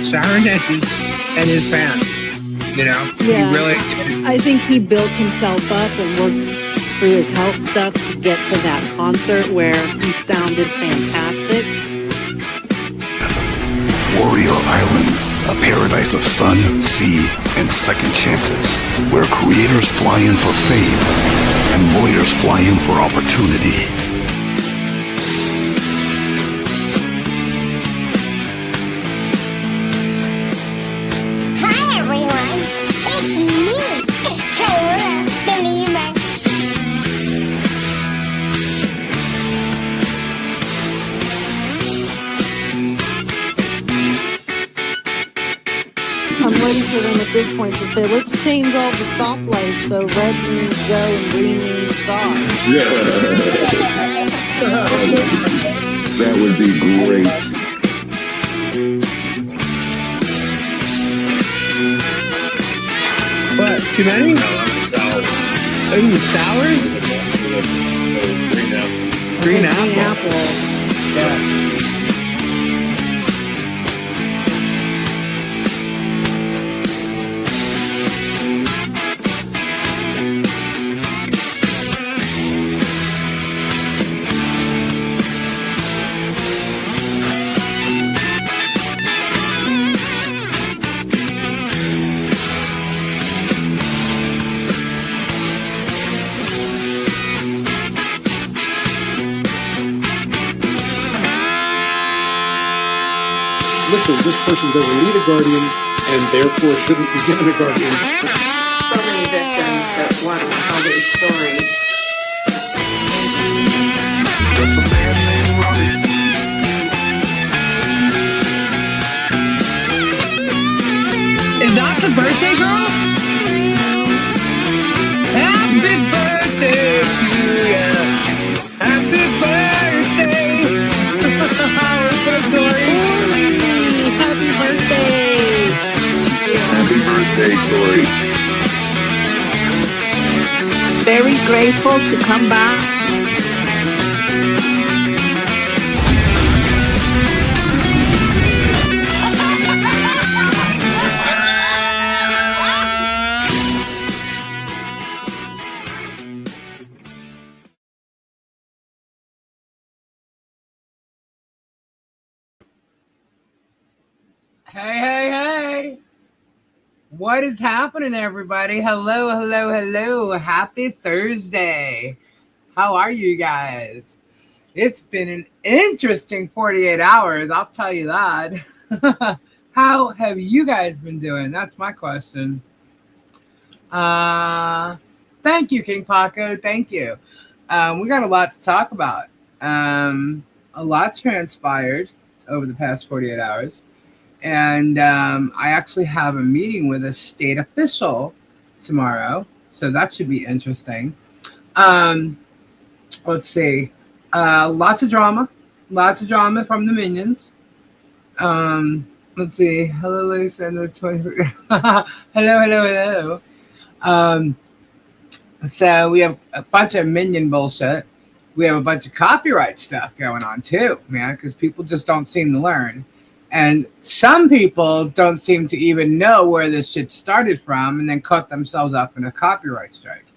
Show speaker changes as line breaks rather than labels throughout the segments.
Sharon and his fans. You know,
yeah,
he really.
I think he built himself up and worked for his health stuff to get to that concert where he sounded fantastic.
Warrior Island, a paradise of sun, sea, and second chances, where creators fly in for fame and lawyers fly in for opportunity.
Hi everyone, it's me, Taylor Believer.
I'm ready for them at this point to say, let's change all the stoplights so red means go and green means stop.
That would be great.
What? Too many?
No, I'm sour.
Ooh, sours?
Green apple.
Green apple. Yeah.
Listen, this person doesn't need a guardian and therefore shouldn't be given a guardian.
So many victims that want to tell their story.
Is that the birthday girl? Happy birthday to you. Happy birthday. What's up, Tori?
Happy birthday!
Happy birthday, Tori.
Very grateful to come back.
Hey. What is happening, everybody? Hello. Happy Thursday. How are you guys? It's been an interesting 48 hours, I'll tell you that. How have you guys been doing? That's my question. Thank you, King Paco. Thank you. We got a lot to talk about. A lot transpired over the past 48 hours. And I actually have a meeting with a state official tomorrow. So that should be interesting. Let's see. Lots of drama from the minions. Let's see. Hello, Lisa. And the 20. Hello. So we have a bunch of minion bullshit. We have a bunch of copyright stuff going on too, man, because people just don't seem to learn. And some people don't seem to even know where this shit started from and then caught themselves up in a copyright strike.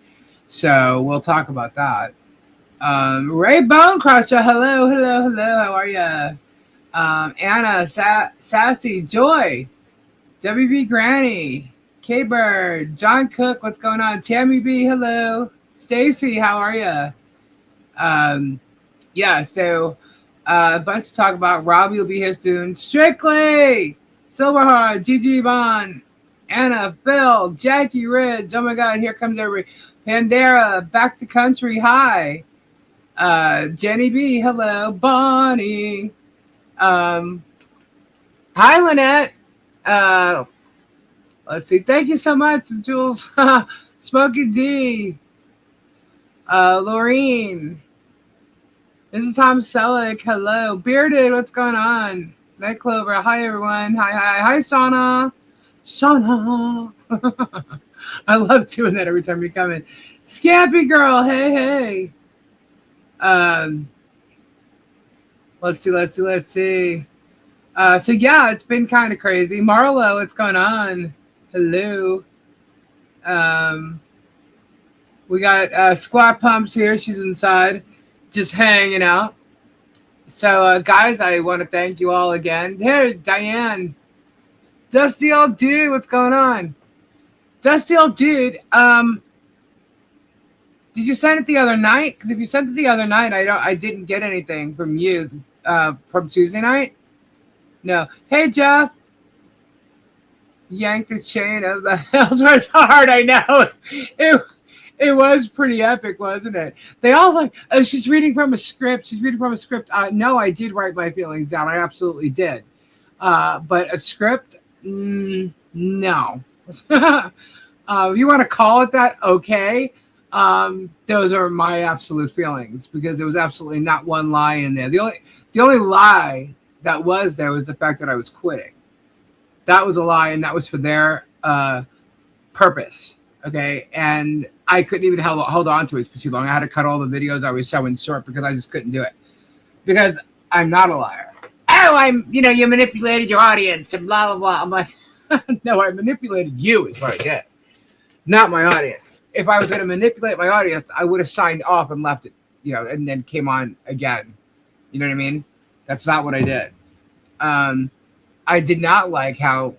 So we'll talk about that. Ray Bone Crusher, hello. How are you? Anna, Sassy, Joy, WB Granny, K-Bird, John Cook, what's going on? Tammy B, hello. Stacy, how are you? Yeah, so a bunch to talk about. Robbie will be here soon. Strictly, Silverheart, Gigi Bond, Anna, Phil, Jackie Ridge. Oh my God, here comes everybody. Pandera, Back to Country, hi. Jenny B, hello. Bonnie. Hi, Lynette. Let's see. Thank you so much, Jules. Smokey D. Laureen. This is Tom Selleck. Hello. Bearded, what's going on? Night Clover. Hi, everyone. Hi, Shauna. I love doing that every time you come in. Scampy Girl. Hey. Let's see. So yeah, it's been kind of crazy. Marlo, what's going on? Hello. Um, we got Squat Pumps here. She's inside, just hanging out. So, guys, I want to thank you all again. Here, Diane, Dusty old dude, what's going on? Dusty old dude, did you send it the other night? Because if you sent it the other night, I didn't get anything from you from Tuesday night. No. Hey, Jeff. Yank the chain of the Hells was hard. I know. It was pretty epic, wasn't it? They all like, oh, she's reading from a script. She's reading from a script. No, I did write my feelings down. I absolutely did. But a script, no. If you want to call it that, okay. Those are my absolute feelings because there was absolutely not one lie in there. The only lie that was there was the fact that I was quitting. That was a lie, and that was for their purpose. Okay, and I couldn't even hold on to it for too long. I had to cut all the videos I was showing short because I just couldn't do it. Because I'm not a liar. Oh, you manipulated your audience and blah, blah, blah. I'm like, no, I manipulated you is what I did. Not my audience. If I was going to manipulate my audience, I would have signed off and left it, and then came on again. You know what I mean? That's not what I did. I did not like how,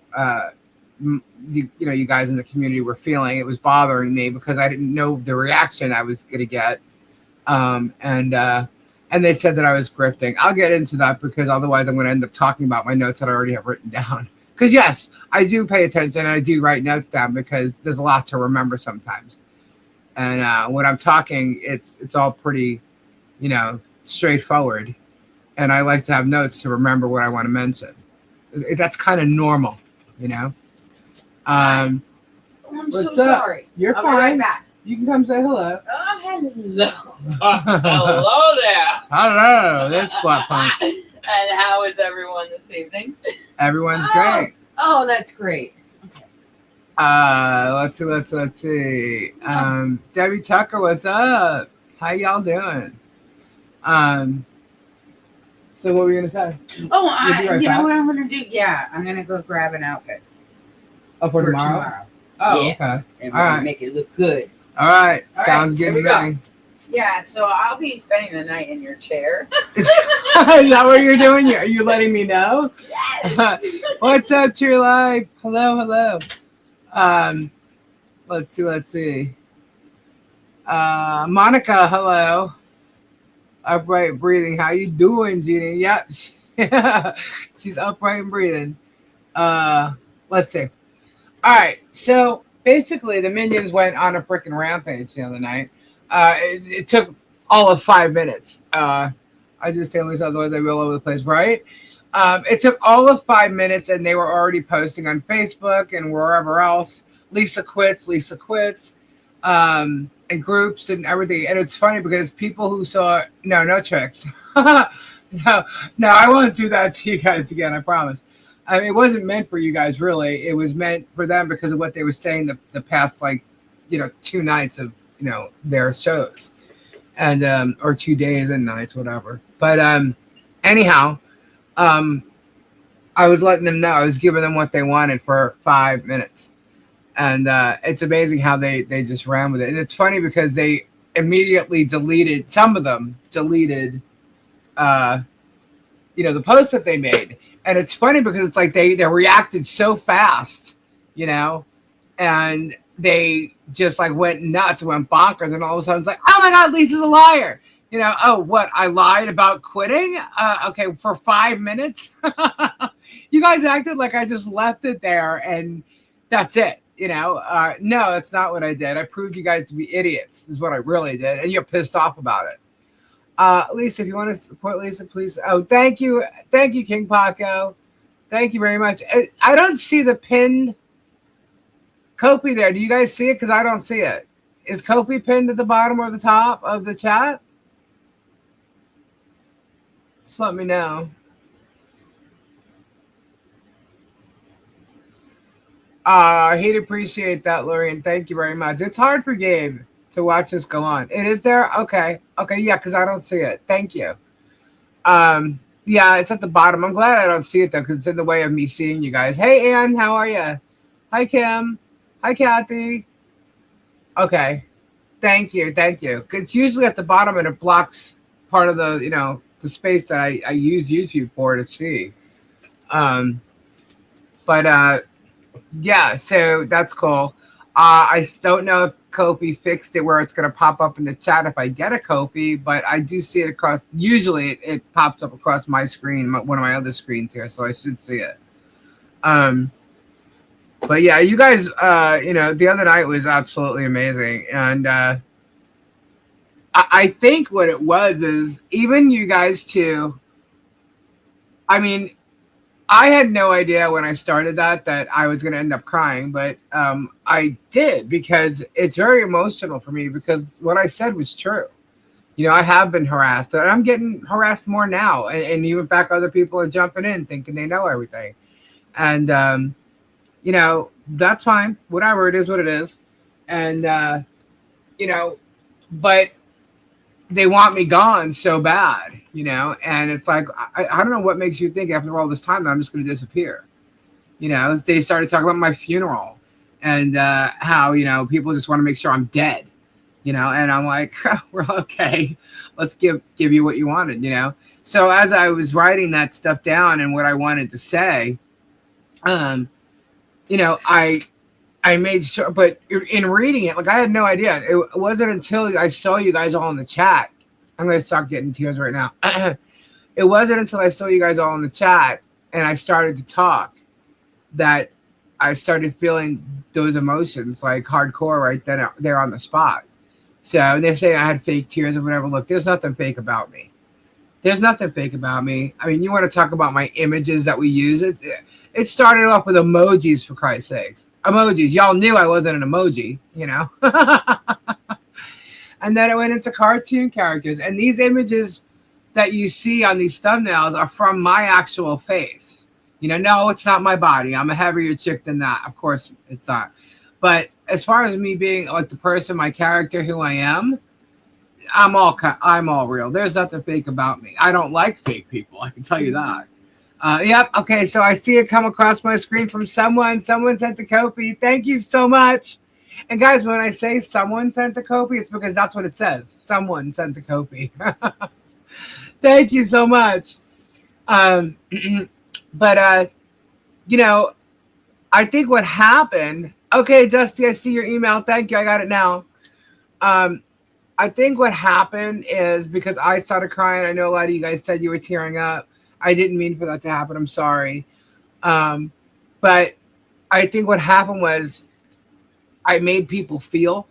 you guys in the community were feeling. It was bothering me because I didn't know the reaction I was going to get. And they said that I was grifting. I'll get into that because otherwise I'm going to end up talking about my notes that I already have written down. Because, yes, I do pay attention and I do write notes down because there's a lot to remember sometimes. And when I'm talking, it's all pretty, straightforward. And I like to have notes to remember what I want to mention. That's kind of normal,
I'm so sorry.
You're
I'll
fine.
be right back.
You can come say hello.
Oh, hello. Hello there.
Hello, there's Squat Punk.
And how is everyone this evening?
Everyone's great.
Oh, that's great. Okay.
Let's see. Debbie Tucker, what's up? How y'all doing? So what were you gonna say?
Oh,
You'll be right
you know
back?
what I'm gonna do? Yeah, I'm gonna go grab an outfit
Oh, for tomorrow? Oh,
Yeah.
okay.
and
All right.
make it look good.
All right.
All
Sounds
right,
good
here
to
we
me.
Yeah, so I'll be spending the night in your chair.
Is that what you're doing? Are you letting me know?
Yes.
What's up, True Life? Hello. Let's see. Monica, hello. Upright breathing. How you doing, Jeannie? Yep. She's upright and breathing. Let's see. All right. So basically, the minions went on a freaking rampage the other night. It took all of 5 minutes. I just say this, otherwise I be all over the place, right? It took all of 5 minutes, and they were already posting on Facebook and wherever else. Lisa quits, and groups and everything. And it's funny because people who saw no tricks. no, I won't do that to you guys again, I promise. I mean, it wasn't meant for you guys, really. It was meant for them because of what they were saying the past, 2 nights of, their shows. And, or 2 days and nights, whatever. But, anyhow, I was letting them know. I was giving them what they wanted for 5 minutes. And it's amazing how they just ran with it. And it's funny because they immediately deleted, some of them deleted, the post that they made. And it's funny because it's like they reacted so fast, and they just went nuts, went bonkers. And all of a sudden it's like, oh my God, Lisa's a liar. Oh, what? I lied about quitting? Okay, for 5 minutes? You guys acted like I just left it there and that's it. No, that's not what I did. I proved you guys to be idiots is what I really did. And you're pissed off about it. Lisa, if you want to support Lisa, please. Oh, thank you. Thank you, King Paco. Thank you very much. I don't see the pinned Kofi there. Do you guys see it? Because I don't see it. Is Kofi pinned at the bottom or the top of the chat? Just let me know. He'd appreciate that, Lorian. Thank you very much. It's hard for Gabe to watch this go on. It is there? Okay, yeah, because I don't see it. Thank you. Yeah, it's at the bottom. I'm glad I don't see it though, because it's in the way of me seeing you guys. Hey, Ann, how are you? Hi, Kim. Hi, Kathy. Okay, thank you, thank you. It's usually at the bottom, and it blocks part of the, the space that I use YouTube for to see. Um, but yeah, so that's cool. I don't know if Kofi fixed it where it's going to pop up in the chat if I get a Kofi, but I do see it across. Usually, it pops up across my screen, one of my other screens here, so I should see it. But yeah, you guys, the other night was absolutely amazing, and I think what it was is even you guys too. I mean, I had no idea when I started that I was going to end up crying, but I did, because it's very emotional for me, because what I said was true. I have been harassed, and I'm getting harassed more now, and even back other people are jumping in thinking they know everything. And, that's fine. Whatever, it is what it is. And, but they want me gone so bad, and it's like, I don't know what makes you think after all this time that I'm just going to disappear. They started talking about my funeral and how, people just want to make sure I'm dead, and I'm like, well, okay, let's give you what you wanted, So as I was writing that stuff down and what I wanted to say, I made sure, but in reading it, like, I had no idea. It wasn't until I saw you guys all in the chat. I'm going to start getting tears right now. It wasn't until I saw you guys all in the chat and I started to talk that I started feeling those emotions, like hardcore right then there on the spot. So they're saying I had fake tears or whatever. Look, there's nothing fake about me. There's nothing fake about me. I mean, you want to talk about my images that we use? It started off with emojis, for Christ's sakes. Emojis. Y'all knew I wasn't an emoji, And then it went into cartoon characters. And these images that you see on these thumbnails are from my actual face. No, it's not my body. I'm a heavier chick than that. Of course it's not. But as far as me being like the person, my character, who I am, I'm all real. There's nothing fake about me. I don't like fake people. I can tell you that. Yep. Okay. So I see it come across my screen from someone. Someone sent the Kofi. Thank you so much. And guys, when I say someone sent the Kofi, it's because that's what it says. Someone sent the Kofi. Thank you so much. But I think what happened. Okay, Dusty, I see your email. Thank you. I got it now. I think what happened is because I started crying. I know a lot of you guys said you were tearing up. I didn't mean for that to happen. I'm sorry. But I think what happened was I made people feel,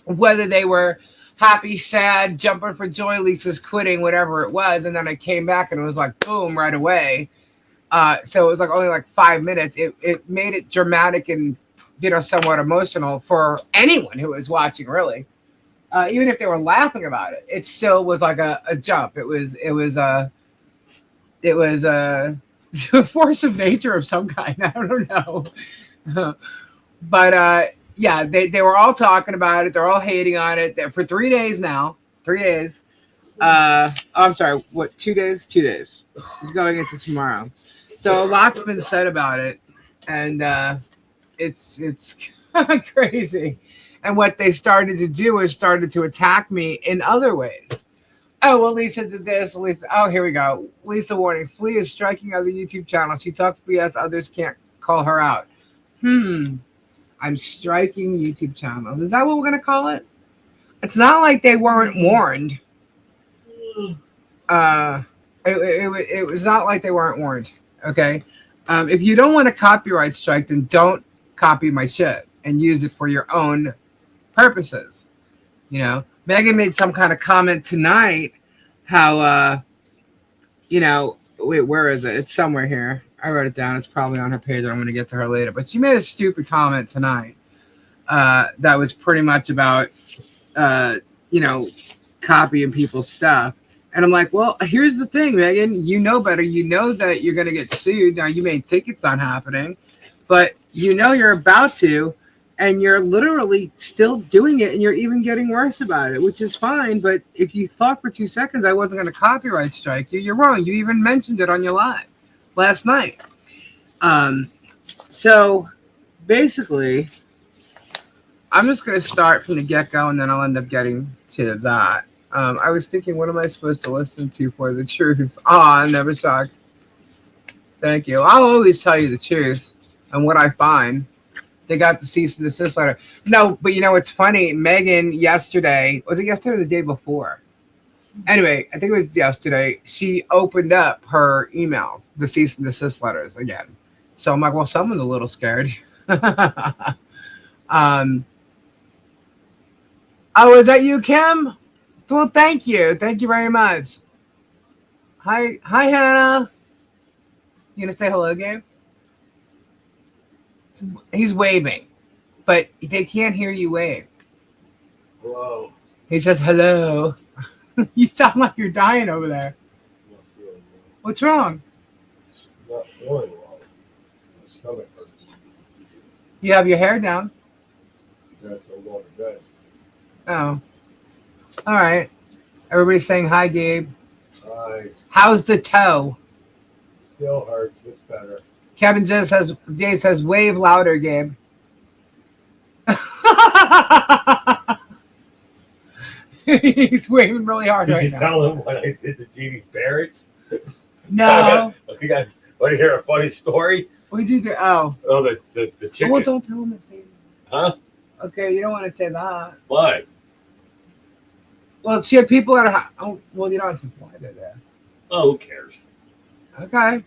whether they were happy, sad, jumping for joy, Lisa's quitting, whatever it was. And then I came back and it was like, boom, right away. So it was like only like 5 minutes. It made it dramatic and, somewhat emotional for anyone who was watching, really. Even if they were laughing about it, it still was like a jump. It was a force of nature of some kind. I don't know. But yeah, they were all talking about it. They're all hating on it for 3 days now. 3 days. I'm sorry. What? 2 days? 2 days. It's going into tomorrow. So a lot's been said about it, and it's crazy. And what they started to do is started to attack me in other ways. Oh, well, Lisa did this. Lisa. Oh, here we go. Lisa warning. Flea is striking other YouTube channels. She talks BS. Others can't call her out. I'm striking YouTube channels. Is that what we're going to call it? It's not like they weren't warned. It was not like they weren't warned. Okay. If you don't want a copyright strike, then don't copy my shit and use it for your own purposes. Megan made some kind of comment tonight how, wait, where is it? It's somewhere here. I wrote it down. It's probably on her page. I'm going to get to her later. But she made a stupid comment tonight that was pretty much about, copying people's stuff. And I'm like, well, here's the thing, Megan. You know better. You know that you're going to get sued. Now, you may think it's not happening, but you're about to. and you're literally still doing it, and you're even getting worse about it, which is fine. But if you thought for 2 seconds I wasn't going to copyright strike you, you're wrong. You even mentioned it on your live last night. So basically, I'm just going to start from the get-go, and then I'll end up getting to that. I was thinking, what am I supposed to listen to for the truth? I'm never shocked. Thank you. I'll always tell you the truth and what I find. They got the cease and desist letter. No, but you know, it's funny. Megan yesterday, was it yesterday or the day before? Anyway, I think it was yesterday. She opened up her emails, the cease and desist letters again. So I'm like, well, someone's a little scared. Oh, is that you, Kim? Well, thank you. Thank you very much. Hi, Hannah. You gonna say hello, Gabe? He's waving, but they can't hear you wave.
Hello.
He says hello. You sound like you're dying over there. What's wrong?
Not feeling well. My stomach hurts.
You have your hair down.
Yes, I'm going to bed.
Oh. All right. Everybody's saying hi, Gabe.
Hi.
How's the toe?
Still hurts. It's better.
Kevin Jay says, wave louder, Gabe. He's waving really hard right now.
Did you tell him when I did the Genie's Barretts?
No.
Want to hear a funny story?
What did you do? Oh,
the chicken.
well, don't tell him to say that.
Huh?
Okay, you don't want to say that.
Why?
Well, she had people at her house. Oh, well, you don't have to why they're there.
Oh, who cares?
Okay.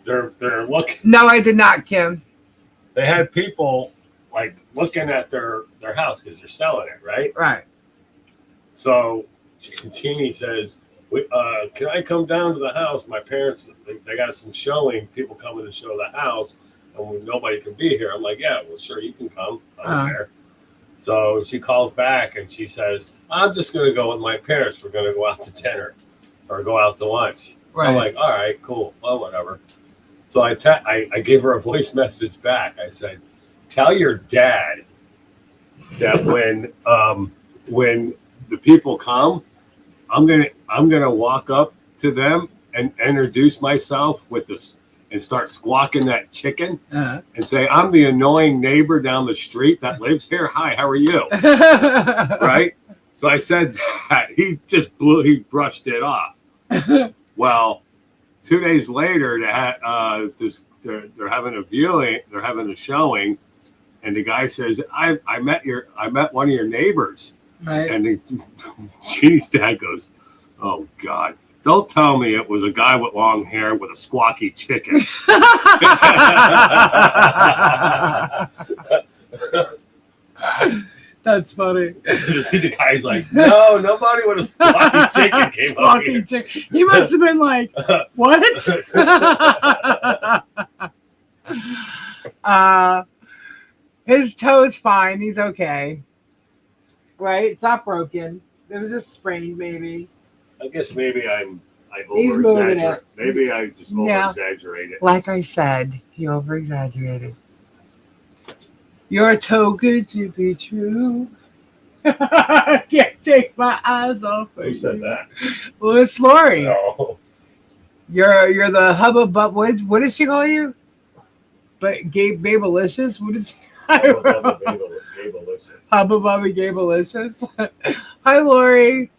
They're looking.
No, I did not, Kim.
They had people like looking at their house because they're selling it, right?
Right.
So Jeannie says, can I come down to the house? My parents, they got some showing, people coming to show the house, and nobody can be here. I'm like, yeah, well, sure, you can come. I don't care. So she calls back and she says, I'm just going to go with my parents. We're going to go out to dinner or go out to lunch.
Right.
I'm like, all right, cool. Well, whatever. So I gave her a voice message back. I said, tell your dad that when the people come, I'm gonna walk up to them and introduce myself with this and start squawking that chicken and say, I'm the annoying neighbor down the street that lives here. Hi, how are you? Right? So I said that. He brushed it off. Well, 2 days later, they're having a viewing, they're having a showing, and the guy says, I met one of your neighbors.
Right.
And Jeannie's dad goes, oh God, don't tell me it was a guy with long hair with a squawky chicken.
That's funny.
You see the guy's like, no, nobody with a squawky chicken came up here.
Chicken. He must have been like, what? His toe's fine. He's okay. Right? It's not broken. It was just sprained, maybe.
I guess maybe I
He's moving
over-exaggerate.
it.
Maybe I just over-exaggerate it.
Like I said, he over-exaggerated. You're too good to be true. I can't take my eyes off of you.
Who said that?
Well, it's Lori.
No.
You're the hubba but what did she call you? But Babelicious? What is
Babelicious.
Hubba Bubba Gabelicious? Hi, Lori.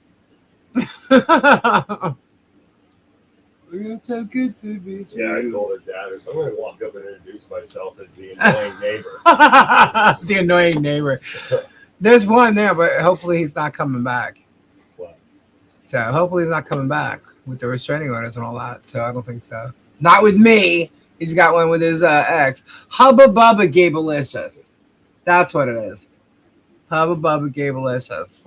You're so good to be true.
Yeah, I told her dad, so I'm going to walk up and introduce myself as the annoying neighbor.
The annoying neighbor. There's one there, but hopefully he's not coming back.
What?
So hopefully he's not coming back with the restraining orders and all that. So I don't think so. Not with me. He's got one with his ex. Hubba Bubba Gabelicious. That's what it is. Hubba Bubba Gabelicious.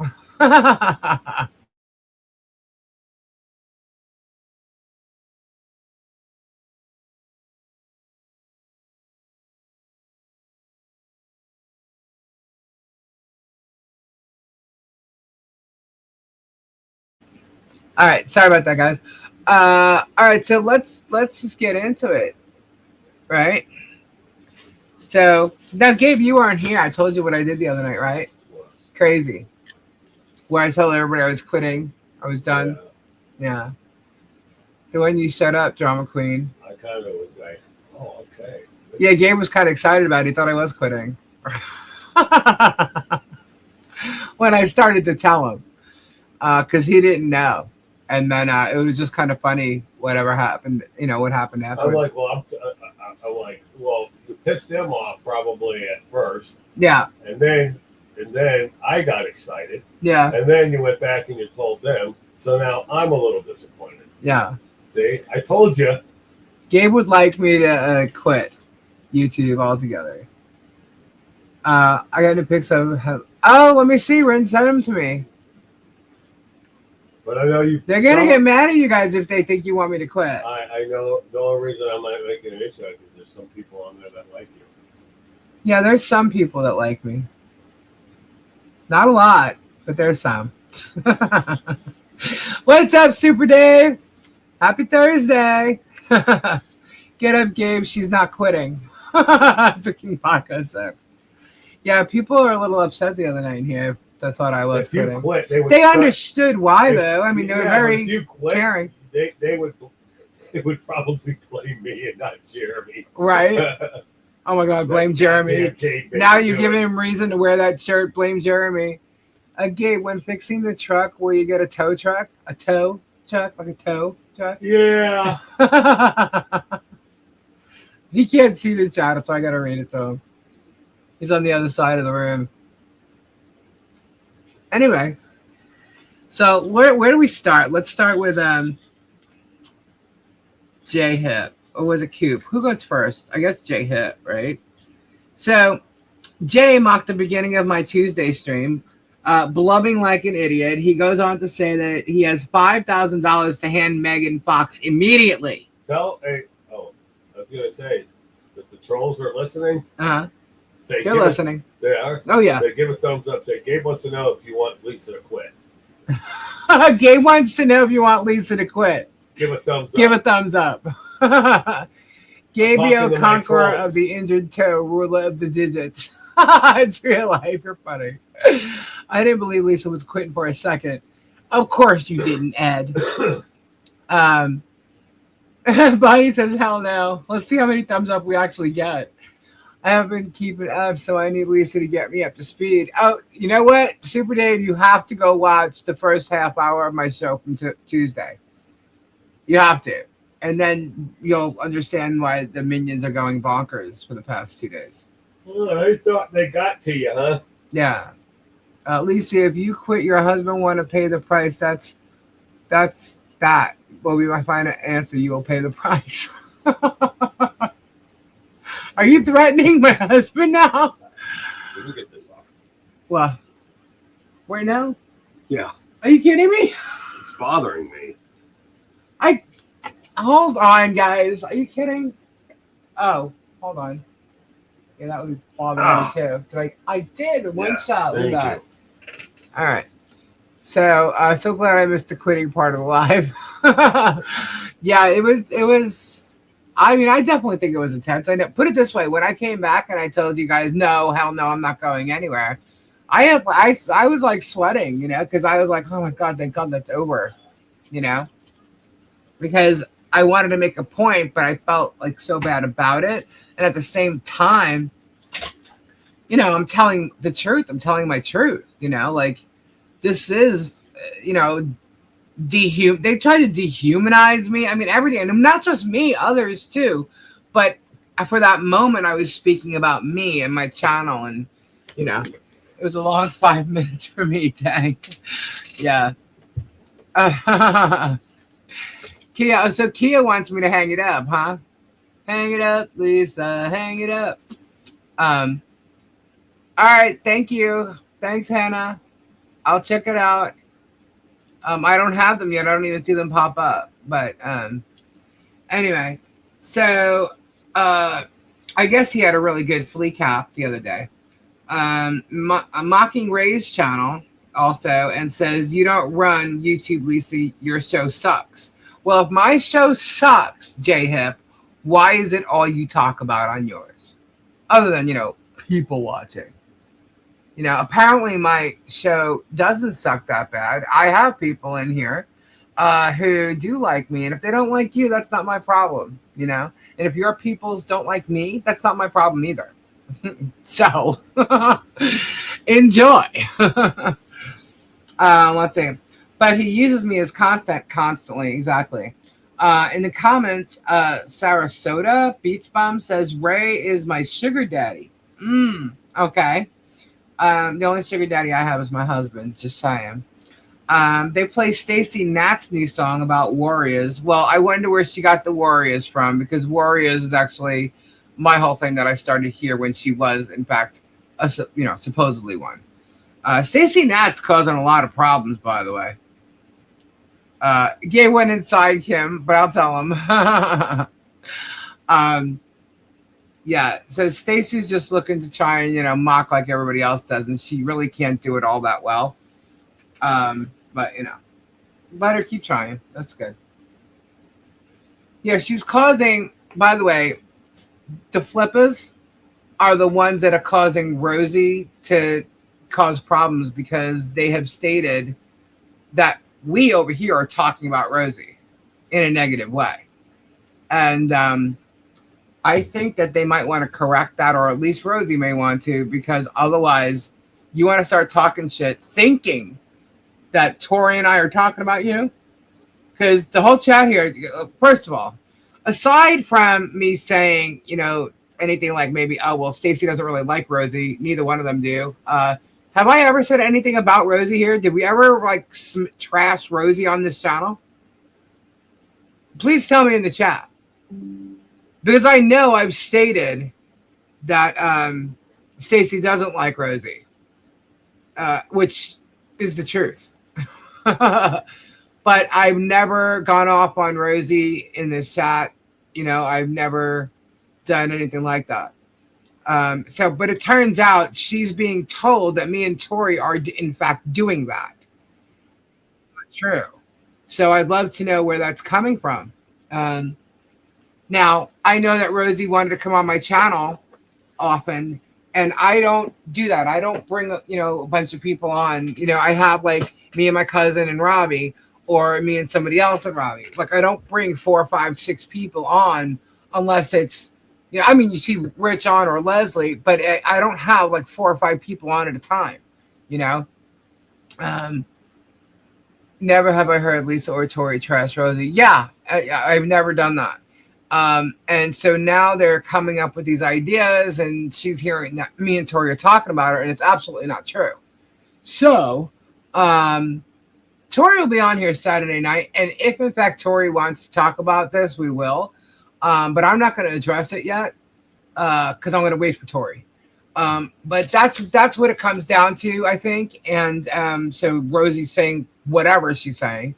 All right, sorry about that, guys. All right, so let's just get into it, right? So now, Gabe, you weren't here. I told you what I did the other night, right? Crazy. Where I told everybody I was quitting. I was done. Yeah. The one you shut up, drama queen.
I kind of was like, oh, okay.
Yeah, Gabe was kind of excited about it. He thought I was quitting. When I started to tell him. Because he didn't know. And then it was just kind of funny whatever happened, what happened after.
I'm like, well, I'm like, well, you pissed them off probably at first.
Yeah.
And then I got excited.
Yeah.
And then you went back and you told them. So now I'm a little disappointed.
Yeah.
See, I told you.
Gabe would like me to quit YouTube altogether. I got to pick some. Oh, let me see. Rin, send them to me.
But I know you.
They're gonna get mad at you guys if they think you want me to quit.
I know the only reason I'm not making an issue is there's some people on there that like you.
Yeah, there's some people that like me. Not a lot, but there's some. What's up, Super Dave? Happy Thursday. Get up, Gabe. She's not quitting. Fixing podcast there. Yeah, people are a little upset the other night in here. I thought I was quitting.
Quit,
they understood why, though. I mean, they were very caring.
They would probably blame me and not Jeremy.
Right? Oh my God, blame Jeremy. Now you're giving him reason to wear that shirt. Blame Jeremy. Gabe, when fixing the truck, where you get a tow truck, like a tow truck.
Yeah.
He can't see the chat, so I gotta read it to him. He's on the other side of the room. Anyway, so where do we start? Let's start with J Hip. Or was it Coop? Who goes first? I guess J Hip, right? So Jay mocked the beginning of my Tuesday stream, blubbing like an idiot. He goes on to say that he has $5,000 to hand Megan Fox immediately.
I was gonna say that the trolls are listening.
They're listening.
They are?
Oh, yeah.
They give a thumbs up. Say, Gabe wants to know if you want Lisa to quit.
Gabe wants to know if you want Lisa to quit.
Give a thumbs up.
Give a thumbs up. Gabio, conqueror of the injured toe, ruler of the digits. It's real life. You're funny. I didn't believe Lisa was quitting for a second. Of course you didn't, Ed. Bonnie says, hell no. Let's see how many thumbs up we actually get. I haven't been keeping up, so I need Lisa to get me up to speed. Oh, you know what? Super Dave, you have to go watch the first half hour of my show from Tuesday. You have to. And then you'll understand why the minions are going bonkers for the past 2 days.
Oh, I thought they got to you, huh?
Yeah. Lisa, if you quit, your husband want to pay the price. That's that. Well, we might find an answer. You will pay the price. Are you threatening my husband now?
Let me get this off.
What? Right now?
Yeah.
Are you kidding me?
It's bothering me.
Hold on, guys. Are you kidding? Oh, hold on. Yeah, that would bother me too. I did one shot with that. All right. So, so glad I missed the quitting part of the live. Yeah, it was. I mean, I definitely think it was intense. I know, put it this way: when I came back and I told you guys, no, hell no, I'm not going anywhere. I was like sweating, because I was like, oh my God, thank God that's over, because I wanted to make a point, but I felt like so bad about it, and at the same time, I'm telling the truth. I'm telling my truth. Like this is, they try to dehumanize me. I mean, everything, and not just me, others too. But for that moment, I was speaking about me and my channel, and it was a long 5 minutes for me. Dang, yeah. Kia, so Kia wants me to hang it up, huh? Hang it up, Lisa. Hang it up. All right. Thank you. Thanks, Hannah. I'll check it out. I don't have them yet. I don't even see them pop up. But anyway, so I guess he had a really good flea cap the other day. Mocking Ray's channel also, and says, you don't run YouTube, Lisa. Your show sucks. Well, if my show sucks, J-Hip, why is it all you talk about on yours? other than, people watching. Apparently my show doesn't suck that bad. I have people in here who do like me, and if they don't like you, that's not my problem, And if your peoples don't like me, that's not my problem either. So enjoy. Let's see. But he uses me as content constantly. Exactly. In the comments, Sarasota Beach Bum says Ray is my sugar daddy. Okay. The only sugar daddy I have is my husband. Just saying. They play Stacey Nat's new song about Warriors. Well, I wonder where she got the Warriors from, because Warriors is actually my whole thing that I started here when she was, in fact, supposedly one. Stacey Nat's causing a lot of problems, by the way. Gay went inside him, but I'll tell him. Yeah, so Stacey's just looking to try and, mock like everybody else does, and she really can't do it all that well. But, let her keep trying. That's good. Yeah, she's causing, by the way, the flippers are the ones that are causing Rosie to cause problems, because they have stated that we over here are talking about Rosie in a negative way. And I think that they might want to correct that, or at least Rosie may want to, because otherwise you want to start talking shit thinking that Tori and I are talking about you. Because the whole chat here, first of all, aside from me saying, anything like maybe, oh, well, Stacey doesn't really like Rosie, neither one of them do. Have I ever said anything about Rosie here? Did we ever trash Rosie on this channel? Please tell me in the chat. Because I know I've stated that Stacey doesn't like Rosie, which is the truth. But I've never gone off on Rosie in this chat. I've never done anything like that. But it turns out she's being told that me and Tori are in fact doing that. Not true. So I'd love to know where that's coming from. Now, I know that Rosie wanted to come on my channel often, and I don't do that. I don't bring, a bunch of people on. I have me and my cousin and Robbie, or me and somebody else and Robbie. I don't bring 4, 5, 6 people on unless it's, you see Rich on or Leslie, but I don't have 4 or 5 people on at a time, Never have I heard Lisa or Tori trash Rosie. Yeah, I've never done that. And so now they're coming up with these ideas, and she's hearing that me and Tori are talking about her, and it's absolutely not true. So, Tori will be on here Saturday night, and if in fact Tori wants to talk about this, we will. But I'm not going to address it yet, because I'm going to wait for Tori. But that's what it comes down to, I think. And so Rosie's saying whatever she's saying.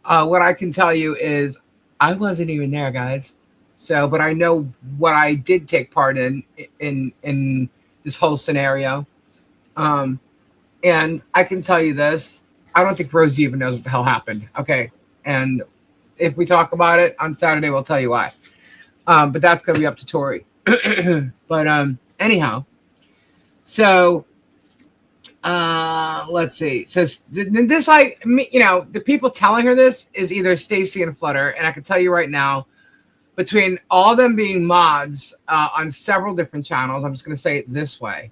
What I can tell you is I wasn't even there, guys. So, but I know what I did take part in this whole scenario. And I can tell you this. I don't think Rosie even knows what the hell happened. Okay. And if we talk about it on Saturday, we'll tell you why. But that's going to be up to Tori. But anyhow, so let's see. So this, the people telling her this is either Stacey and Flutter, and I can tell you right now, between all of them being mods on several different channels, I'm just going to say it this way: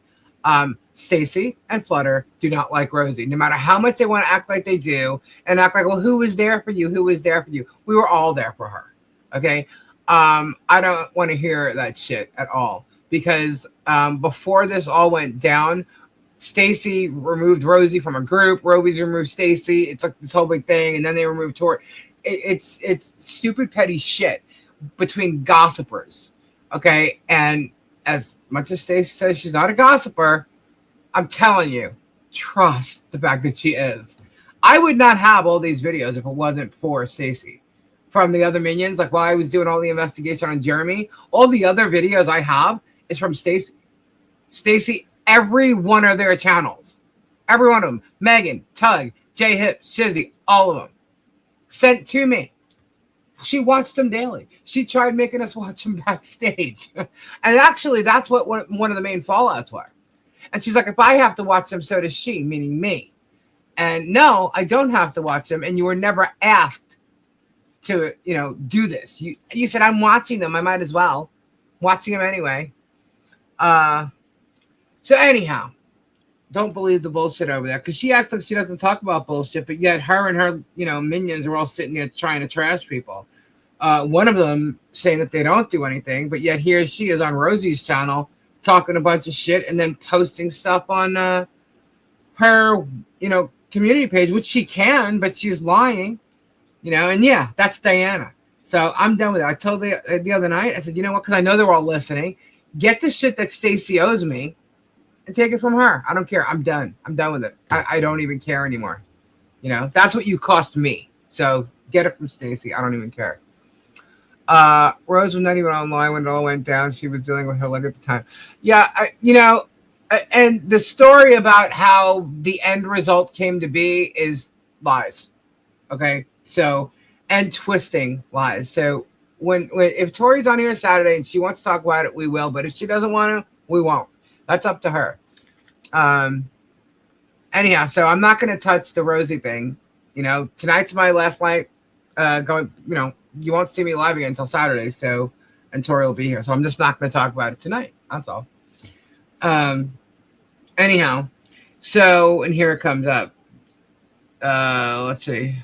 Stacey and Flutter do not like Rosie, no matter how much they want to act like they do, and act like, well, who was there for you? Who was there for you? We were all there for her. Okay. I don't want to hear that shit at all, because before this all went down, Stacey removed Rosie from a group. Rosie removed Stacey. It's like this whole big thing, and then they removed Tori. It's stupid, petty shit between gossipers. Okay, and as much as Stacey says she's not a gossiper, I'm telling you, trust the fact that she is. I would not have all these videos if it wasn't for Stacey. From the other minions, like while I was doing all the investigation on Jeremy, all the other videos I have is from Stacey. Stacey, every one of their channels, every one of them, Megan, Tug, J Hip, Shizzy, all of them, sent to me. She watched them daily. She tried making us watch them backstage. And actually, that's what one of the main fallouts were. And she's like, if I have to watch them, so does she, meaning me. And no, I don't have to watch them. And you were never asked to, do this. You said, I'm watching them. I might as well. Watching them anyway. So anyhow, don't believe the bullshit over there. Because she acts like she doesn't talk about bullshit. But yet her and her, minions are all sitting there trying to trash people. One of them saying that they don't do anything. But yet here she is on Rosie's channel talking a bunch of shit and then posting stuff on her, community page, which she can, but she's lying, and yeah, that's Diana. So I'm done with it. I told the other night, I said, you know what, because I know they're all listening, get the shit that Stacy owes me and take it from her. I don't care. I'm done. I'm done with it. I don't even care anymore. That's what you cost me. So get it from Stacy. I don't even care. Rose was not even online when it all went down. She was dealing with her leg at the time. Yeah, and the story about how the end result came to be is lies. Okay, so and twisting lies. So when if Tori's on here Saturday and she wants to talk about it, we will. But if she doesn't want to, we won't. That's up to her. Anyhow, so I'm not going to touch the Rosie thing. Tonight's my last night. Going. You won't see me live again until Saturday. So, and Tori will be here. So I'm just not going to talk about it tonight. That's all. Anyhow, so and here it comes up. Let's see.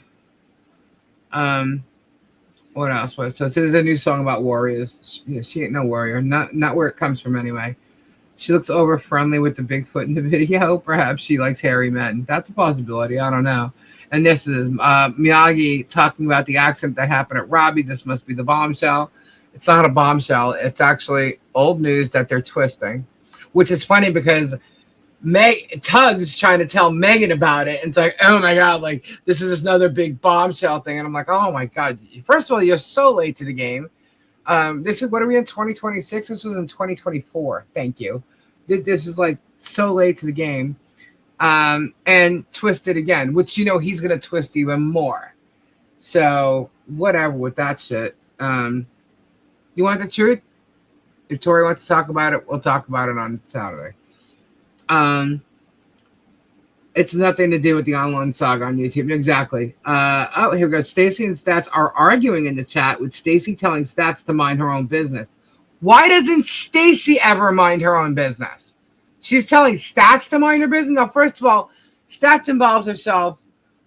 What else was so there's a new song about warriors. She ain't no warrior. Not where it comes from anyway. She looks over friendly with the Bigfoot in the video. Perhaps she likes hairy men. That's a possibility. I don't know. And this is Miyagi talking about the accident that happened at Robbie. This must be the bombshell. It's not a bombshell. It's actually old news that they're twisting, which is funny because Tug's trying to tell Megan about it. And it's like, oh my God, like this is another big bombshell thing. And I'm like, oh my God. First of all, you're so late to the game. This is, what are we in 2026? This was in 2024. Thank you. This is like so late to the game. And twist it again, which, he's going to twist even more. So whatever with that shit. You want the truth? If Tori wants to talk about it, we'll talk about it on Saturday. It's nothing to do with the online saga on YouTube. Exactly. Here we go. Stacy and Stats are arguing in the chat with Stacy telling Stats to mind her own business. Why doesn't Stacy ever mind her own business? She's telling Stats to mind her business. Now, first of all, Stats involves herself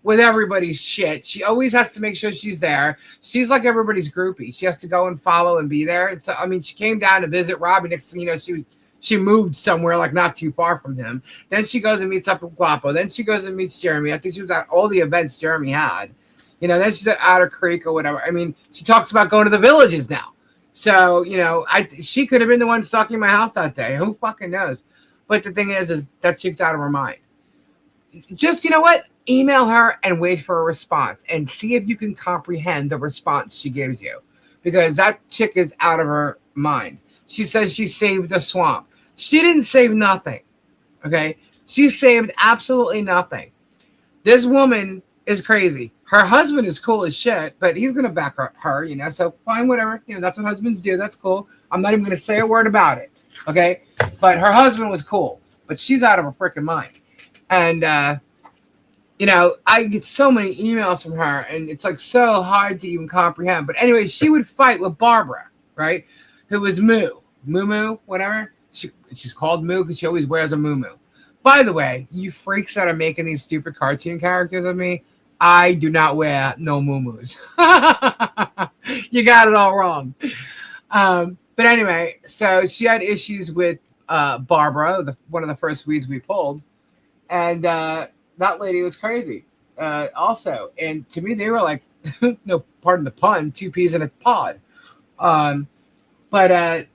with everybody's shit. She always has to make sure she's there. She's like everybody's groupie. She has to go and follow and be there. It's, she came down to visit Robbie. Next thing you know, she moved somewhere like not too far from him. Then she goes and meets up with Guapo. Then she goes and meets Jeremy. I think she was at all the events Jeremy had. Then she's at Otter Creek or whatever. She talks about going to the villages now. So, she could have been the one stalking my house that day. Who fucking knows? But the thing is that chick's out of her mind. Just, email her and wait for a response and see if you can comprehend the response she gives you. Because that chick is out of her mind. She says she saved the swamp. She didn't save nothing. Okay? She saved absolutely nothing. This woman is crazy. Her husband is cool as shit, but he's going to back her, so fine, whatever. That's what husbands do. That's cool. I'm not even going to say a word about it. Okay? But her husband was cool, but she's out of her freaking mind. And, I get so many emails from her, and it's like so hard to even comprehend. But anyway, she would fight with Barbara, right? Who was Moo, whatever. She's called Moo because she always wears a moo. By the way, you freaks that are making these stupid cartoon characters of me, I do not wear no moo-moos. You got it all wrong. But anyway, so she had issues with Barbara, one of the first weeds we pulled. And that lady was crazy also. And to me, they were like, no, pardon the pun, two peas in a pod. But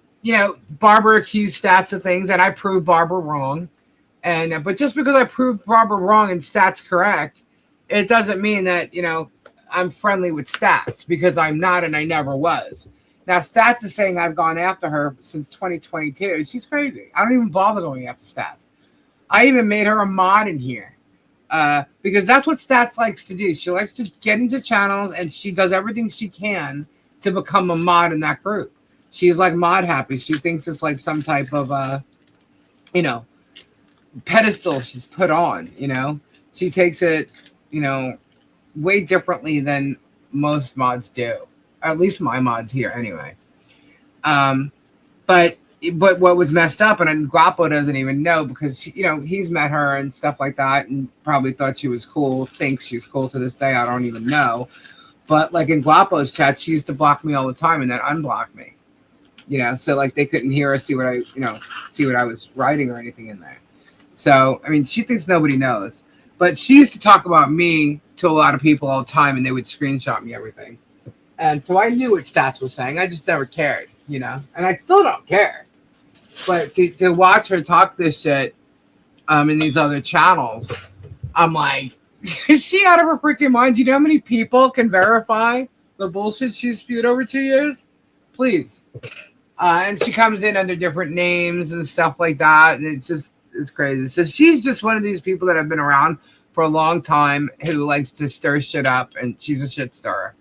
Barbara accused Stats of things, and I proved Barbara wrong. And but just because I proved Barbara wrong and Stats correct, it doesn't mean that, I'm friendly with Stats, because I'm not and I never was. Now, Stats is saying I've gone after her since 2022. She's crazy. I don't even bother going after Stats. I even made her a mod in here Because that's what Stats likes to do. She likes to get into channels, and she does everything she can to become a mod in that group. She's like mod happy. She thinks it's like some type of pedestal she's put on. She takes it way differently than most mods do. At least my mods here, anyway. But what was messed up, and Guapo doesn't even know because he's met her and stuff like that, and probably thought she was cool. Thinks she's cool to this day. I don't even know. But like in Guapo's chat, she used to block me all the time and then unblock me. So like they couldn't hear or see what I was writing or anything in there. So I mean, she thinks nobody knows. But she used to talk about me to a lot of people all the time, and they would screenshot me everything. And so I knew what Stats was saying. I just never cared, and I still don't care. But to watch her talk this shit in these other channels, I'm like, is she out of her freaking mind? Do you know how many people can verify the bullshit she spewed over 2 years? Please. And she comes in under different names and stuff like that. And it's crazy. So she's just one of these people that have been around for a long time who likes to stir shit up, and she's a shit stirrer.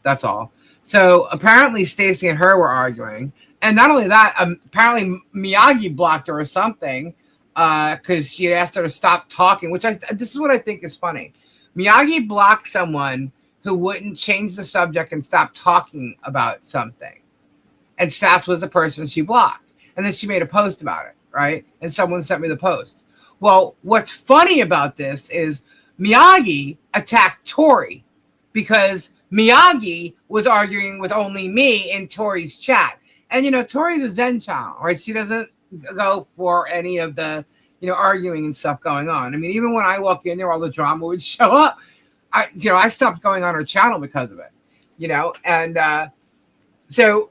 That's all. So apparently Stacy and her were arguing. And not only that, apparently Miyagi blocked her or something because she had asked her to stop talking, which this is what I think is funny. Miyagi blocked someone who wouldn't change the subject and stop talking about something. And Stats was the person she blocked. And then she made a post about it, right? And someone sent me the post. Well, what's funny about this is Miyagi attacked Tori because Miyagi was arguing with only me in Tori's chat. And, Tori's a Zen channel, right? She doesn't go for any of the, arguing and stuff going on. I mean, even when I walk in there, all the drama would show up. I stopped going on her channel because of it, And so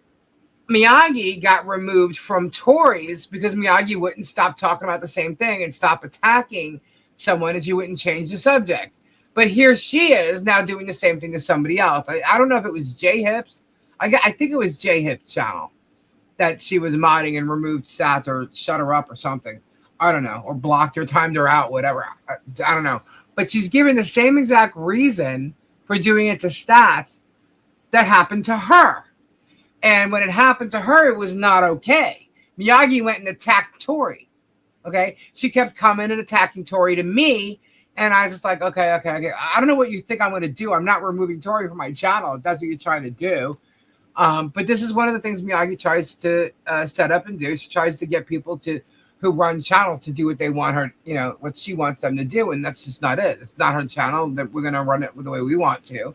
Miyagi got removed from Tori's because Miyagi wouldn't stop talking about the same thing and stop attacking someone as you wouldn't change the subject. But here she is now doing the same thing to somebody else. I don't know if it was J-Hips. I think it was J-Hips' channel that she was modding and removed Stats or shut her up or something. I don't know. Or blocked her, timed her out, whatever. I don't know. But she's giving the same exact reason for doing it to Stats that happened to her. And when it happened to her, it was not okay. Miyagi went and attacked Tori. Okay? She kept coming and attacking Tori to me. And I was just like, okay. I don't know what you think I'm going to do. I'm not removing Tori from my channel if that's what you're trying to do. But this is one of the things Miyagi tries to set up and do. She tries to get people who run channels to do what they want her, what she wants them to do. And that's just not it. It's not her channel that we're going to run it the way we want to.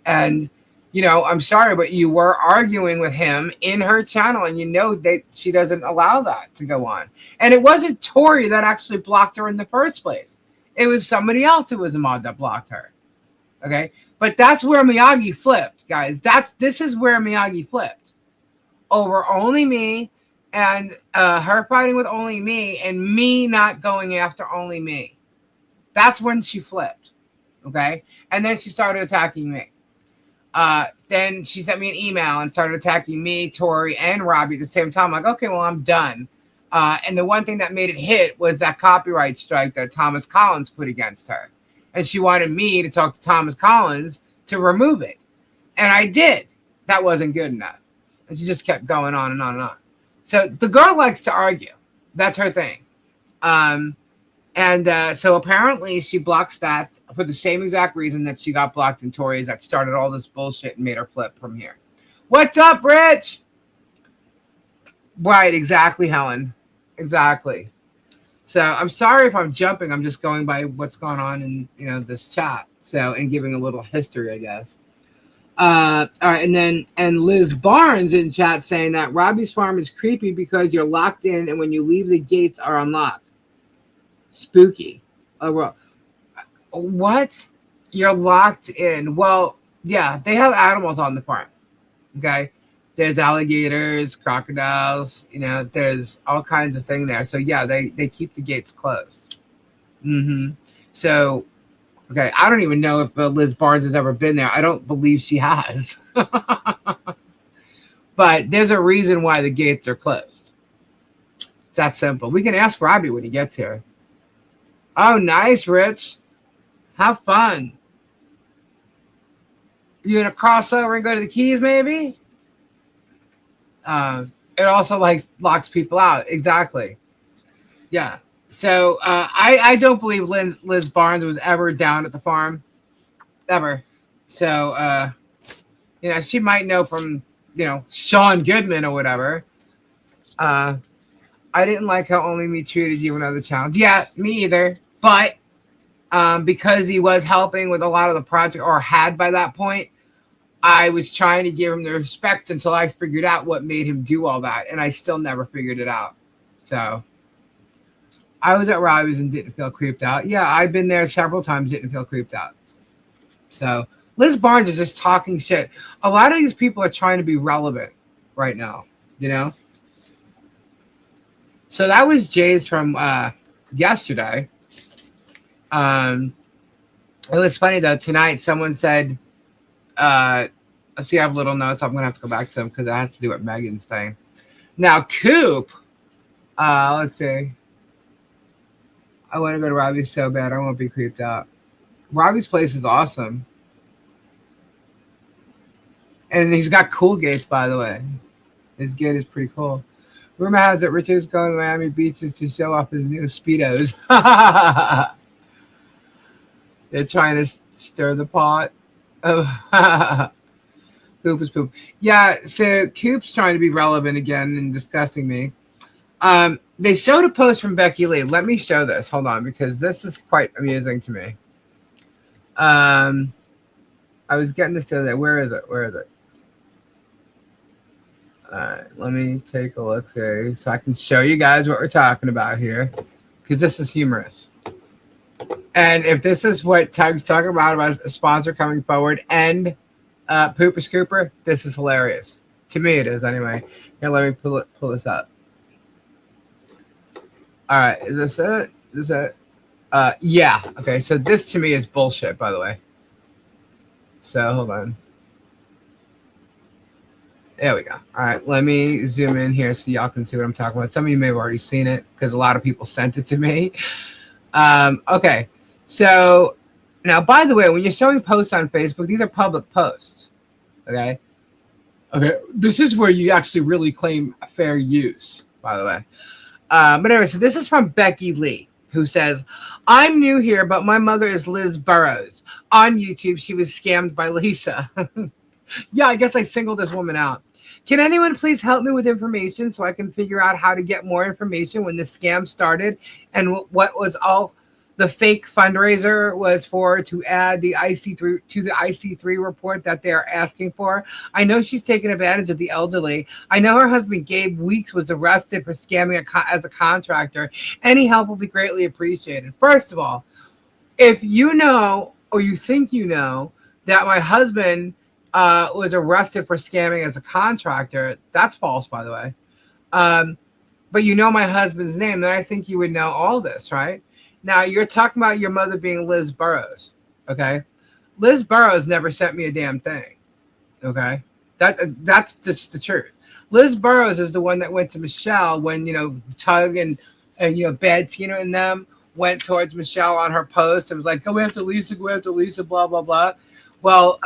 And, I'm sorry, but you were arguing with him in her channel, and that she doesn't allow that to go on. And it wasn't Tori that actually blocked her in the first place. It was somebody else who was a mod that blocked her. Okay? But that's where Miyagi flipped, guys. This is where Miyagi flipped. Over only me and her fighting with only me and me not going after only me. That's when she flipped. Okay? And then she started attacking me. Then she sent me an email and started attacking me, Tori, and Robbie at the same time. I'm like, okay, well, I'm done. And the one thing that made it hit was that copyright strike that Thomas Collins put against her. And she wanted me to talk to Thomas Collins to remove it. And I did. That wasn't good enough. And she just kept going on and on and on. So the girl likes to argue. That's her thing. So apparently she blocked Stats for the same exact reason that she got blocked in Tori's that started all this bullshit and made her flip from here. What's up, Rich? Right, exactly, Helen. Exactly. So I'm sorry if I'm jumping. I'm just going by what's going on in this chat. So and giving a little history, I guess. All right, and Liz Barnes in chat saying that Robbie's farm is creepy because you're locked in, and when you leave, the gates are unlocked. Spooky. Oh, well, what? You're locked in? Well, yeah, they have animals on the farm. Okay. There's alligators, crocodiles, there's all kinds of things there. So, yeah, they keep the gates closed. So, okay, I don't even know if Liz Barnes has ever been there. I don't believe she has. But there's a reason why the gates are closed. It's that simple. We can ask Robbie when he gets here. Oh, nice, Rich. Have fun. You gonna cross over and go to the Keys, maybe? It also like locks people out. Exactly. Yeah. So I don't believe Liz Barnes was ever down at the farm, ever. So she might know from Sean Goodman or whatever. I didn't like how Only Me treated you and other challenge. Yeah, me either. But because he was helping with a lot of the project, or had by that point, I was trying to give him the respect until I figured out what made him do all that, and I still never figured it out. So I was at Robbie's and didn't feel creeped out. Yeah, I've been there several times, didn't feel creeped out. So Liz Barnes is just talking shit. A lot of these people are trying to be relevant right now, So that was Jay's from yesterday. It was funny though. Tonight, someone said, let's see, I have little notes. I'm going to have to go back to them because it has to do with Megan's thing. Now, Coop, let's see. I want to go to Robbie's so bad. I won't be creeped out. Robbie's place is awesome. And he's got cool gates, by the way. His gate is pretty cool. Rumor has it Richard is going to Miami Beaches to show off his new Speedos. They're trying to stir the pot. Oh. Coop is poop. Yeah, so Coop's trying to be relevant again and discussing me. They showed a post from Becky Lee. Let me show this. Hold on, because this is quite amusing to me. I was getting this the other day. Where is it? All right, let me take a look here so I can show you guys what we're talking about here, because this is humorous. And if this is what Tug's talking about a sponsor coming forward and Pooper Scooper, this is hilarious. To me, it is anyway. Here, let me pull this up. All right, is this it? Is it? Yeah. Okay, so this to me is bullshit, by the way. So hold on. There we go. All right, let me zoom in here so y'all can see what I'm talking about. Some of you may have already seen it because a lot of people sent it to me. Okay, so now, by the way, when you're showing posts on Facebook, these are public posts. Okay, this is where you actually really claim fair use, by the way. But anyway, so this is from Becky Lee, who says, I'm new here, but my mother is Liz Burrows. On YouTube, she was scammed by Lisa. Yeah, I guess I singled this woman out. Can anyone please help me with information so I can figure out how to get more information when this scam started and what was all the fake fundraiser was for to add the IC3 to the IC3 report that they're asking for? I know she's taking advantage of the elderly. I know her husband Gabe Weeks was arrested for scamming as a contractor. Any help will be greatly appreciated. First of all, if you know or you think you know that my husband was arrested for scamming as a contractor, that's false, by the way. But you know my husband's name, then I think you would know all this, right? Now, you're talking about your mother being Liz Burrows, okay? Liz Burrows never sent me a damn thing, okay? That's just the truth. Liz Burrows is the one that went to Michelle when, Tug and Bad Tina and them went towards Michelle on her post and was like, go after Lisa, blah, blah, blah. Well,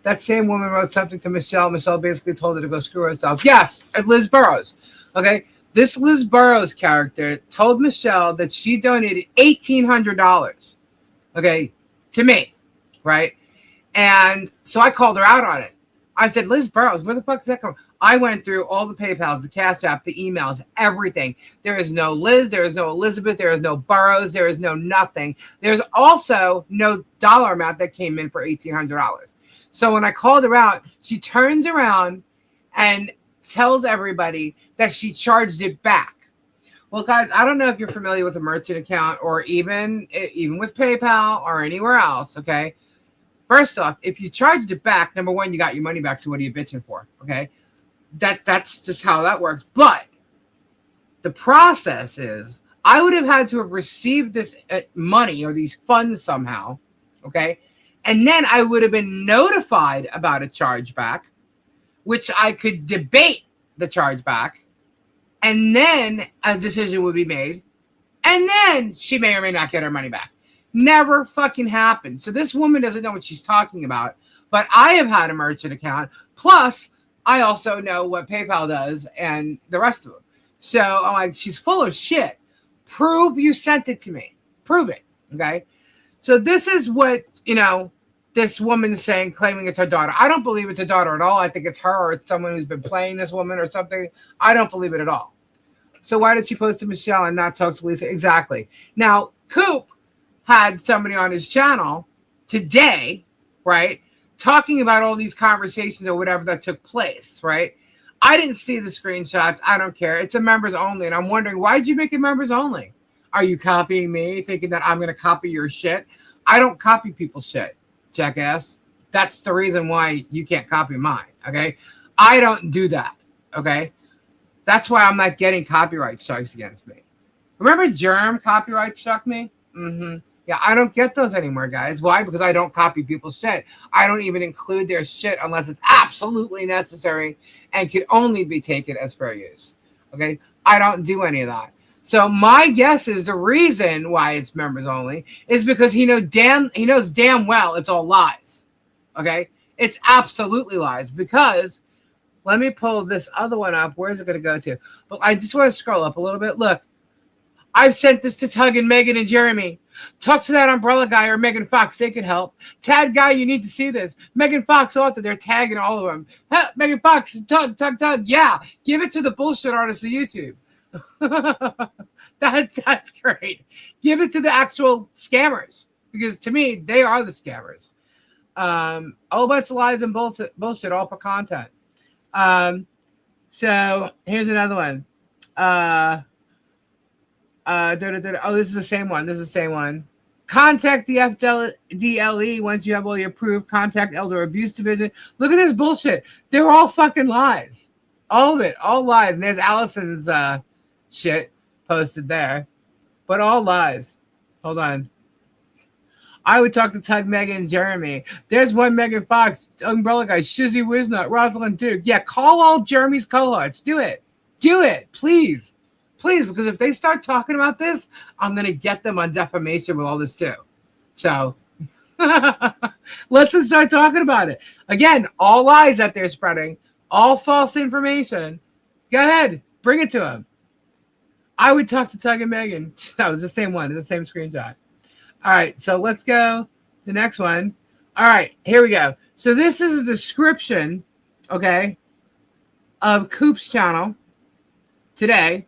that same woman wrote something to Michelle. Michelle basically told her to go screw herself. Yes, Liz Burrows. Okay, this Liz Burrows character told Michelle that she donated $1,800, okay, to me, right? And so I called her out on it. I said, Liz Burrows, where the fuck is that coming? I went through all the PayPals, the Cash App, the emails, everything. There is no Liz. There is no Elizabeth. There is no Burrows. There is no nothing. There's also no dollar amount that came in for $1,800. So when I called her out, she turns around and tells everybody that she charged it back. Well, guys, I don't know if you're familiar with a merchant account or even with PayPal or anywhere else, okay? First off, if you charged it back, number one, you got your money back, so what are you bitching for, okay? That's just how that works. But the process is I would have had to have received this money or these funds somehow, okay? And then I would have been notified about a chargeback, which I could debate the chargeback, and then a decision would be made, and then she may or may not get her money back. Never fucking happened. So this woman doesn't know what she's talking about. But I have had a merchant account. Plus, I also know what PayPal does and the rest of them. So I'm like, she's full of shit. Prove you sent it to me. Prove it. Okay. So this is what, this woman is saying, claiming it's her daughter. I don't believe it's her daughter at all. I think it's her or it's someone who's been playing this woman or something. I don't believe it at all. So why did she post to Michelle and not talk to Lisa? Exactly. Now, Coop had somebody on his channel today, right, talking about all these conversations or whatever that took place, right? I didn't see the screenshots. I don't care. It's a members only. And I'm wondering, why did you make it members only? Are you copying me, thinking that I'm going to copy your shit? I don't copy people's shit, jackass. That's the reason why you can't copy mine, okay? I don't do that, okay? That's why I'm not getting copyright strikes against me. Remember Germ copyright struck me? Mm-hmm. Yeah, I don't get those anymore, guys. Why? Because I don't copy people's shit. I don't even include their shit unless it's absolutely necessary and can only be taken as fair use. Okay? I don't do any of that. So my guess is the reason why it's members only is because he knows damn well it's all lies. Okay? It's absolutely lies because let me pull this other one up. Where's it going to go to? But I just want to scroll up a little bit. Look, I've sent this to Tug and Megan and Jeremy. Talk to that umbrella guy or Megan Fox. They can help. Tag guy, you need to see this. Megan Fox author. They're tagging all of them. Hey, Megan Fox, Tug. Yeah, give it to the bullshit artists of YouTube. That's great. Give it to the actual scammers because to me they are the scammers. A whole bunch of lies and bullshit all for content. So here's another one. Oh, this is the same one. This is the same one. Contact the FDLE once you have all your proof. Contact Elder Abuse Division. Look at this bullshit. They're all fucking lies. All of it. All lies. And there's Allison's shit posted there. But all lies. Hold on. I would talk to Tug, Megan, and Jeremy. There's one Megan Fox, Umbrella Guy, Shizzy Wiznut, Rosalind Duke. Yeah, call all Jeremy's cohorts. Do it. Do it. Please. Please, because if they start talking about this, I'm going to get them on defamation with all this too. So let them start talking about it. Again, all lies that they're spreading, all false information. Go ahead. Bring it to them. I would talk to Tug and Megan. No, it's the same one. It's the same screenshot. All right, so let's go to the next one. All right, here we go. So this is a description, okay, of Coop's channel today,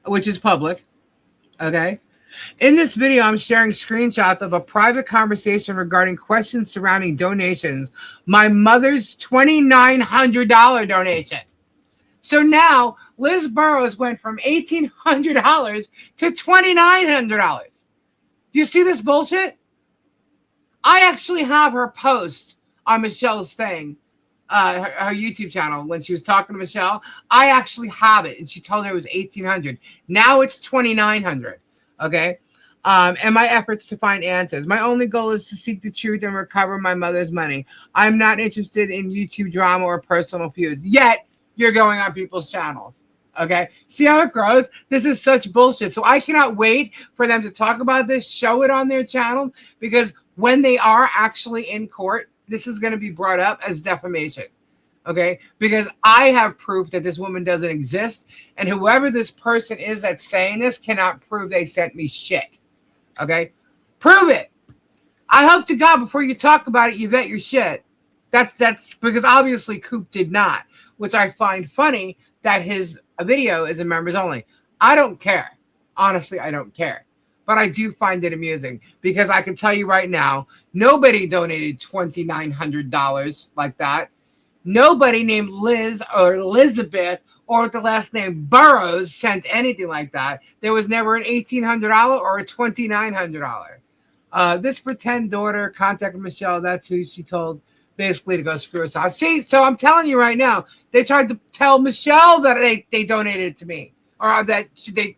which is public, okay? In this video, I'm sharing screenshots of a private conversation regarding questions surrounding donations. My mother's $2,900 donation. So now Liz Burrows went from $1,800 to $2,900. Do you see this bullshit? I actually have her post on Michelle's thing, her YouTube channel, when she was talking to Michelle. I actually have it, and she told her it was $1,800. Now it's $2,900. Okay, and my efforts to find answers. My only goal is to seek the truth and recover my mother's money. I'm not interested in YouTube drama or personal feuds. Yet you're going on people's channels. Okay, see how it grows? This is such bullshit. So I cannot wait for them to talk about this, show it on their channel, because when they are actually in court, this is going to be brought up as defamation. Okay, because I have proof that this woman doesn't exist, and whoever this person is that's saying this cannot prove they sent me shit. Okay, prove it. I hope to God before you talk about it, you vet your shit. That's because obviously Coop did not, which I find funny that his video is in members only. I don't care. Honestly, I don't care. But I do find it amusing because I can tell you right now, nobody donated $2,900 like that. Nobody named Liz or Elizabeth or with the last name Burrows sent anything like that. There was never an $1,800 or a $2,900. This pretend daughter contacted Michelle. That's who she told basically to go screw herself. See, so I'm telling you right now, they tried to tell Michelle that they donated to me. Or that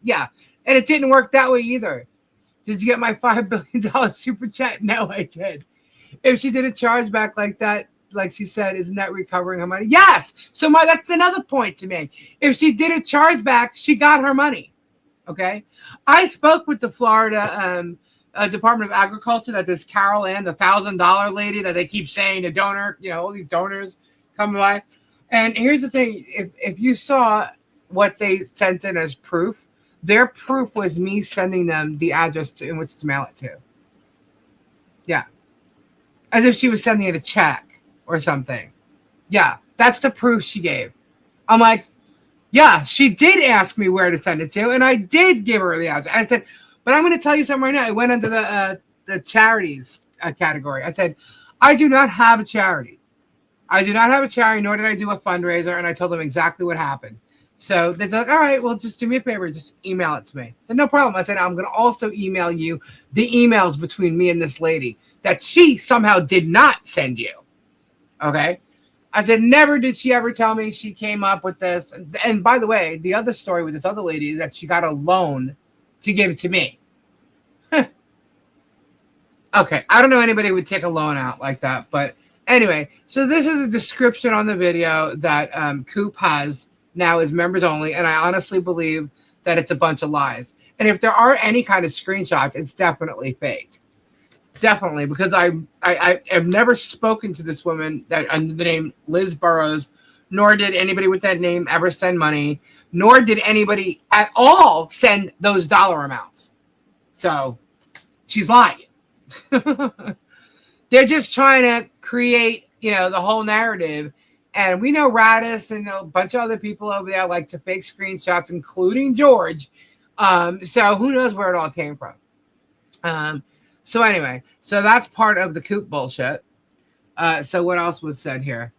yeah. And it didn't work that way either. Did you get my $5 billion super chat? No, I did. If she did a chargeback like that, like she said, isn't that recovering her money? Yes. So that's another point to make. If she did a chargeback, she got her money. Okay. I spoke with the Florida Department of Agriculture, that this Carol Ann, the $1,000 lady that they keep saying, the donor, all these donors coming by. And here's the thing. If you saw what they sent in as proof, their proof was me sending them the address in which to mail it to. Yeah. As if she was sending it a check or something. Yeah. That's the proof she gave. I'm like, yeah, she did ask me where to send it to, and I did give her the address. I said, but I'm going to tell you something right now. I went under the charities category. I said, I do not have a charity. I do not have a charity, nor did I do a fundraiser, and I told them exactly what happened. So they're like, all right, well, just do me a favor. Just email it to me. I said, no problem. I said, I'm going to also email you the emails between me and this lady that she somehow did not send you. Okay? I said, never did she ever tell me she came up with this. And by the way, the other story with this other lady is that she got a loan to give it to me. Okay, I don't know anybody who would take a loan out like that. But anyway, so this is a description on the video that Coop has now is members only. And I honestly believe that it's a bunch of lies. And if there are any kind of screenshots, it's definitely fake. Definitely, because I have never spoken to this woman that under the name Liz Burrows, nor did anybody with that name ever send money, nor did anybody at all send those dollar amounts. So she's lying. They're just trying to create, the whole narrative. And we know Radis and a bunch of other people over there like to fake screenshots, including George. So who knows where it all came from. So anyway, so that's part of the Coop bullshit. So what else was said here?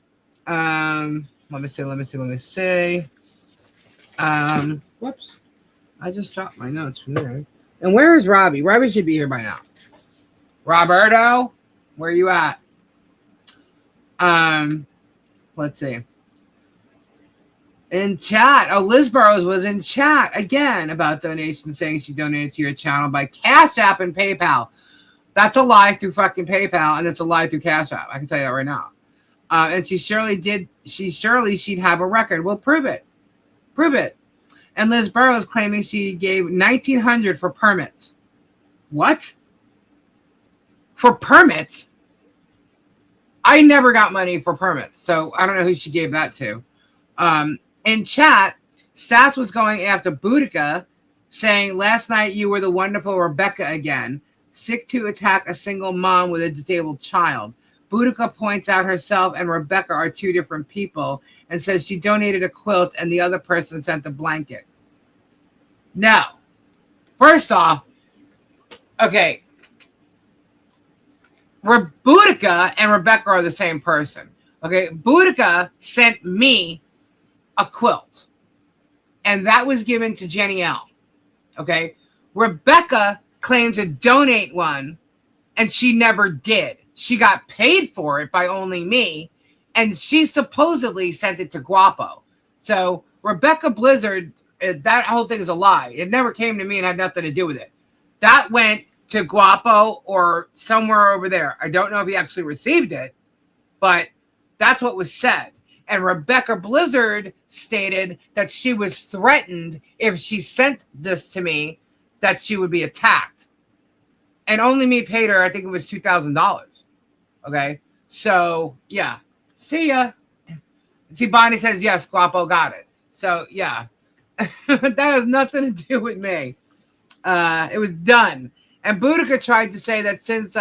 Let me see. Whoops. I just dropped my notes from there. And where is Robbie? Robbie should be here by now. Roberto, where you at? Let's see. In chat. Oh, Liz Burrows was in chat again about donations, saying she donated to your channel by Cash App and PayPal. That's a lie through fucking PayPal, and it's a lie through Cash App. I can tell you that right now. And she surely did. She'd have a record. Well, prove it. Prove it. And Liz Burrows claiming she gave $1,900 for permits. What? For permits? I never got money for permits, so I don't know who she gave that to. In chat, Stats was going after Boudica, saying, last night you were the wonderful Rebecca again, sick to attack a single mom with a disabled child. Boudica points out herself and Rebecca are two different people and says she donated a quilt and the other person sent a blanket. Now, first off, okay, Boudica and Rebecca are the same person. Okay, Boudica sent me a quilt, and that was given to Jenny L. Okay, Rebecca claimed to donate one, and she never did. She got paid for it by only me, and she supposedly sent it to Guapo. So Rebecca Blizzard, that whole thing is a lie. It never came to me and had nothing to do with it. That went to Guapo or somewhere over there. I don't know if he actually received it, but that's what was said. And Rebecca Blizzard stated that she was threatened if she sent this to me, that she would be attacked. And only me paid her, I think it was $2,000. Okay? So, yeah. See ya. See, Bonnie says, yes, Guapo got it. So, yeah. That has nothing to do with me. It was done. And Boudica tried to say that since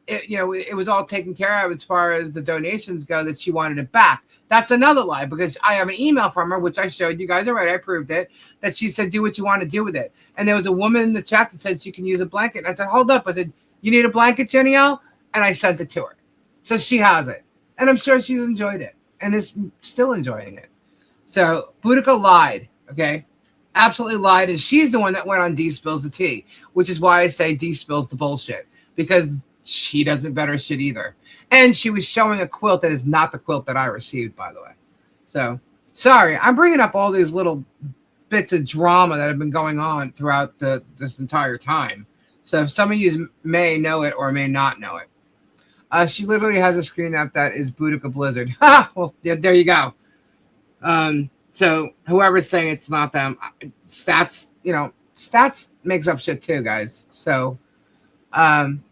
it was all taken care of as far as the donations go, that she wanted it back. That's another lie, because I have an email from her, which I showed you guys already. I proved it, that she said, do what you want to do with it. And there was a woman in the chat that said she can use a blanket. And I said, hold up. I said, you need a blanket, Jenny L? And I sent it to her. So she has it. And I'm sure she's enjoyed it and is still enjoying it. So Boudica lied, okay? Absolutely lied. And she's the one that went on D Spills the Tea, which is why I say D Spills the bullshit, because she doesn't bet her shit either. And she was showing a quilt that is not the quilt that I received, by the way. So, sorry. I'm bringing up all these little bits of drama that have been going on throughout this entire time. So, some of you may know it or may not know it. She literally has a screen that is Boudica Blizzard. Ha! Well, yeah, there you go. So, whoever's saying it's not them, Stats makes up shit too, guys. So, Didn't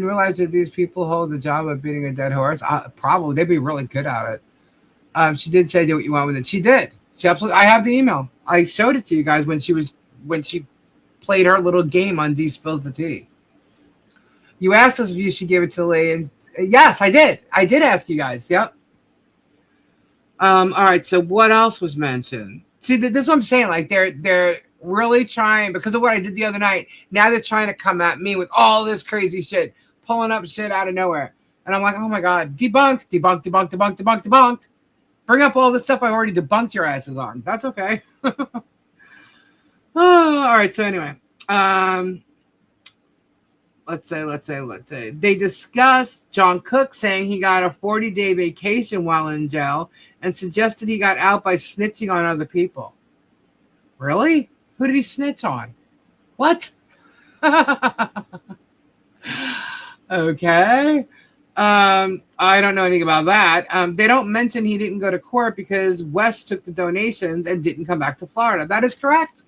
realize that these people hold the job of beating a dead horse. Probably they'd be really good at it. She did say do what you want with it. She did. She absolutely. I have the email. I showed it to you guys when she played her little game on D spills the tea. You asked us if you should give it to Lee, and yes, I did. I did ask you guys. Yep. All right. So what else was mentioned? See, this is what I'm saying. Like they're really trying, because of what I did the other night. Now they're trying to come at me with all this crazy shit, pulling up shit out of nowhere, and I'm like, oh my god, debunked, debunked, debunked, debunked, debunked, debunked. Bring up all the stuff I've already debunked your asses on. That's okay. Oh, all right. So anyway, let's say they discussed John Cook saying he got a 40-day vacation while in jail and suggested he got out by snitching on other people. Really? Who did he snitch on? What? Okay. I don't know anything about that. They don't mention he didn't go to court because West took the donations and didn't come back to Florida. That is correct.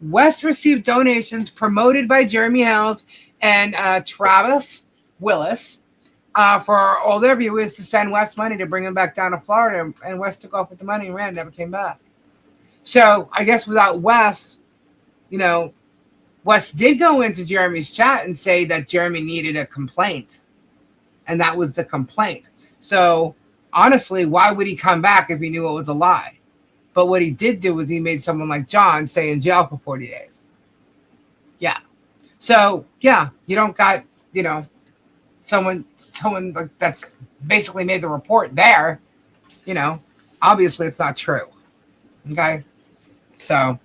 West received donations promoted by Jeremy Hells and Travis Willis for all their viewers to send West money to bring him back down to Florida, and West took off with the money and ran, never came back. So I guess without West, West did go into Jeremy's chat and say that Jeremy needed a complaint, and that was the complaint. So honestly, why would he come back if he knew it was a lie? But what he did do was he made someone like John stay in jail for 40 days. Yeah. So yeah, you don't got, someone like that's basically made the report there. Obviously it's not true. Okay. So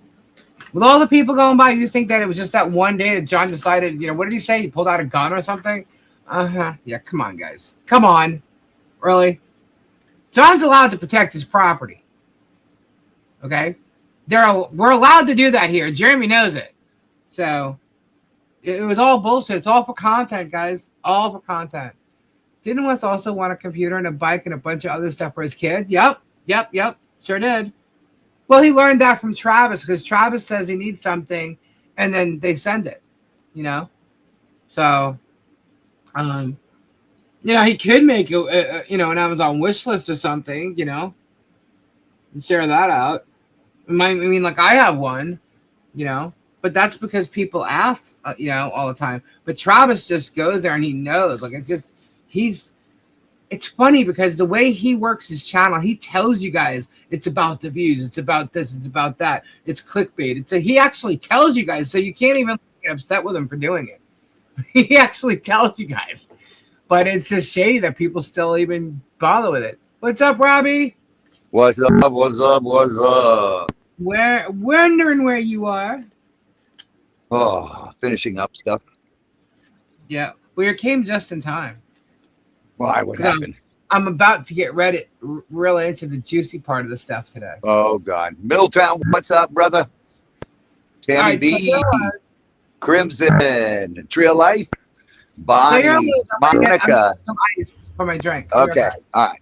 with all the people going by, you think that it was just that one day that John decided, what did he say? He pulled out a gun or something? Yeah, come on, guys. Come on. Really? John's allowed to protect his property. Okay? We're allowed to do that here. Jeremy knows it. So it was all bullshit. It's all for content, guys. All for content. Didn't Wes also want a computer and a bike and a bunch of other stuff for his kid? Yep. Sure did. Well, he learned that from Travis, because Travis says he needs something and then they send it, So, he could make an Amazon wish list or something, and share that out. I have one, but that's because people ask, all the time. But Travis just goes there and he knows. It's funny because the way he works his channel, he tells you guys it's about the views, it's about this, it's about that, it's clickbait. He actually tells you guys, so you can't even get upset with him for doing it. He actually tells you guys. But it's just shady that people still even bother with it. What's up, Robbie?
What's up? What's up? What's up?
Wondering where you are.
Oh, finishing up stuff.
Yeah, well, you came just in time.
Why? What happened?
I'm about to get really into the juicy part of the stuff today.
Oh, God. Middletown, what's up, brother? Tammy B. Crimson. Tree of Life. Bonnie. Monica.
Some ice for my drink.
Okay. All right.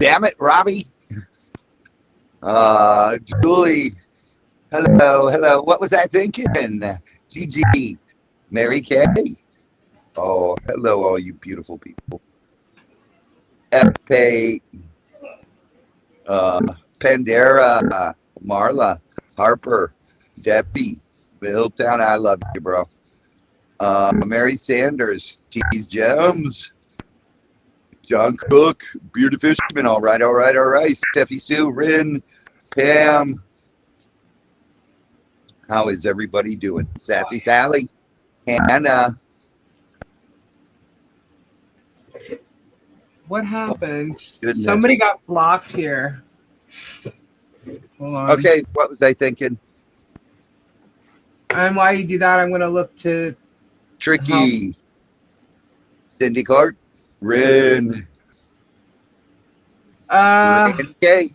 Damn it, Robbie. Julie. Hello. What was I thinking? Gigi. Mary Kay. Oh, hello, all you beautiful people. FP, Pandera, Marla, Harper, Debbie, Middletown, I love you, bro. Mary Sanders, T's Gems, John Cook, Bearded Fisherman, all right. Steffi Sue, Rin, Pam. How is everybody doing? Sassy Sally, Hannah.
What happened?
Goodness.
Somebody got blocked here. Hold on.
Okay, what was I thinking?
And while you do that, I'm going to look to
Tricky, Cindy Clark, Rin, Kay,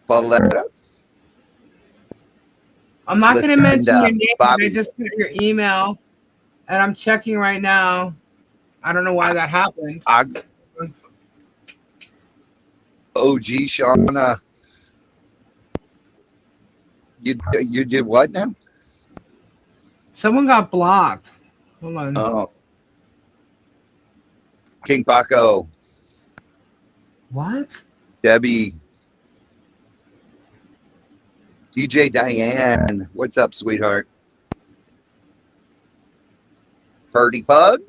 Pauletta.
I'm not going to mention your name,
Bobby.
but I just got your email, and I'm checking right now. I don't know why that happened.
OG Shauna. You did what now?
Someone got blocked. Hold on.
Oh. King Paco.
What?
Debbie. DJ Diane. What's up, sweetheart? Purdy Pug.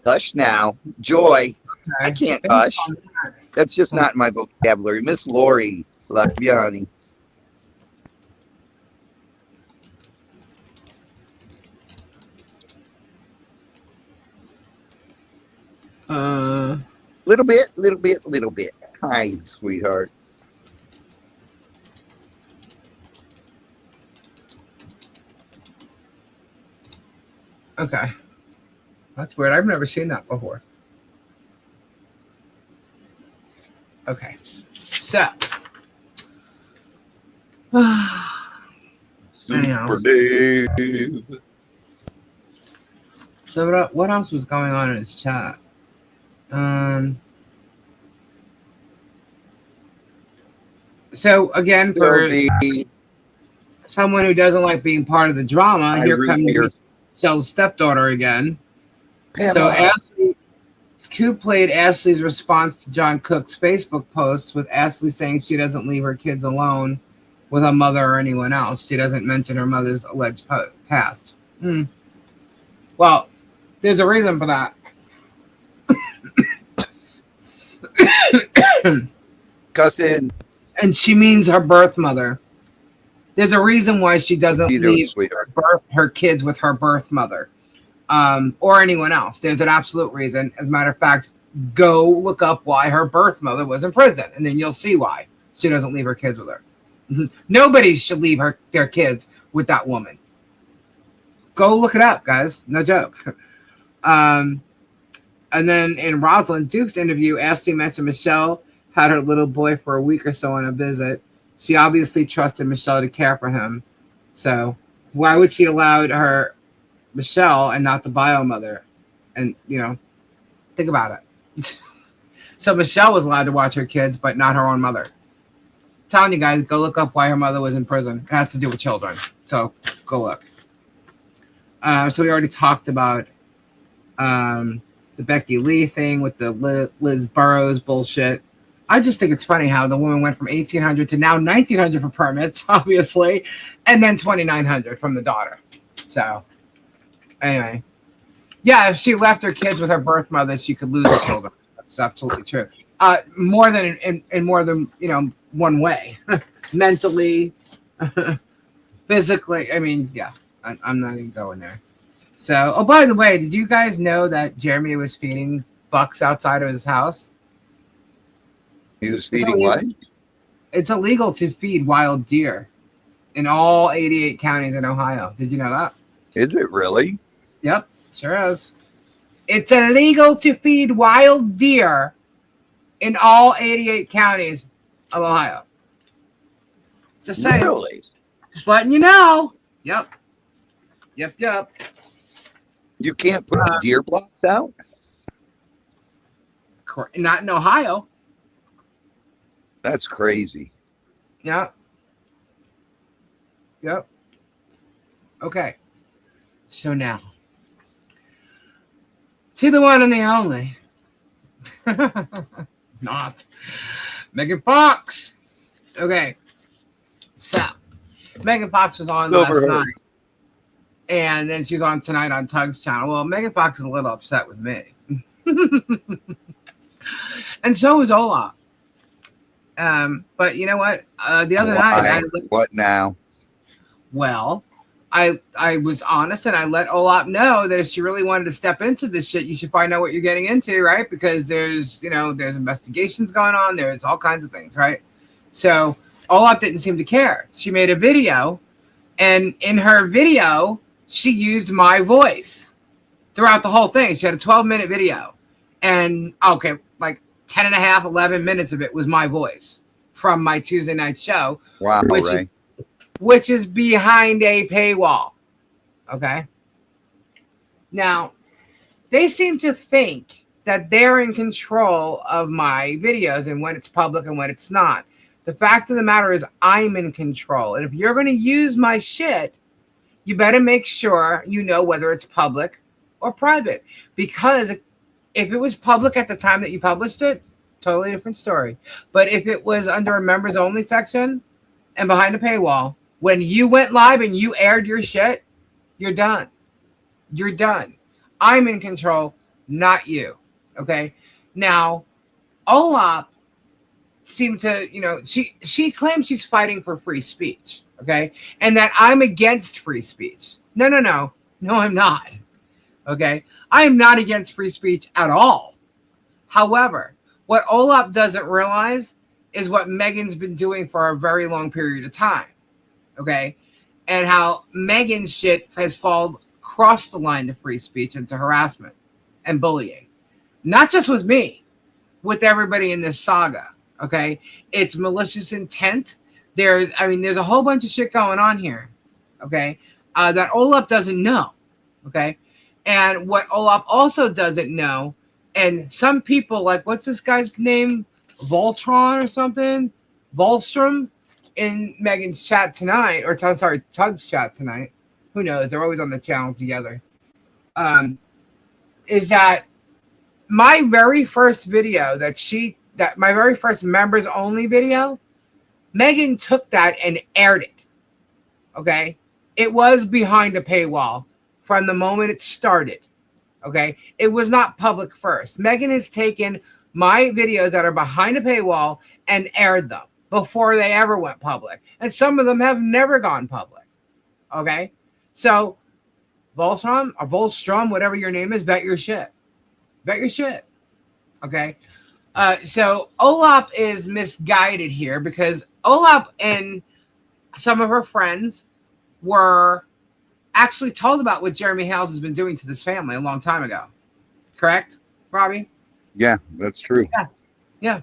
Hush now. Joy. I can't hush. That's just not my vocabulary. Miss Lori. Love you, honey. Little bit. Hi, sweetheart.
Okay. That's weird. I've never seen that before. Okay. So.
Super Dave.
So what else was going on in his chat? So again, for someone who doesn't like being part of the drama, here comes Michelle's stepdaughter again. So Ashley, Coop played Ashley's response to John Cook's Facebook post with Ashley saying she doesn't leave her kids alone with a mother or anyone else. She doesn't mention her mother's alleged past. Well, there's a reason for that.
Cousin.
And she means her birth mother. There's a reason why she doesn't leave her kids with her birth mother. Or anyone else. There's an absolute reason. As a matter of fact, go look up why her birth mother was in prison, and then you'll see why she doesn't leave her kids with her. Nobody should leave their kids with that woman. Go look it up, guys. No joke. And then in Rosalind Duke's interview, Ashley mentioned Michelle had her little boy for a week or so on a visit. She obviously trusted Michelle to care for him. So why would she allow her Michelle and not the bio mother? And, think about it. So Michelle was allowed to watch her kids, but not her own mother. I'm telling you guys, go look up why her mother was in prison. It has to do with children. So go look. So we already talked about the Becky Lee thing with the Liz Burrows bullshit. I just think it's funny how the woman went from 1,800 to now 1,900 for permits, obviously, and then 2,900 from the daughter. So, anyway, yeah, if she left her kids with her birth mother, she could lose her children. That's absolutely true. More than in more than one way, mentally, physically. I mean, yeah, I'm not even going there. So, oh, by the way, did you guys know that Jeremy was feeding bucks outside of his house?
He was feeding what?
It's illegal to feed wild deer in all 88 counties in Ohio. Did you know that?
Is it really?
Yep, sure is. It's illegal to feed wild deer in all 88 counties of Ohio. Just saying.
Really?
Just letting you know. Yep.
You can't put deer blocks out?
Not in Ohio.
That's crazy.
Yep. Okay. So now, to the one and the only, not Megan Fox. Okay. So, Megan Fox was on last night. And then she's on tonight on Tug's channel. Well, Megan Fox is a little upset with me. And so is Olaf. But you know what? The other night,
what now?
Well, I was honest and I let Olaf know that if she really wanted to step into this shit, you should find out what you're getting into, right? Because there's investigations going on. There's all kinds of things, right? So Olaf didn't seem to care. She made a video, and in her video, she used my voice throughout the whole thing. She had a 12-minute video, and like 10 and a half, 11 minutes of it was my voice from my Tuesday night show.
Wow, Ray.
Which is behind a paywall. Okay. Now, they seem to think that they're in control of my videos and when it's public and when it's not. The fact of the matter is I'm in control. And if you're going to use my shit, you better make sure you know whether it's public or private. Because if it was public at the time that you published it, totally different story. But if it was under a members only section and behind a paywall, when you went live and you aired your shit, you're done. You're done. I'm in control, not you. Okay. Now, Olap seemed to, she claims she's fighting for free speech. Okay. And that I'm against free speech. No, I'm not. Okay. I am not against free speech at all. However, what Olap doesn't realize is what Megan's been doing for a very long period of time. Okay. And how Megan's shit has fallen across the line to free speech and to harassment and bullying. Not just with me, with everybody in this saga. Okay. It's malicious intent. There's a whole bunch of shit going on here. Okay. That Olap doesn't know. Okay. And what Olap also doesn't know, and some people, like, what's this guy's name? Voltron or something? Volstrom in Megan's chat tonight, or Tug's chat tonight. Who knows? They're always on the channel together. Is that my very first video my very first members only video, Megan took that and aired it. Okay. It was behind a paywall from the moment it started. Okay. It was not public first. Megan has taken my videos that are behind a paywall and aired them before they ever went public. And some of them have never gone public. Okay. So Volstrom, whatever your name is, bet your shit. Bet your shit. Okay. So Olap is misguided here because Olap and some of her friends were actually told about what Jeremy Hales has been doing to this family a long time ago. Correct, Robbie?
Yeah, that's true.
Yeah.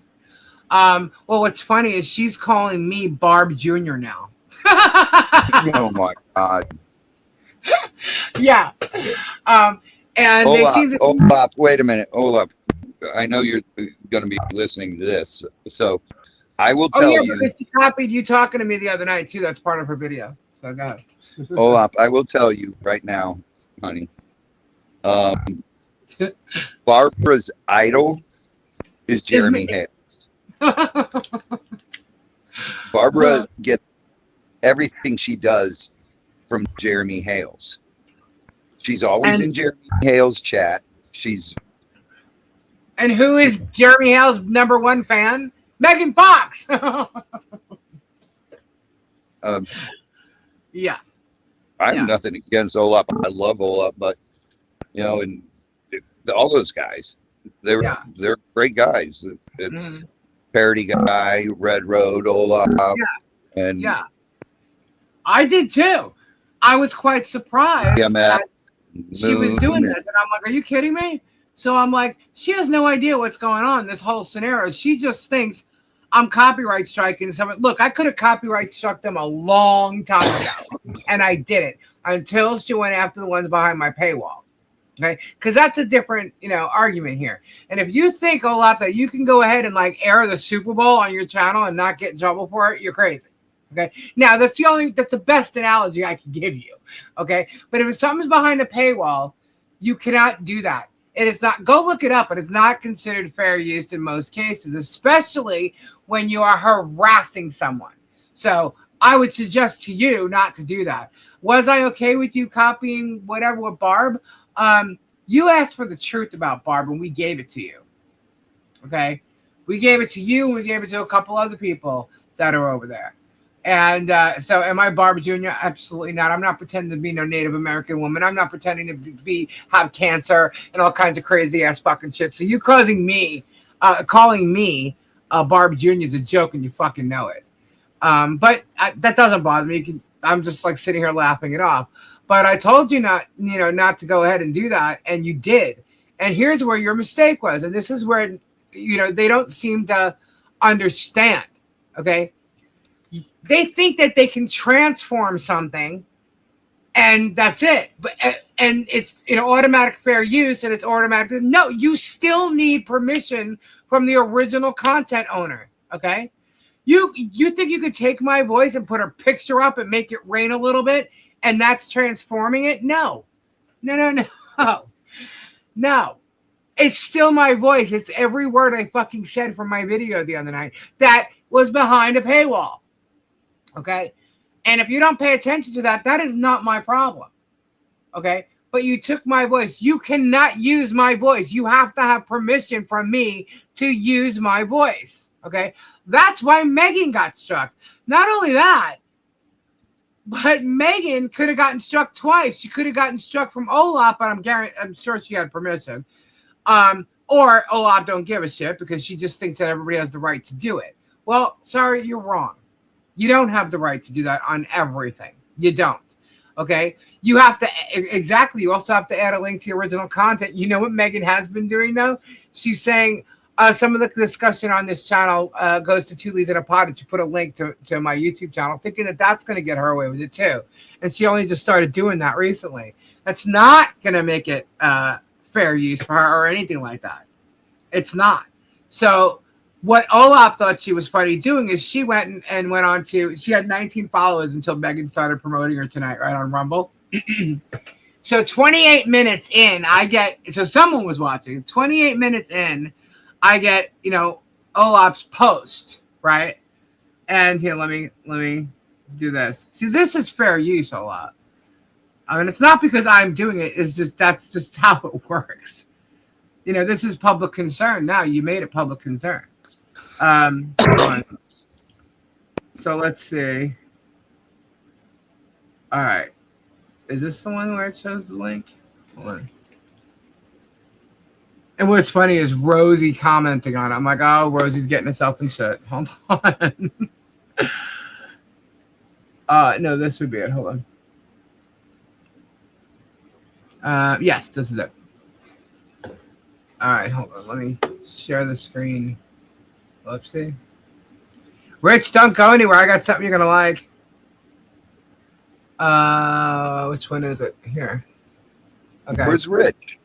Well, what's funny is she's calling me Barb Jr. now.
Oh my God.
Yeah. And
Olap,
they seem to.
Olap, wait a minute. Olap, I know you're going to be listening to this, so I will tell you.
Because she copied you talking to me the other night too. That's part of her video. So go ahead.
Olap, I will tell you right now, honey. Barbara's idol is Jeremy Hales. Barbara gets everything she does from Jeremy Hales. She's always in Jeremy Hales' chat.
And who is Jeremy Hales' number one fan? Megan Fox. Yeah.
I have nothing against Olap. I love Olap, but and all those guys, they're great guys. It's Parody Guy, Red Road, Olap, and I
did too. I was quite surprised that she was doing this, and I'm like, "Are you kidding me?" So I'm like, she has no idea what's going on. This whole scenario, she just thinks I'm copyright striking someone. Look, I could have copyright struck them a long time ago, and I didn't until she went after the ones behind my paywall. Okay, because that's a different, argument here. And if you think, Olap, that you can go ahead and like air the Super Bowl on your channel and not get in trouble for it, you're crazy. Okay, now that's the best analogy I can give you. Okay, but if something's behind a paywall, you cannot do that. It is not, go look it up, but it's not considered fair use in most cases, especially when you are harassing someone. So I would suggest to you not to do that. Was I okay with you copying whatever with Barb? You asked for the truth about Barb, and we gave it to you. Okay? We gave it to you, and we gave it to a couple other people that are over there. And so am I Barb Jr.? Absolutely not. I'm not pretending to be no Native American woman. I'm not pretending to have cancer and all kinds of crazy ass fucking shit. So you calling me Barb Jr. is a joke, and you fucking know it. But that doesn't bother me. I'm just like sitting here laughing it off. But I told you not to go ahead and do that, and you did. And here's where your mistake was. And this is where they don't seem to understand. Okay. They think that they can transform something and that's it. And it's automatic fair use and it's automatic. No, you still need permission from the original content owner. Okay. You think you could take my voice and put a picture up and make it rain a little bit and that's transforming it? No. No. It's still my voice. It's every word I fucking said from my video the other night that was behind a paywall. Okay? And if you don't pay attention to that, that is not my problem. Okay? But you took my voice. You cannot use my voice. You have to have permission from me to use my voice. Okay? That's why Megan got struck. Not only that, but Megan could have gotten struck twice. She could have gotten struck from Olaf, but I'm sure she had permission. Or Olaf don't give a shit because she just thinks that everybody has the right to do it. Well, sorry, you're wrong. You don't have the right to do that on everything. You don't. Okay? You have to, exactly, you also have to add a link to the original content. You know what Megan has been doing, though? She's saying, some of the discussion on this channel goes to Two Leads in a Pod, and she put a link to my YouTube channel, thinking that that's going to get her away with it, too. And she only just started doing that recently. That's not going to make it fair use for her or anything like that. It's not. So what Olaf thought she was funny doing is she went and went on to, she had 19 followers until Megan started promoting her tonight, right, on Rumble. So 28 minutes in, so someone was watching. 28 minutes in, I get, Olaf's post, right? And here, let me do this. See, this is fair use, Olaf. I mean, it's not because I'm doing it. It's just, that's just how it works. This is public concern. Now you made it public concern. So let's see. All right. Is this the one where it shows the link? Hold on. And what's funny is Rosie commenting on it. I'm like, oh, Rosie's getting herself in shit. Hold on. No, this would be it. Hold on. Yes, this is it. All right, hold on. Let me share the screen. Whoopsie. Rich, don't go anywhere. I got something you're gonna like. Which one is it? Here. Okay.
Where's Rich?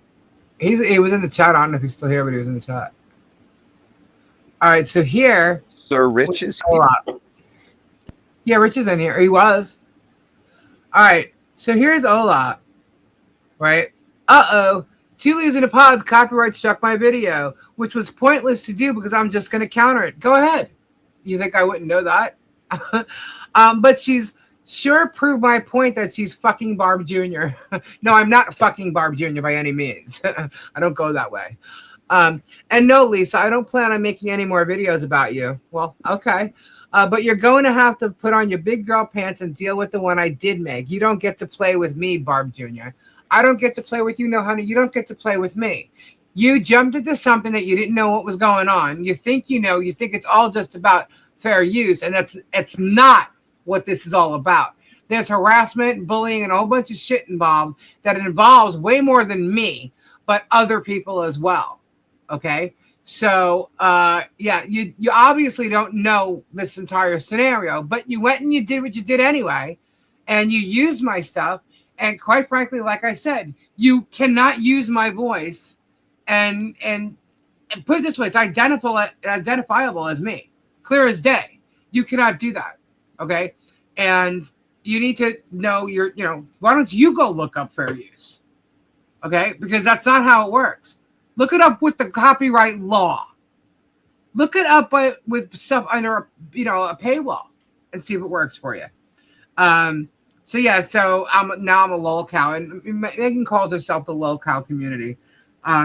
He was in the chat. I don't know if he's still here, but he was in the chat. All right, so here.
Sir Rich is here.
Yeah, Rich is in here. He was. All right, so here's Olaf. Right? Uh-oh. Two Leaves in a Pod's copyright struck my video, which was pointless to do because I'm just going to counter it. Go ahead. You think I wouldn't know that? But she's sure proved my point that she's fucking Barb Jr. No, I'm not fucking Barb Jr. by any means. I don't go that way. And no, Lisa, I don't plan on making any more videos about you. Well, okay. But you're going to have to put on your big girl pants and deal with the one I did make. You don't get to play with me, Barb Jr. I don't get to play with you, no, honey. You don't get to play with me. You jumped into something that you didn't know what was going on. You think you know. You think it's all just about fair use, and it's not what this is all about. There's harassment, bullying, and a whole bunch of shit involved that involves way more than me, but other people as well. Okay? So, yeah, you obviously don't know this entire scenario, but you went and you did what you did anyway, and you used my stuff. And quite frankly, like I said, you cannot use my voice and put it this way, it's identifiable as me. Clear as day. You cannot do that. Okay? And you need to know why don't you go look up fair use? Okay? Because that's not how it works. Look it up with the copyright law. Look it up with stuff under a paywall and see if it works for you. So yeah, so I'm a lolcow, and Megan calls herself the lolcow community.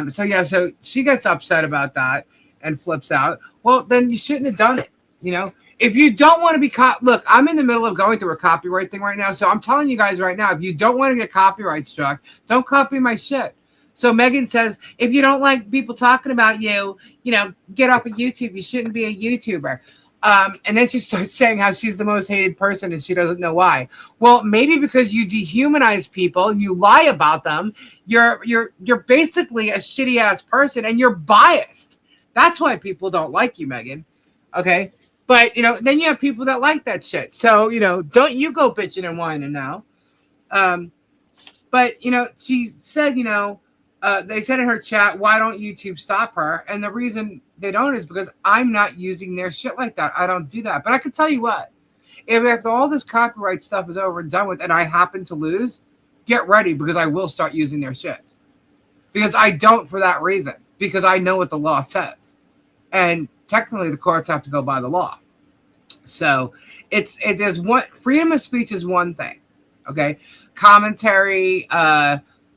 So yeah, so she gets upset about that and flips out. Well, then you shouldn't have done it. If you don't want to be look, I'm in the middle of going through a copyright thing right now, so I'm telling you guys right now, if you don't want to get copyright struck, don't copy my shit. So Megan says, if you don't like people talking about you, get off of YouTube. You shouldn't be a YouTuber. And then she starts saying how she's the most hated person and she doesn't know why. Well, maybe because you dehumanize people, you lie about them. You're basically a shitty ass person and you're biased. That's why people don't like you, Megan. Okay. But, then you have people that like that shit. So, don't you go bitching and whining now. But, she said, they said in her chat, why don't YouTube stop her? And the reason they don't is because I'm not using their shit like that. I don't do that. But I can tell you what, If after all this copyright stuff is over and done with and I happen to lose, get ready because I will start using their shit. Because I don't for that reason. Because I know what the law says. And technically the courts have to go by the law. So it is one, freedom of speech is one thing. Okay. Commentary,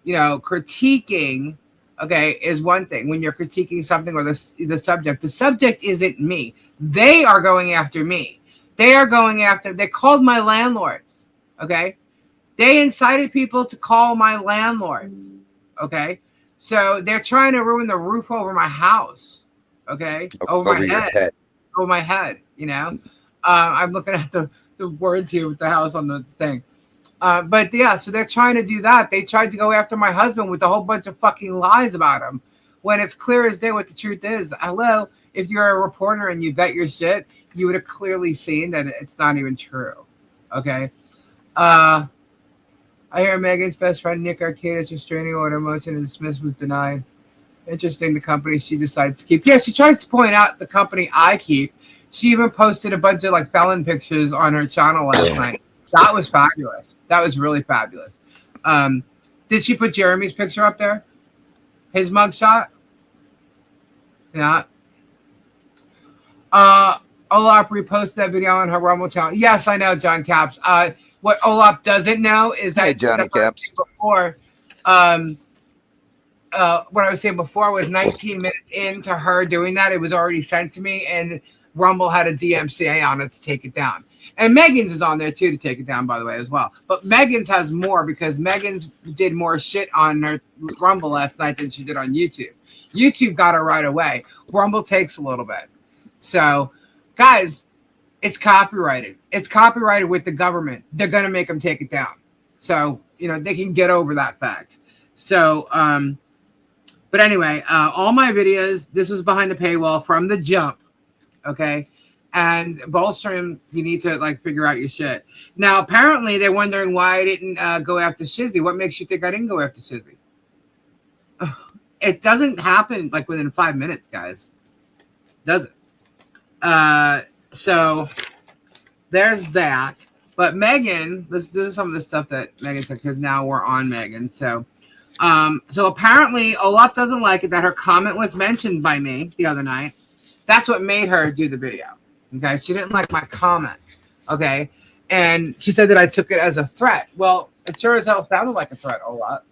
critiquing, okay, is one thing. When you're critiquing something or the subject isn't me. They are going after me. They called my landlords. Okay. They incited people to call my landlords. Okay. So they're trying to ruin the roof over my house. Okay. Over my head. Over my head, I'm looking at the words here with the house on the thing. But yeah, so they're trying to do that. They tried to go after my husband with a whole bunch of fucking lies about him when it's clear as day what the truth is. Hello, if you're a reporter and you vet your shit, you would have clearly seen that it's not even true. Okay. I hear Megan's best friend Nick Arcadis restraining order motion to dismiss was denied. Interesting, the company she decides to keep. Yeah, she tries to point out the company I keep. She even posted a bunch of like felon pictures on her channel last night. That was fabulous. That was really fabulous. Did she put Jeremy's picture up there? His mugshot? Yeah. Olaf reposted that video on her Rumble channel. Yes, I know, John Caps. What Olaf doesn't know is that
Johnny Caps.
Before, what I was saying before was 19 minutes into her doing that, it was already sent to me, and Rumble had a DMCA on it to take it down. And Megan's is on there too to take it down, by the way, as well. But Megan's has more because Megan's did more shit on her Rumble last night than she did on YouTube. YouTube got her right away. Rumble takes a little bit. So, guys, it's copyrighted. It's copyrighted with the government. They're going to make them take it down. So, they can get over that fact. So, but anyway, all my videos, this was behind the paywall from the jump. Okay. And Ballstream, you need to figure out your shit. Now, apparently they're wondering why I didn't go after Shizzy. What makes you think I didn't go after Shizzy? It doesn't happen within 5 minutes, guys. Does it? So there's that. But Megan, this is some of the stuff that Megan said because now we're on Megan. So apparently Olaf doesn't like it that her comment was mentioned by me the other night. That's what made her do the video. Okay, she didn't like my comment. Okay, and she said that I took it as a threat. Well, it sure as hell sounded like a threat, Olaf.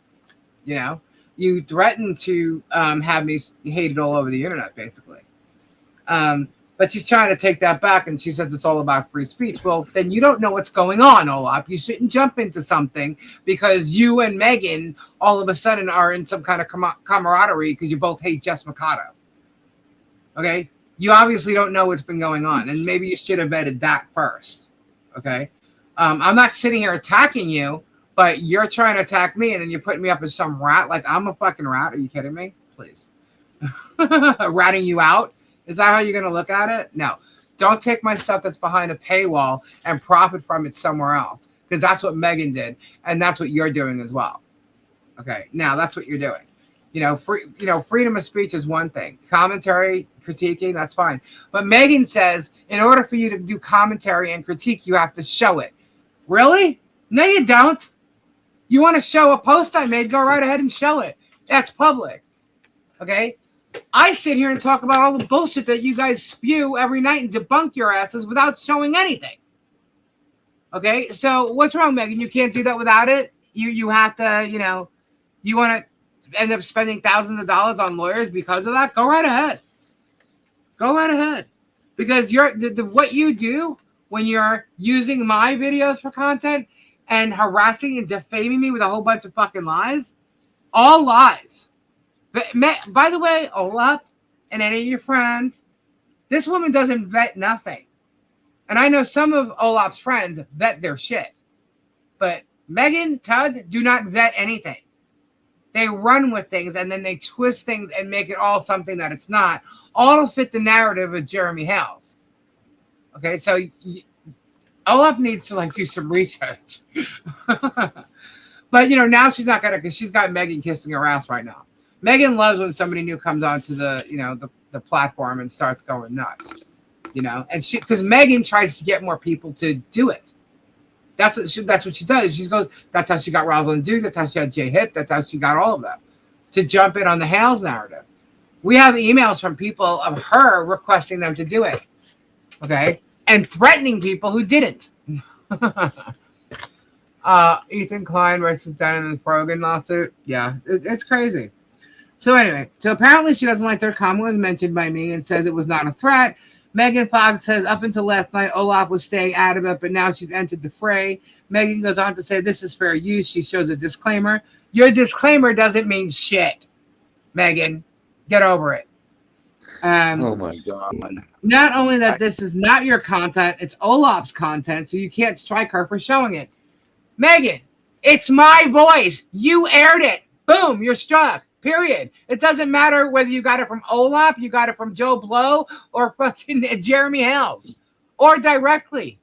You threatened to have me hated all over the internet, basically. But she's trying to take that back, and she says it's all about free speech. Well, then you don't know what's going on, Olaf. You shouldn't jump into something because you and Megan all of a sudden are in some kind of camaraderie because you both hate Jess Mikado. Okay? You obviously don't know what's been going on, and maybe you should have vetted that first. Okay? I'm not sitting here attacking you, but you're trying to attack me, and then you're putting me up as some rat. Like I'm a fucking rat. Are you kidding me? Please. Ratting you out? Is that how you're going to look at it? No. Don't take my stuff that's behind a paywall and profit from it somewhere else, because that's what Megan did, and that's what you're doing as well. Okay? Now, that's what you're doing. Freedom of speech is one thing. Commentary, critiquing, that's fine. But Megan says, in order for you to do commentary and critique, you have to show it. Really? No, you don't. You want to show a post I made, go right ahead and show it. That's public. Okay? I sit here and talk about all the bullshit that you guys spew every night and debunk your asses without showing anything. Okay? So what's wrong, Megan? You can't do that without it? You have to, you want to end up spending thousands of dollars on lawyers because of that? Go right ahead. Go right ahead. Because what you do when you're using my videos for content and harassing and defaming me with a whole bunch of fucking lies, all lies. But by the way, Olaf and any of your friends, this woman doesn't vet nothing. And I know some of Olaf's friends vet their shit. But Megan, Tug, do not vet anything. They run with things and then they twist things and make it all something that it's not, all to fit the narrative of Jeremy Hales. Okay, so Olaf needs to do some research. But now she's not gonna, because she's got Megan kissing her ass right now. Megan loves when somebody new comes onto the the platform and starts going nuts. and because Megan tries to get more people to do it. That's what she does. She goes, that's how she got Rosalind Duke. That's how she had Jay Hip. That's how she got all of them to jump in on the Hales narrative. We have emails from people of her requesting them to do it. Okay. And threatening people who didn't. Ethan Klein versus Dennis and Frogan lawsuit. Yeah, it's crazy. So anyway, apparently she doesn't like their comment was mentioned by me and says it was not a threat. Megan Fox says, up until last night, Olaf was staying adamant, but now she's entered the fray. Megan goes on to say, this is fair use. She shows a disclaimer. Your disclaimer doesn't mean shit, Megan. Get over it.
Oh, my God.
Not only that this is not your content, it's Olaf's content, so you can't strike her for showing it. Megan, it's my voice. You aired it. Boom, you're struck. Period. It doesn't matter whether you got it from Olaf, you got it from Joe Blow, or fucking Jeremy Hales, or directly.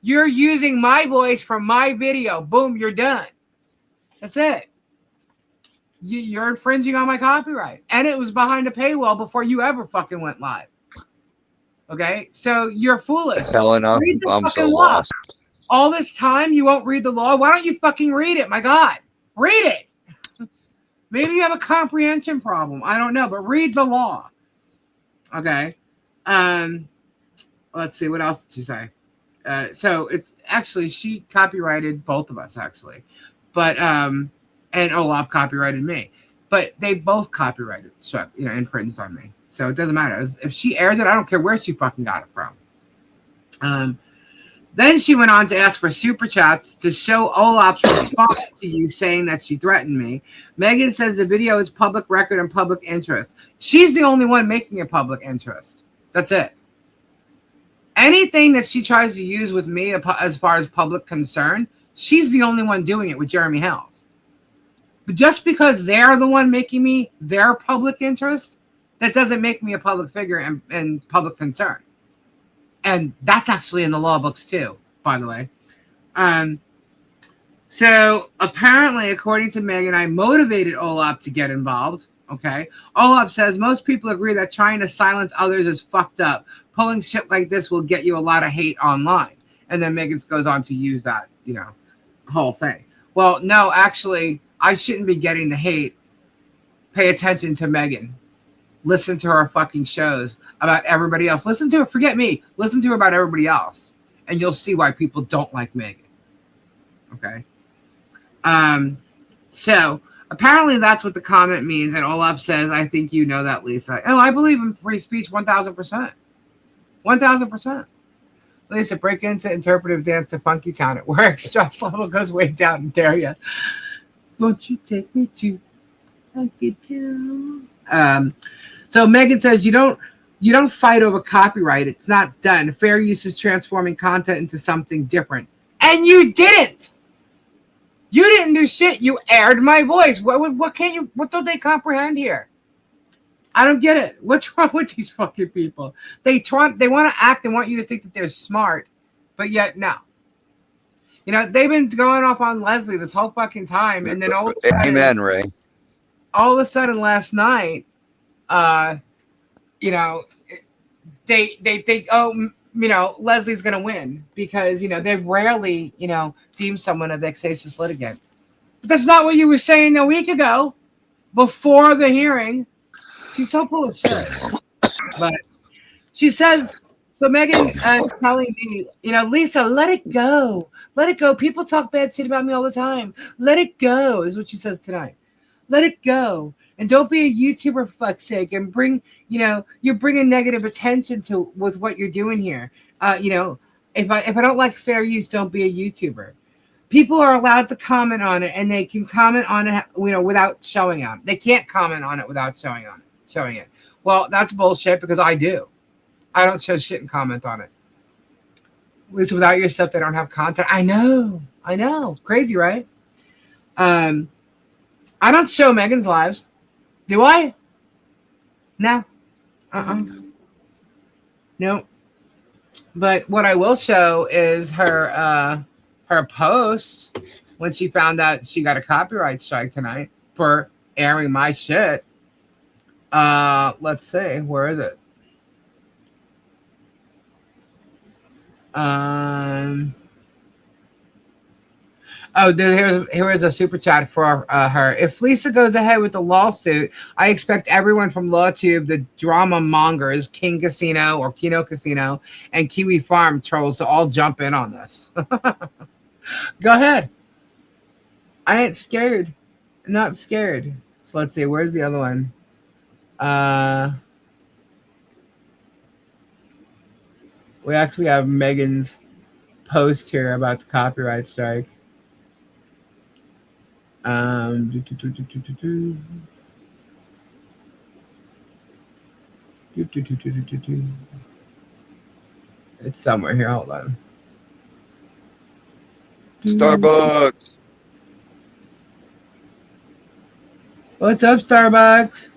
You're using my voice from my video. Boom, you're done. That's it. You're infringing on my copyright. And it was behind a paywall before you ever fucking went live. Okay? So you're foolish.
Helen, I'm so lost.
All this time, you won't read the law. Why don't you fucking read it? My God. Read it. Maybe you have a comprehension problem. I don't know, but read the law. Okay. Let's see. What else did she say? So it's actually, she copyrighted both of us, actually. But, and Olaf copyrighted me. But they both copyrighted, infringed on me. So it doesn't matter. If she airs it, I don't care where she fucking got it from. Then she went on to ask for super chats to show Olaf's response to you saying that she threatened me. Megan says the video is public record and public interest. She's the only one making it public interest. That's it. Anything that she tries to use with me as far as public concern, she's the only one doing it with Jeremy Hales. But just because they're the one making me their public interest, that doesn't make me a public figure and public concern. And that's actually in the law books too, by the way. So apparently, according to Megan, I motivated Olaf to get involved. Okay. Olaf says most people agree that trying to silence others is fucked up. Pulling shit like this will get you a lot of hate online. And then Megan goes on to use that, whole thing. Well, no, actually, I shouldn't be getting the hate. Pay attention to Megan. Listen to her fucking shows about everybody else. Listen to her. Forget me. Listen to her about everybody else. And you'll see why people don't like Megan. Okay. So apparently that's what the comment means. And Olaf says, I think you know that, Lisa. Oh, I believe in free speech 1,000%. 1,000%. Lisa, break into interpretive dance to Funky Town. It works. Stress level goes way down in Daria. Won't you take me to Funky Town? So Megan says you don't fight over copyright. It's not done. Fair use is transforming content into something different. And you didn't. You didn't do shit. You aired my voice. What don't they comprehend here? I don't get it. What's wrong with these fucking people? They want to act and want you to think that they're smart, but yet no. They've been going off on Leslie this whole fucking time, and then all of a sudden,
amen, Ray.
All of a sudden last night, they think, Leslie's going to win because, they rarely, deem someone a vexatious litigant. But that's not what you were saying a week ago before the hearing. She's so full of shit. But she says, so Megan is telling me, Lisa, let it go. Let it go. People talk bad shit about me all the time. Let it go is what she says tonight. Let it go. And don't be a YouTuber for fuck's sake and bring, you're bringing negative attention to with what you're doing here. If I don't like fair use, don't be a YouTuber. People are allowed to comment on it and they can comment on it, without showing on it. They can't comment on it without showing it. Well, that's bullshit because I do. I don't show shit and comment on it. At least without your stuff, they don't have content. I know. Crazy, right? I don't show Megan's lives. Do I? No. No. But what I will show is her posts when she found out she got a copyright strike tonight for airing my shit. Let's see. Where is it? Oh, here's a super chat for her. If Lisa goes ahead with the lawsuit, I expect everyone from LawTube, the drama mongers, King Casino or Kino Casino, and Kiwi Farm trolls to all jump in on this. Go ahead. I ain't scared. I'm not scared. So let's see. Where's the other one? We actually have Megan's post here about the copyright strike. It's somewhere here. Hold on.
Starbucks.
What's up, Starbucks?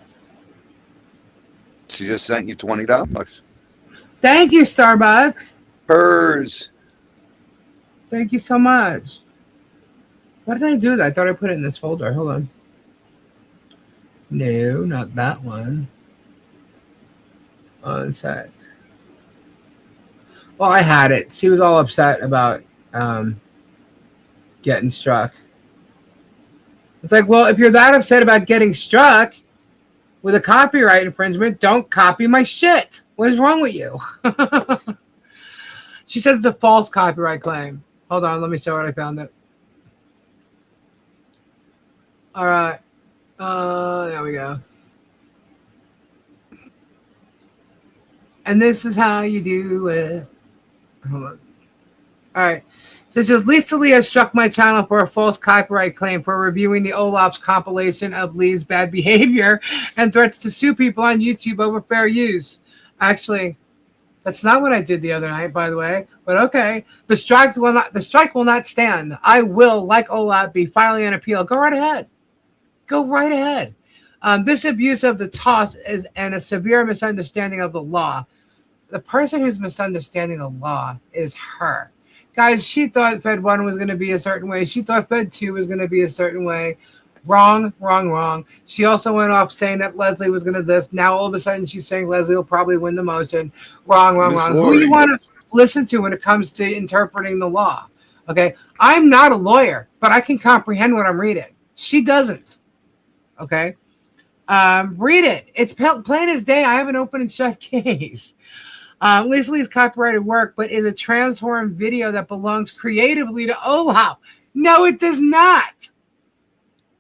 She just sent you $20.
Thank you, Starbucks.
Hers.
Thank you so much. What did I do with that? I thought I put it in this folder. Hold on. No, not that one. One sec. Well, I had it. She was all upset about getting struck. It's like, well, if you're that upset about getting struck with a copyright infringement, don't copy my shit. What is wrong with you? She says it's a false copyright claim. Hold on, let me show what I found it. All right. There we go. And this is how you do it. Hold on. All right. So it says, Lisa Lee has struck my channel for a false copyright claim for reviewing the OLAP's compilation of Lee's bad behavior and threats to sue people on YouTube over fair use. Actually, that's not what I did the other night, by the way. But okay, the strike will not stand. I will, like OLAP, be filing an appeal. Go right ahead. Go right ahead. This abuse of the toss is a severe misunderstanding of the law. The person who's misunderstanding the law is her. Guys, she thought Fed 1 was going to be a certain way. She thought Fed 2 was going to be a certain way. Wrong, wrong, wrong. She also went off saying that Leslie was going to this. Now all of a sudden she's saying Leslie will probably win the motion. Wrong, wrong, wrong. Who do you want to listen to when it comes to interpreting the law? Okay, I'm not a lawyer, but I can comprehend what I'm reading. She doesn't. Okay, read it. It's plain as day. I have an open and shut case. Lisa Lee's copyrighted work, but is a transformed video that belongs creatively to OLAP. No, it does not.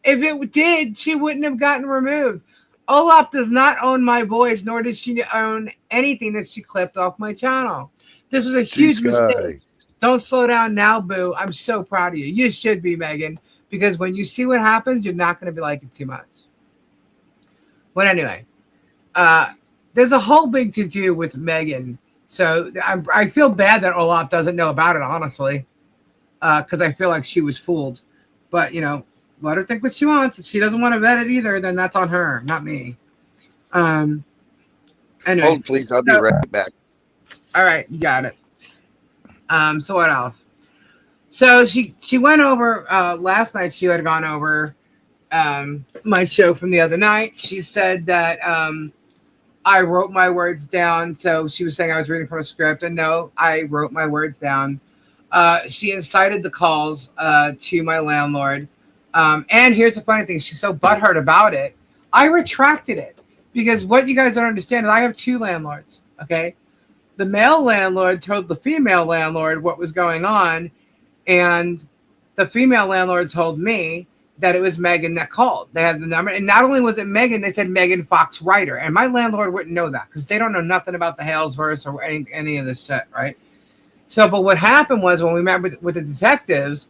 If it did, she wouldn't have gotten removed. OLAP does not own my voice, nor does she own anything that she clipped off my channel. This was a huge mistake. Don't slow down now, boo. I'm so proud of you. You should be, Megan, because when you see what happens, you're not going to be like it too much. But anyway, there's a whole big to-do with Megan. So I feel bad that OLAP doesn't know about it, honestly, because I feel like she was fooled. But, you know, let her think what she wants. If she doesn't want to vet it either, then that's on her, not me. Anyway.
Hold, please. I'll be right back.
All right, you got it. So what else? So she went over last night. She had gone over my show from the other night. She said that I wrote my words down. So she was saying I was reading from a script, and no, I wrote my words down. She incited the calls to my landlord. And here's the funny thing. She's so butthurt about it. I retracted it because what you guys don't understand is I have two landlords, okay? The male landlord told the female landlord what was going on, and the female landlord told me that it was Megan that called. They had the number, and not only was it Megan, they said Megan Fox Writer, and my landlord wouldn't know that because they don't know nothing about the Halesverse or any of this shit, right? So, but what happened was when we met with the detectives,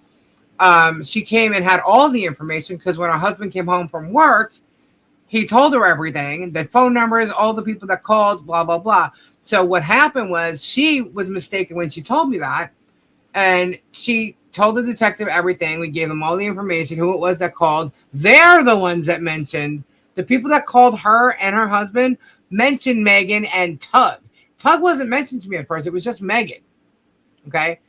she came and had all the information because when her husband came home from work, he told her everything, the phone numbers, all the people that called, blah, blah, blah. So what happened was she was mistaken when she told me that, and she told the detective everything. We gave them all the information, who it was that called. They're the ones that mentioned, the people that called her and her husband mentioned Megan and Tug. Tug wasn't mentioned to me at first. It was just Megan, okay?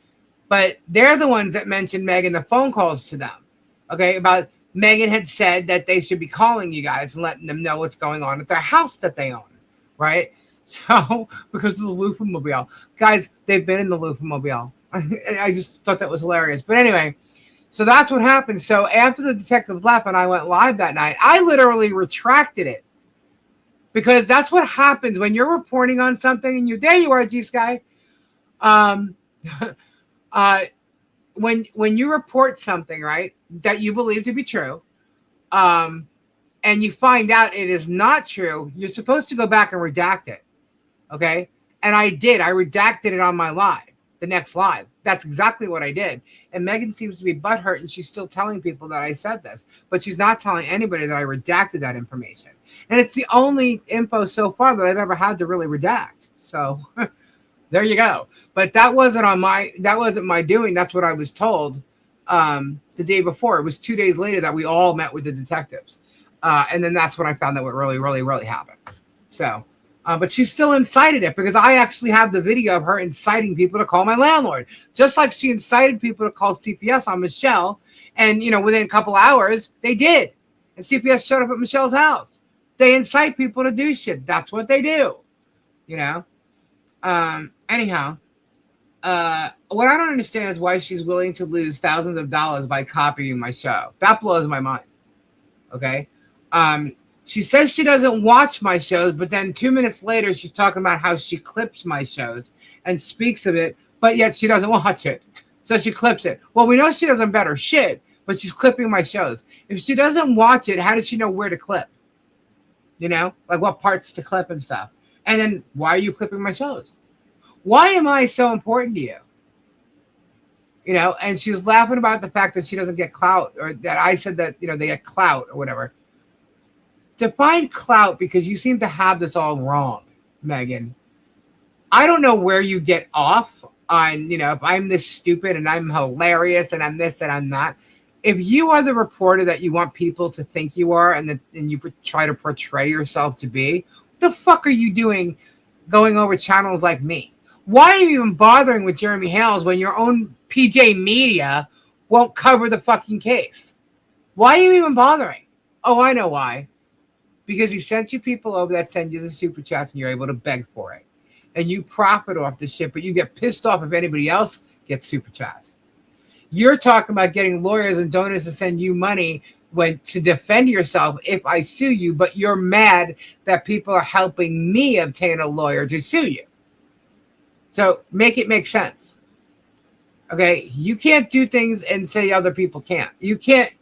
But they're the ones that mentioned Megan, the phone calls to them, okay, about Megan had said that they should be calling you guys and letting them know what's going on at their house that they own, right? So, because of the Loofamobile. Guys, they've been in the Loofamobile. I just thought that was hilarious. But anyway, so that's what happened. So after the detective left and I went live that night, I literally retracted it. Because that's what happens when you're reporting on something and there you are, G-Sky. When you report something, right, that you believe to be true, and you find out it is not true, you're supposed to go back and redact it. Okay? And I did. I redacted it on my live, the next live. That's exactly what I did. And Megan seems to be butthurt, and she's still telling people that I said this, but she's not telling anybody that I redacted that information. And it's the only info so far that I've ever had to really redact. So there you go. But that wasn't my doing. That's what I was told the day before. It was 2 days later that we all met with the detectives. And then that's when I found out what really, really, really happened. So, but she still incited it because I actually have the video of her inciting people to call my landlord. Just like she incited people to call CPS on Michelle. And, within a couple hours, they did. And CPS showed up at Michelle's house. They incite people to do shit. That's what they do. Anyhow, what I don't understand is why she's willing to lose thousands of dollars by copying my show. That blows my mind. Okay? She says she doesn't watch my shows, but then 2 minutes later, she's talking about how she clips my shows and speaks of it, but yet she doesn't watch it. So she clips it. Well, we know she doesn't better shit, but she's clipping my shows. If she doesn't watch it, how does she know where to clip? Like what parts to clip and stuff. And then why are you clipping my shows? Why am I so important to you? And she's laughing about the fact that she doesn't get clout, or that I said that, they get clout or whatever. Define clout, because you seem to have this all wrong, Megan. I don't know where you get off on, if I'm this stupid and I'm hilarious and I'm this and I'm that. If you are the reporter that you want people to think you are and you try to portray yourself to be, what the fuck are you doing going over channels like me? Why are you even bothering with Jeremy Hales when your own PJ Media won't cover the fucking case? Why are you even bothering? Oh, I know why. Because he sent you people over that send you the super chats and you're able to beg for it. And you profit off the shit, but you get pissed off if anybody else gets super chats. You're talking about getting lawyers and donors to send you money to defend yourself if I sue you, but you're mad that people are helping me obtain a lawyer to sue you. So make it make sense. Okay, you can't do things and say other people can't. You can't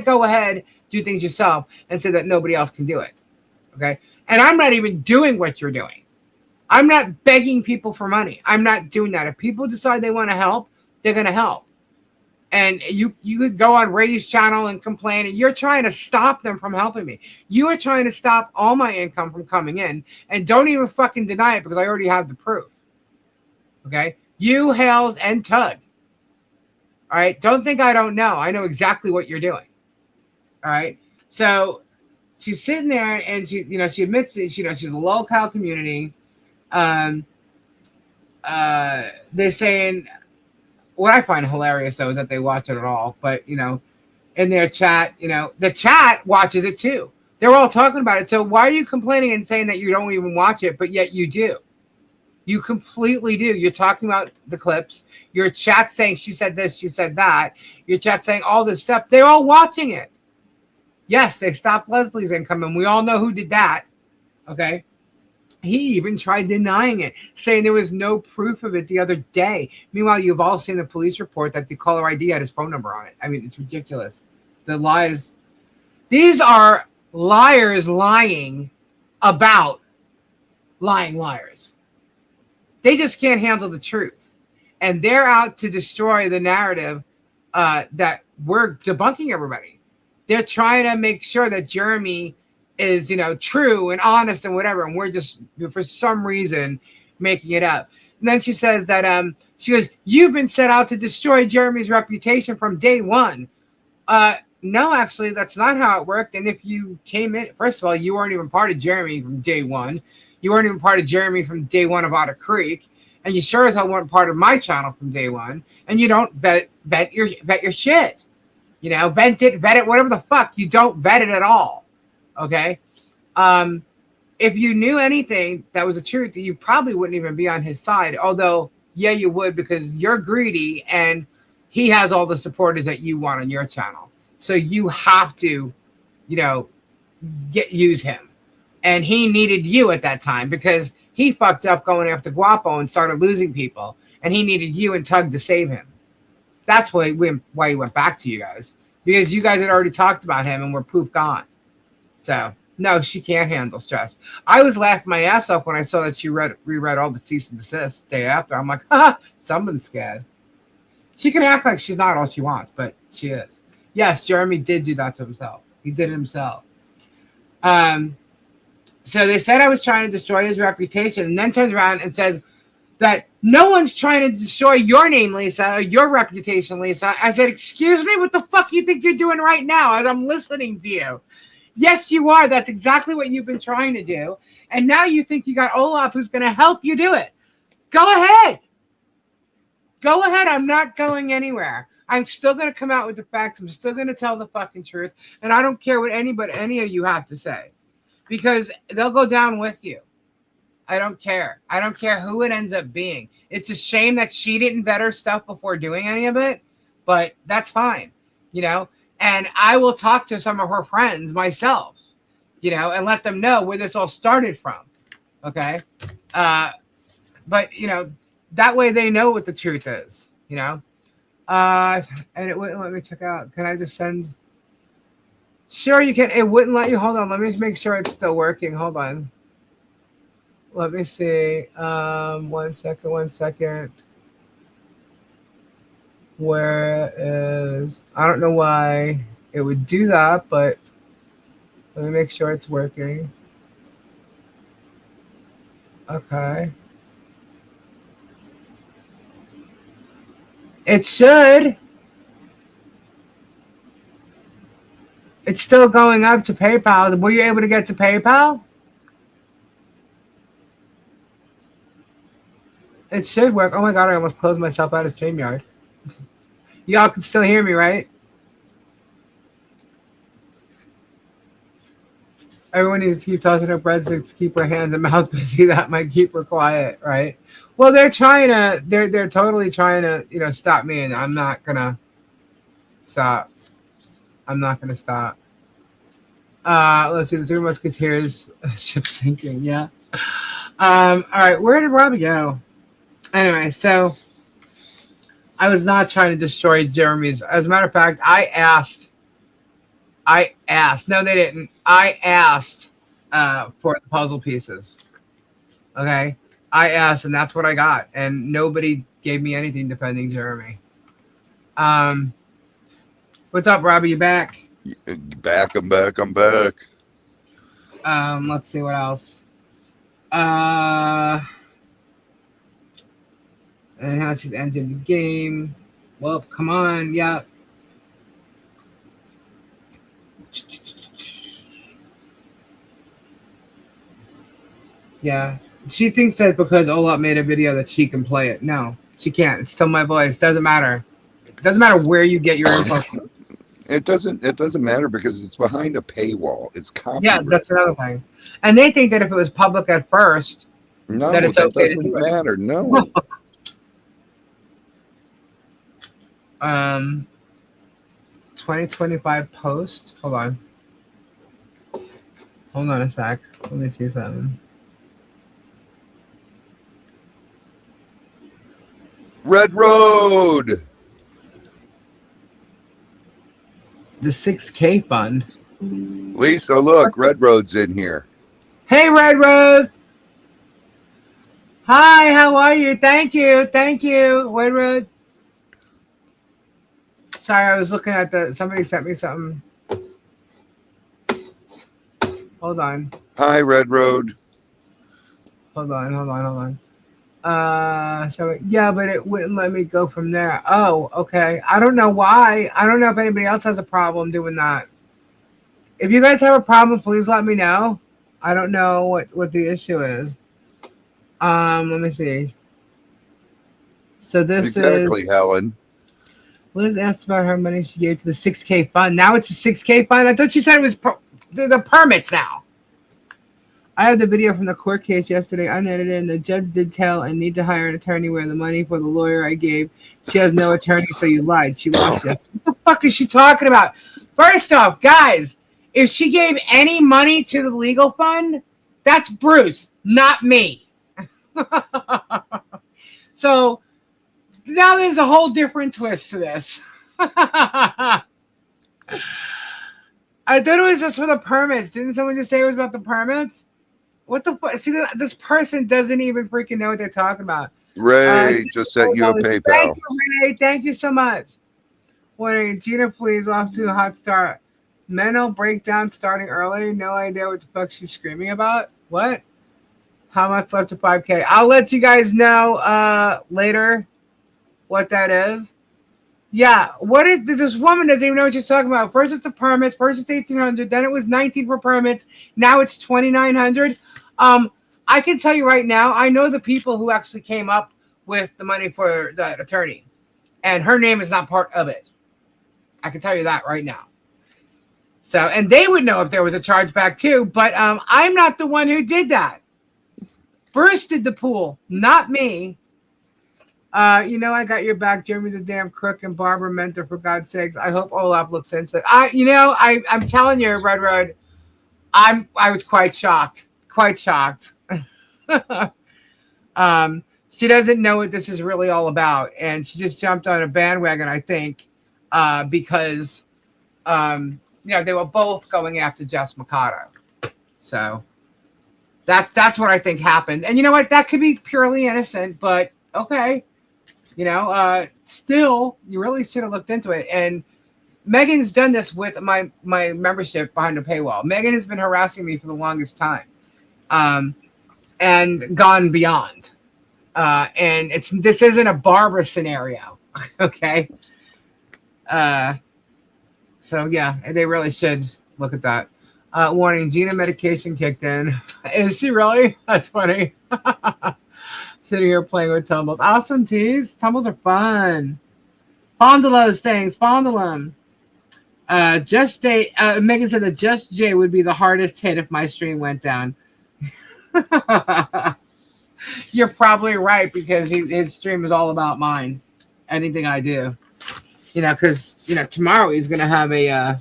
go ahead, do things yourself and say that nobody else can do it. Okay? And I'm not even doing what you're doing. I'm not begging people for money. I'm not doing that. If people decide they want to help, they're going to help. And you could go on Ray's channel and complain, and you're trying to stop them from helping me. You are trying to stop all my income from coming in, and don't even fucking deny it because I already have the proof. Okay? You, Hales, and Tug. All right? Don't think I don't know. I know exactly what you're doing. All right? So she's sitting there, and she admits that she's a low-cal community. They're saying, what I find hilarious though is that they watch it at all. But in their chat, the chat watches it too. They're all talking about it. So why are you complaining and saying that you don't even watch it, but yet you do? You completely do. You're talking about the clips. Your chat saying she said this, she said that. Your chat saying all this stuff. They're all watching it. Yes, they stopped Leslie's income, and we all know who did that. Okay. He even tried denying it, saying there was no proof of it the other day. Meanwhile, you've all seen the police report that the caller ID had his phone number on it. I mean, it's ridiculous. The lies. These are liars lying about lying liars. They just can't handle the truth. And they're out to destroy the narrative that we're debunking everybody. They're trying to make sure that Jeremy is, true and honest and whatever. And we're just, for some reason, making it up. And then she says that, she goes, you've been set out to destroy Jeremy's reputation from day one. No, actually, that's not how it worked. And if you came in, first of all, you weren't even part of Jeremy from day one. You weren't even part of Jeremy from day one of Otter Creek. And you sure as hell weren't part of my channel from day one. And you don't vet your shit. Vet it, whatever the fuck. You don't vet it at all. Okay. if you knew anything that was the truth, you probably wouldn't even be on his side. Although, yeah, you would, because you're greedy and he has all the supporters that you want on your channel. So you have to, use him. And he needed you at that time because he fucked up going after Guapo and started losing people. And he needed you and Tug to save him. That's why he went back to you guys. Because you guys had already talked about him and were poof gone. So, no, she can't handle stress. I was laughing my ass off when I saw that she reread all the cease and desist day after. I'm like, someone's scared. She can act like she's not all she wants, but she is. Yes, Jeremy did do that to himself. He did it himself. So they said I was trying to destroy his reputation, and then turns around and says that no one's trying to destroy your name, Lisa, or your reputation, Lisa. I said, excuse me, what the fuck you think you're doing right now as I'm listening to you? Yes, you are. That's exactly what you've been trying to do. And now you think you got Olaf who's going to help you do it. Go ahead. Go ahead. I'm not going anywhere. I'm still going to come out with the facts. I'm still going to tell the fucking truth. And I don't care what any of you have to say. Because they'll go down with you. I don't care. I don't care who it ends up being. It's a shame that she didn't vet her stuff before doing any of it. But that's fine. And I will talk to some of her friends myself, and let them know where this all started from. Okay. But, that way they know what the truth is, and it wouldn't let me check out. Can I just send? Sure, you can. It wouldn't let you. Hold on. Let me just make sure it's still working. Hold on. Let me see. 1 second. Where is, I don't know why it would do that, but let me make sure it's working. Okay. It should. It's still going up to PayPal. Were you able to get to PayPal? It should work. Oh my God, I almost closed myself out of StreamYard. Y'all can still hear me, right? Everyone needs to keep tossing her breads to keep her hands and mouth busy. That might keep her quiet, right? Well, they're totally trying to, stop me, and I'm not gonna stop. I'm not gonna stop. Let's see, the Three Musketeers ship sinking, yeah. All right, where did Robbie go? Anyway, so I was not trying to destroy Jeremy's. As a matter of fact, I asked. No, they didn't. I asked for the puzzle pieces. Okay? I asked, and that's what I got. And nobody gave me anything defending Jeremy. What's up, Robbie? You back?
I'm back.
Let's see what else. And how she's entered the game. Well, come on, yeah. Yeah. She thinks that because Olaf made a video that she can play it. No, she can't. It's still my voice. Doesn't matter. It doesn't matter where you get your info from.
It doesn't matter because it's behind a paywall. It's copyright.
Yeah, that's another thing. And they think that if it was public at first,
no,
that it's
that
okay
doesn't
to do
matter.
it.
No.
2025 post. Hold on a sec. Let me see something.
Red Road.
The 6K fund.
Lisa, look, Red Road's in here.
Hey, Red Rose. Hi, how are you? Thank you, Red Road. Sorry, I was looking at somebody sent me something. Hold on.
Hi, Red Road.
Hold on. Yeah, but it wouldn't let me go from there. Oh, okay. I don't know why. I don't know if anybody else has a problem doing that. If you guys have a problem, please let me know. I don't know what the issue is. Let me see. So this
exactly,
is
Helen.
Liz asked about how money she gave to the 6K fund. Now it's a 6K fund. I thought you said it was the permits now. I have the video from the court case yesterday, unedited, and the judge did tell and need to hire an attorney where the money for the lawyer I gave. She has no attorney, so you lied. She lost yesterday. What the fuck is she talking about? First off, guys, if she gave any money to the legal fund, that's Bruce, not me. So now there's a whole different twist to this. I thought it was just for the permits. Didn't someone just say it was about the permits? What the fuck? See, this person doesn't even freaking know what they're talking about.
Ray just sent you a PayPal.
Thank you, Ray. Thank you so much. Wondering, Gina, please, off to a hot start. Mental breakdown starting early. No idea what the fuck she's screaming about. What? How much left to 5K? I'll let you guys know later what that is. Yeah, what is this woman doesn't even know what she's talking about. First it's the permits, first it's 1,800, then it was 19 for permits, now it's 2,900. I can tell you right now, I know the people who actually came up with the money for the attorney, and her name is not part of it. I can tell you that right now. So, and they would know if there was a chargeback too, but I'm not the one who did that. Bruce did the pool, not me. You know, I got your back. Jeremy's a damn crook and Barbara Mentor, for God's sakes. I hope Olaf looks into it. I'm telling you, Red Road, I was quite shocked. Quite shocked. She doesn't know what this is really all about. And she just jumped on a bandwagon, I think, because, they were both going after Jess Mikado. So that's what I think happened. And you know what? That could be purely innocent, but okay. Still, you really should have looked into it. And Megan's done this with my membership behind the paywall. Megan has been harassing me for the longest time, and gone beyond. And this isn't a Barbara scenario, okay? So yeah, they really should look at that. Warning: Gina medication kicked in. Is she really? That's funny. Sitting here playing with tumbles. Awesome, teas. Tumbles are fun. Fondle those things. Fondle them. Megan said that Just Jay would be the hardest hit if my stream went down. You're probably right, because his stream is all about mine. Anything I do. Because, tomorrow he's going to have a,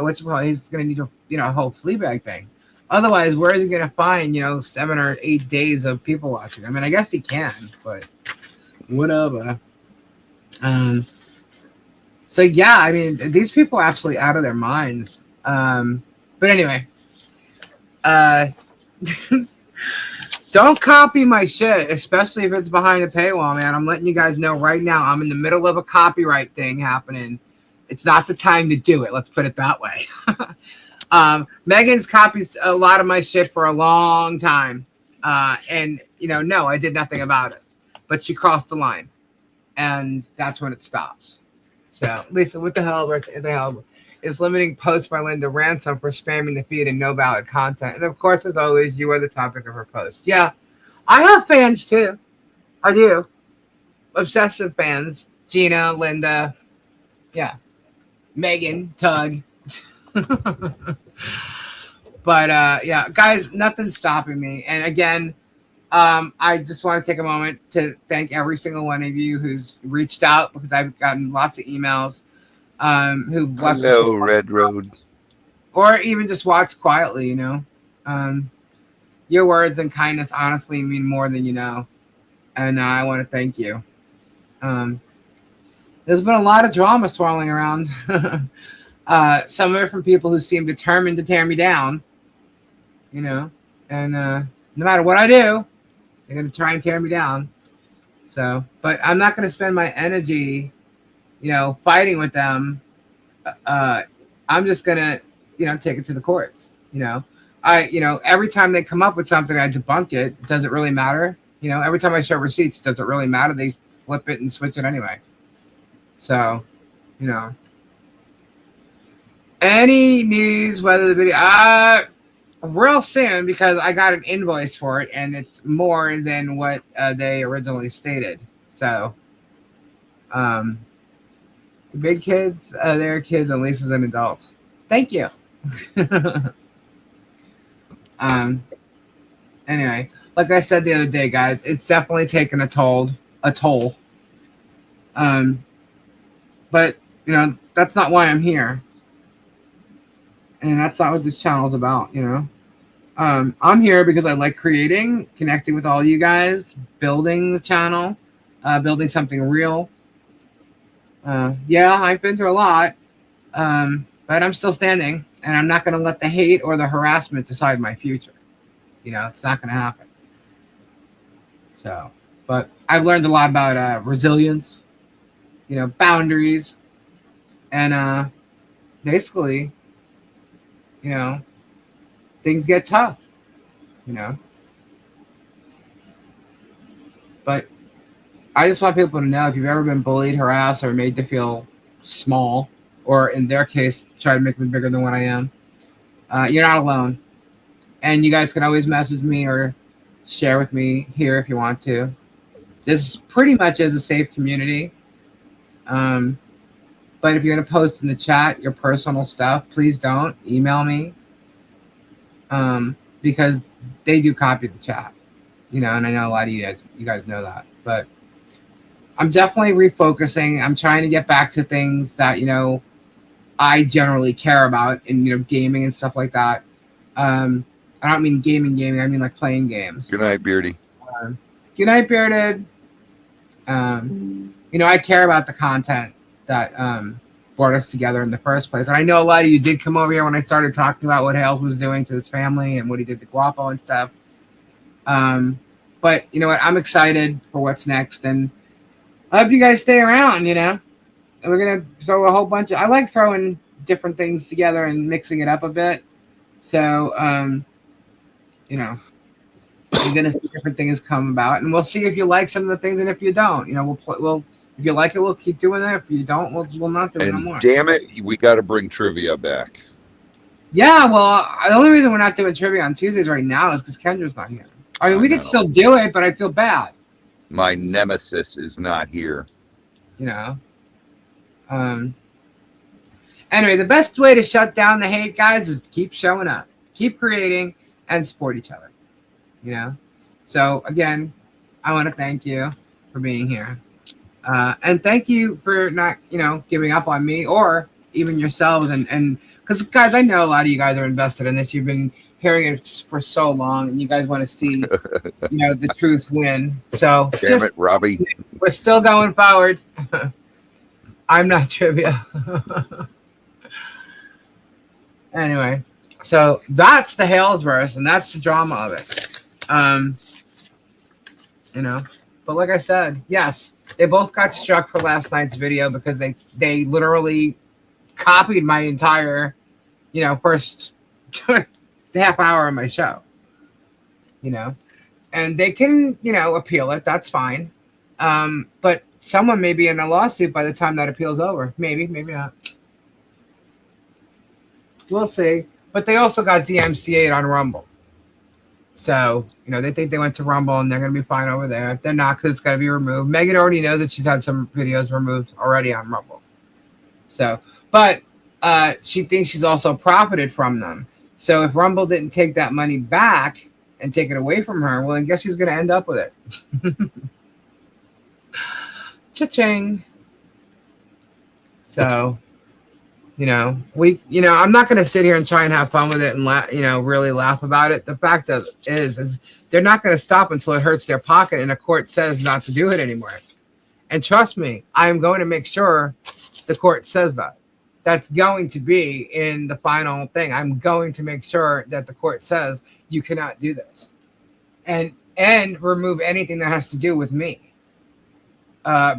he's going to need a whole Fleabag thing. Otherwise, where is he going to find, 7 or 8 days of people watching? I mean, I guess he can, but whatever. So, yeah, I mean, these people are absolutely out of their minds. But anyway, don't copy my shit, especially if it's behind a paywall, man. I'm letting you guys know right now. I'm in the middle of a copyright thing happening. It's not the time to do it. Let's put it that way. Megan's copied a lot of my shit for a long time. And, no, I did nothing about it. But she crossed the line. And that's when it stops. So, Lisa, what the hell is limiting posts by Linda Ransom for spamming the feed and no valid content? And, of course, as always, you are the topic of her post. Yeah, I have fans, too. I do. Obsessive fans. Gina, Linda. Yeah. Megan, Tug. But yeah, guys, nothing's stopping me. And again, I just want to take a moment to thank every single one of you who's reached out, because I've gotten lots of emails, who left
Hello, Red Road,
or even just watch quietly. Your words and kindness honestly mean more than you know, and I want to thank you. There's been a lot of drama swirling around. Some of it from people who seem determined to tear me down, and no matter what I do, they're going to try and tear me down. So, but I'm not going to spend my energy, fighting with them. I'm just going to, take it to the courts. Every time they come up with something, I debunk it. Does it really matter? Every time I show receipts, does it really matter? They flip it and switch it anyway. So, any news, whether the video, real soon, because I got an invoice for it and it's more than what they originally stated. So, the big kids, they're kids, and Lisa's an adult. Thank you. Anyway, like I said the other day, guys, it's definitely taken a toll. But you know, that's not why I'm here, and that's not what this channel is about. You know, I'm here because I like creating, connecting with all you guys, building the channel, building something real. Yeah, I've been through a lot, but I'm still standing, and I'm not going to let the hate or the harassment decide my future. You know, it's not going to happen. So, but I've learned a lot about resilience, you know, boundaries, and basically, you know, things get tough, you know. But I just want people to know, if you've ever been bullied, harassed, or made to feel small, or in their case, try to make me bigger than what I am, you're not alone. And you guys can always message me or share with me here if you want to. This pretty much is a safe community. But if you're going to post in the chat your personal stuff, please don't email me, because they do copy the chat, you know, and I know a lot of you guys know that. But I'm definitely refocusing. I'm trying to get back to things that, you know, I generally care about in, you know, gaming and stuff like that. I don't mean gaming. I mean like playing games.
Good night, Beardy.
Good night, Bearded. You know, I care about the content that brought us together in the first place. And I know a lot of you did come over here when I started talking about what Hales was doing to his family and what he did to Guapo and stuff. But you know what? I'm excited for what's next, and I hope you guys stay around, you know. And we're going to throw a whole bunch of... I like throwing different things together and mixing it up a bit. So, you know, you're going to see different things come about, and we'll see if you like some of the things, and if you don't, you know, we'll if you like it, we'll keep doing it. If you don't, we'll not do it no more.
Damn it, we got to bring trivia back.
Yeah, well, the only reason we're not doing trivia on Tuesdays right now is because Kendra's not here. I mean, we could still do it, but I feel bad.
My nemesis is not here.
You know. Anyway, the best way to shut down the hate, guys, is to keep showing up, keep creating, and support each other. You know. So again, I want to thank you for being here, and thank you for not, you know, giving up on me or even yourselves. And because, guys, I know a lot of you guys are invested in this. You've been hearing it for so long, and you guys want to see, you know, the truth win. So
damn it, Robbie.
We're still going forward. I'm not trivia. Anyway, so that's the Hales verse, and that's the drama of it. You know, but like I said, yes, they both got struck for last night's video because they literally copied my entire, you know, first half hour of my show. You know, and they can, you know, appeal it. That's fine. But someone may be in a lawsuit by the time that appeal's over. Maybe not. We'll see. But they also got DMCA'd on Rumble. So, you know, they think they went to Rumble and they're going to be fine over there. They're not, because it's got to be removed. Megan already knows that she's had some videos removed already on Rumble. So, but she thinks she's also profited from them. So if Rumble didn't take that money back and take it away from her, well, then guess who's going to end up with it? Cha-ching. So, you know, I'm not going to sit here and try and have fun with it and really laugh about it. The fact of it is they're not going to stop until it hurts their pocket and a court says not to do it anymore. And trust me, I'm going to make sure the court says that. That's going to be in the final thing. I'm going to make sure that the court says you cannot do this, and remove anything that has to do with me.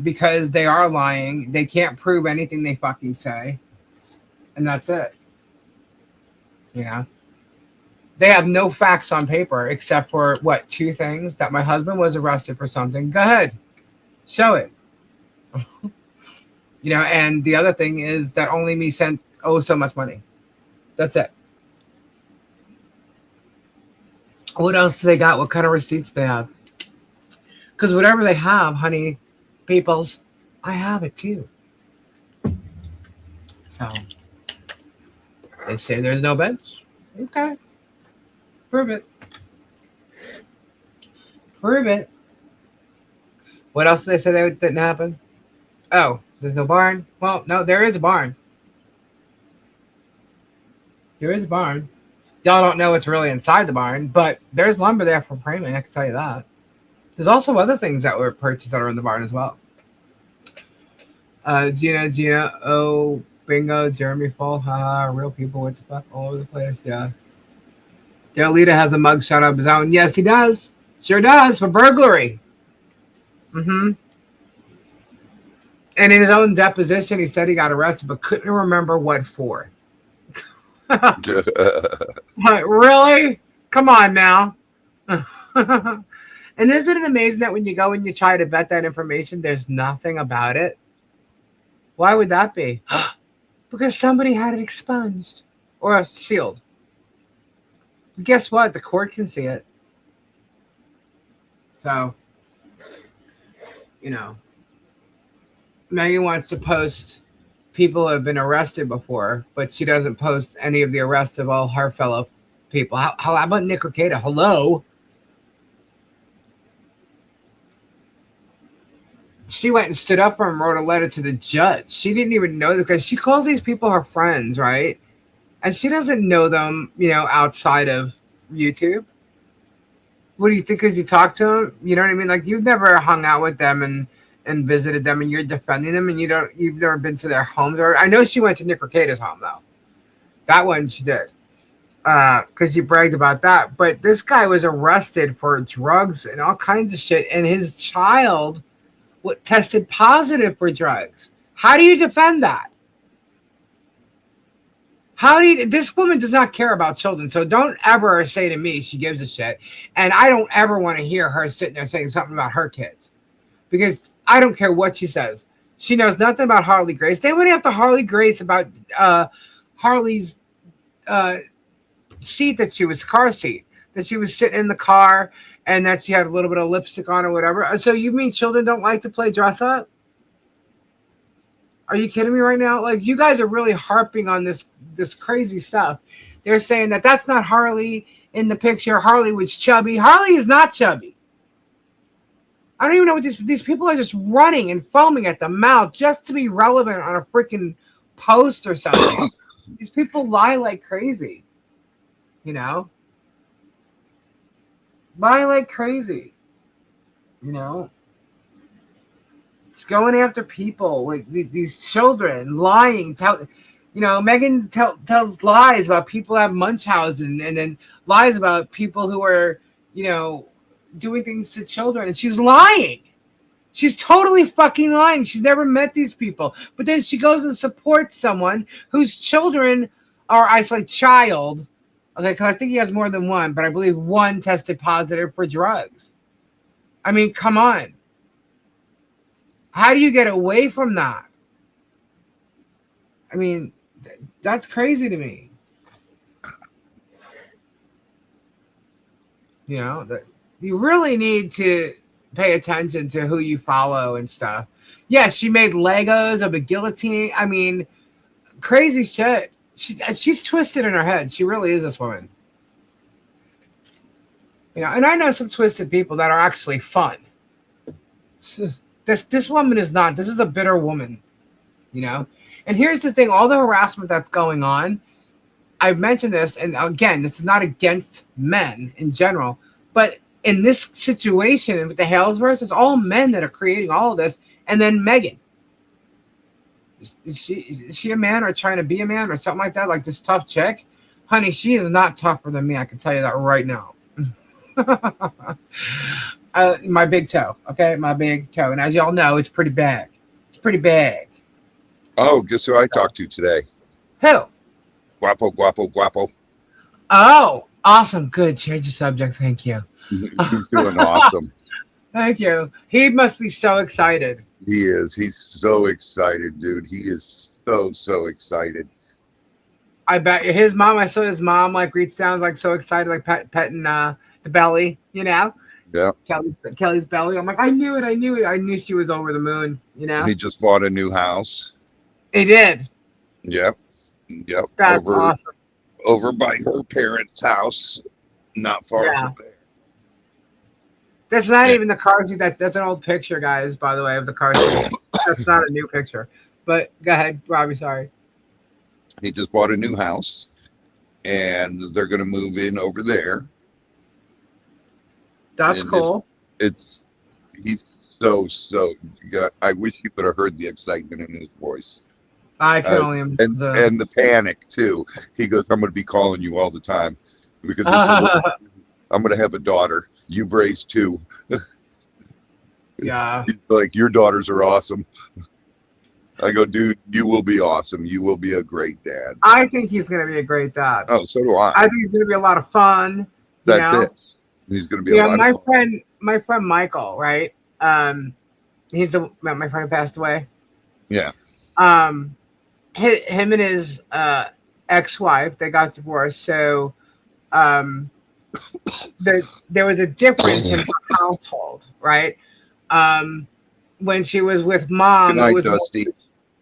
Because they are lying. They can't prove anything they fucking say. And that's it. You know? They have no facts on paper except for, what, 2 things? That my husband was arrested for something. Go ahead. Show it. You know, and the other thing is that only me sent so much money. That's it. What else do they got? What kind of receipts they have? Because whatever they have, honey, peoples, I have it too. So they say there's no bench. Okay. Prove it. Prove it. What else did they say that didn't happen? Oh, there's no barn. Well, no, there is a barn. There is a barn. Y'all don't know what's really inside the barn, but there's lumber there for framing. I can tell you that. There's also other things that were purchased that are in the barn as well. Gina, oh, bingo, Jeremy Fall, haha, real people, what the fuck, all over the place, yeah. Dale Lita has a mugshot of his own. Yes, he does. Sure does, for burglary. Mm-hmm. And in his own deposition, he said he got arrested, but couldn't remember what for. Really? Come on now. And isn't it amazing that when you go and you try to vet that information, there's nothing about it? Why would that be? Because somebody had it expunged or sealed. Guess what? The court can see it. So, you know, Megan wants to post people who have been arrested before, but she doesn't post any of the arrests of all her fellow people. How about Nick Ricada? Hello? She went and stood up and wrote a letter to the judge. She didn't even know because she calls these people her friends, right? And she doesn't know them, you know, outside of YouTube. What do you think? Because you talk to them, you know what I mean? Like you've never hung out with them and visited them, and you're defending them, and you've never been to their homes. Or I know she went to Nick Ricada's home though. That one she did, because she bragged about that. But this guy was arrested for drugs and all kinds of shit, and his child tested positive for drugs. How do you defend that? This woman does not care about children, so don't ever say to me she gives a shit. And I don't ever want to hear her sitting there saying something about her kids, because I don't care what she says. She knows nothing about Harley Grace. They went after Harley Grace about Harley's seat car seat, that she was sitting in the car and that she had a little bit of lipstick on or whatever. So you mean children don't like to play dress up? Are you kidding me right now? Like, you guys are really harping on this crazy stuff. They're saying that that's not Harley in the picture. Harley was chubby. Harley is not chubby. I don't even know what these people are just running and foaming at the mouth just to be relevant on a freaking post or something. These people lie like crazy. You know? Lie like crazy. You know? It's going after people, like these children, lying. Megan tells lies about people who have Munchausen, and then lies about people who are, doing things to children, and she's lying. She's totally fucking lying. She's never met these people. But then she goes and supports someone whose children are, child. Okay, because I think he has more than one, but I believe one tested positive for drugs. I mean, come on. How do you get away from that? I mean, that's crazy to me. That you really need to pay attention to who you follow and stuff. Yes, she made Legos of a guillotine. I mean, crazy shit. She's twisted in her head. She really is, this woman. And I know some twisted people that are actually fun. This woman is not. This is a bitter woman, And here's the thing. All the harassment that's going on, I've mentioned this, and again, this is not against men in general, but in this situation with the Halesverse, it's all men that are creating all of this, and then Megan. Is she a man or trying to be a man or something like that? Like this tough chick? Honey, she is not tougher than me. I can tell you that right now. My big toe, okay? My big toe. And as y'all know, it's pretty bad. It's pretty bad.
Oh, guess who I talked to today?
Who?
Guapo.
Oh, awesome. Good. Change the subject. Thank you.
He's doing awesome.
Thank you. He must be so excited.
He is. He's so excited, dude. He is so excited.
I bet his mom, I saw his mom reach down so excited, petting the belly,
Yeah.
Kelly's belly. I'm like, I knew it. I knew she was over the moon,
He just bought a new house.
He did.
Yep.
That's awesome.
Over by her parents' house. not far
Yeah.
from there.
That's not
Yeah.
even the car seat. That's an old picture, guys, by the way, of the car seat. That's not a new picture. But go ahead, Robbie, sorry.
He just bought a new house, and they're going to move in over there.
That's
And
cool.
He's so. I wish you could have heard the excitement in his voice.
I can only
and the panic too. He goes, "I'm going to be calling you all the time because I'm going to have a daughter. You've raised two."
Yeah.
He's like, "Your daughters are awesome." I go, "Dude, you will be awesome. You will be a great dad."
I think he's going to be a great dad.
Oh, so do I.
I think he's going to be a lot of fun.
That's it. He's going to be a lot of fun.
My friend Michael, right? He's my friend who passed away.
Yeah.
Him and his ex-wife, they got divorced. So there was a difference in her household, right? When she was with mom,
Good night,
it was
Dusty.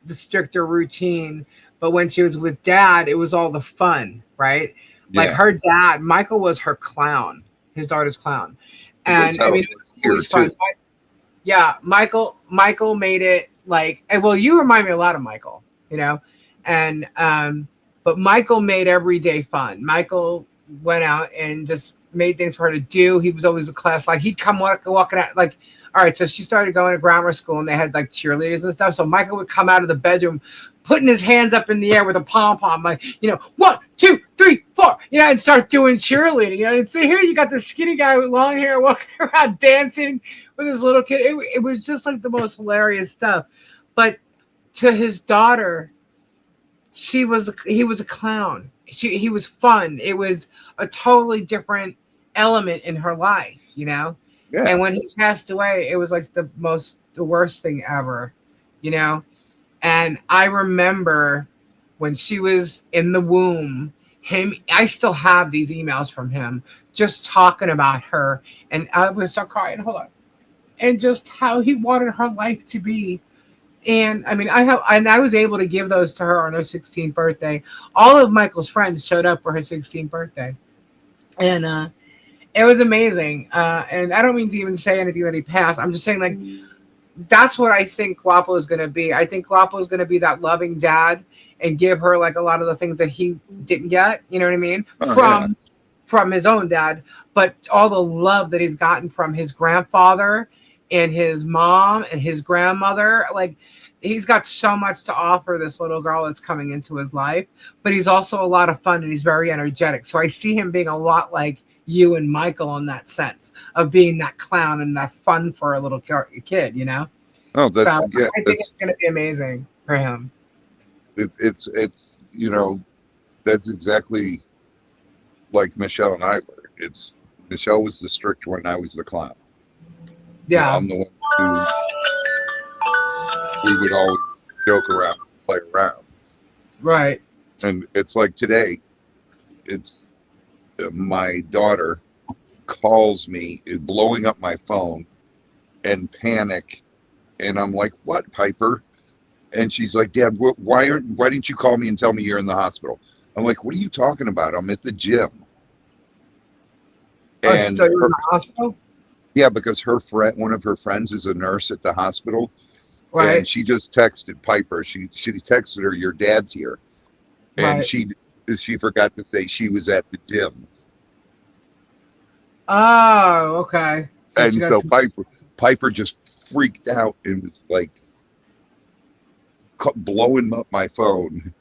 the stricter routine. But when she was with dad, it was all the fun, right?
Yeah.
Like her dad, Michael was her clown, his daughter's clown. And I mean, it was fun. Yeah, Michael made it like, well, you remind me a lot of Michael, you know? And but Michael made every day fun. Michael went out and just made things for her to do. He was always a class, like he'd come walking out, like, all right, so she started going to grammar school and they had like cheerleaders and stuff. So Michael would come out of the bedroom putting his hands up in the air with a pom-pom, like, 1, 2, 3, 4, and start doing cheerleading. And so here you got this skinny guy with long hair walking around dancing with his little kid. It was just like the most hilarious stuff. But to his daughter, he was a clown. He was fun. It was a totally different element in her life, Yeah. And when he passed away, it was like the worst thing ever, And I remember when she was in the womb, I still have these emails from him just talking about her. And I would start crying, hold on. And just how he wanted her life to be. And I mean, I was able to give those to her on her 16th birthday. All of Michael's friends showed up for her 16th birthday. And it was amazing. And I don't mean to even say anything that he passed. I'm just saying, like, that's what I think Guapo is going to be. I think Guapo is going to be that loving dad and give her like a lot of the things that he didn't get. You know what I mean? From his own dad, but all the love that he's gotten from his grandfather and his mom and his grandmother. Like, he's got so much to offer this little girl that's coming into his life, but he's also a lot of fun and he's very energetic. So I see him being a lot like you and Michael in that sense of being that clown and that fun for a little kid,
Oh, that's,
so I think it's going to be amazing for him.
It's that's exactly like Michelle and I were. Michelle was the strict one, I was the clown.
Yeah.
I'm the one who we would always joke around, play around.
Right.
And it's like today, it's my daughter calls me, is blowing up my phone and panic. And I'm like, "What, Piper?" And she's like, "Dad, why didn't you call me and tell me you're in the hospital?" I'm like, "What are you talking about? I'm at the gym."
And so you're in the hospital?
Yeah, because one of her friends is a nurse at the hospital.
Right.
And she just texted Piper. She texted her, "Your dad's here." And she forgot to say she was at the gym.
Oh, okay.
And so Piper just freaked out and was like blowing up my phone.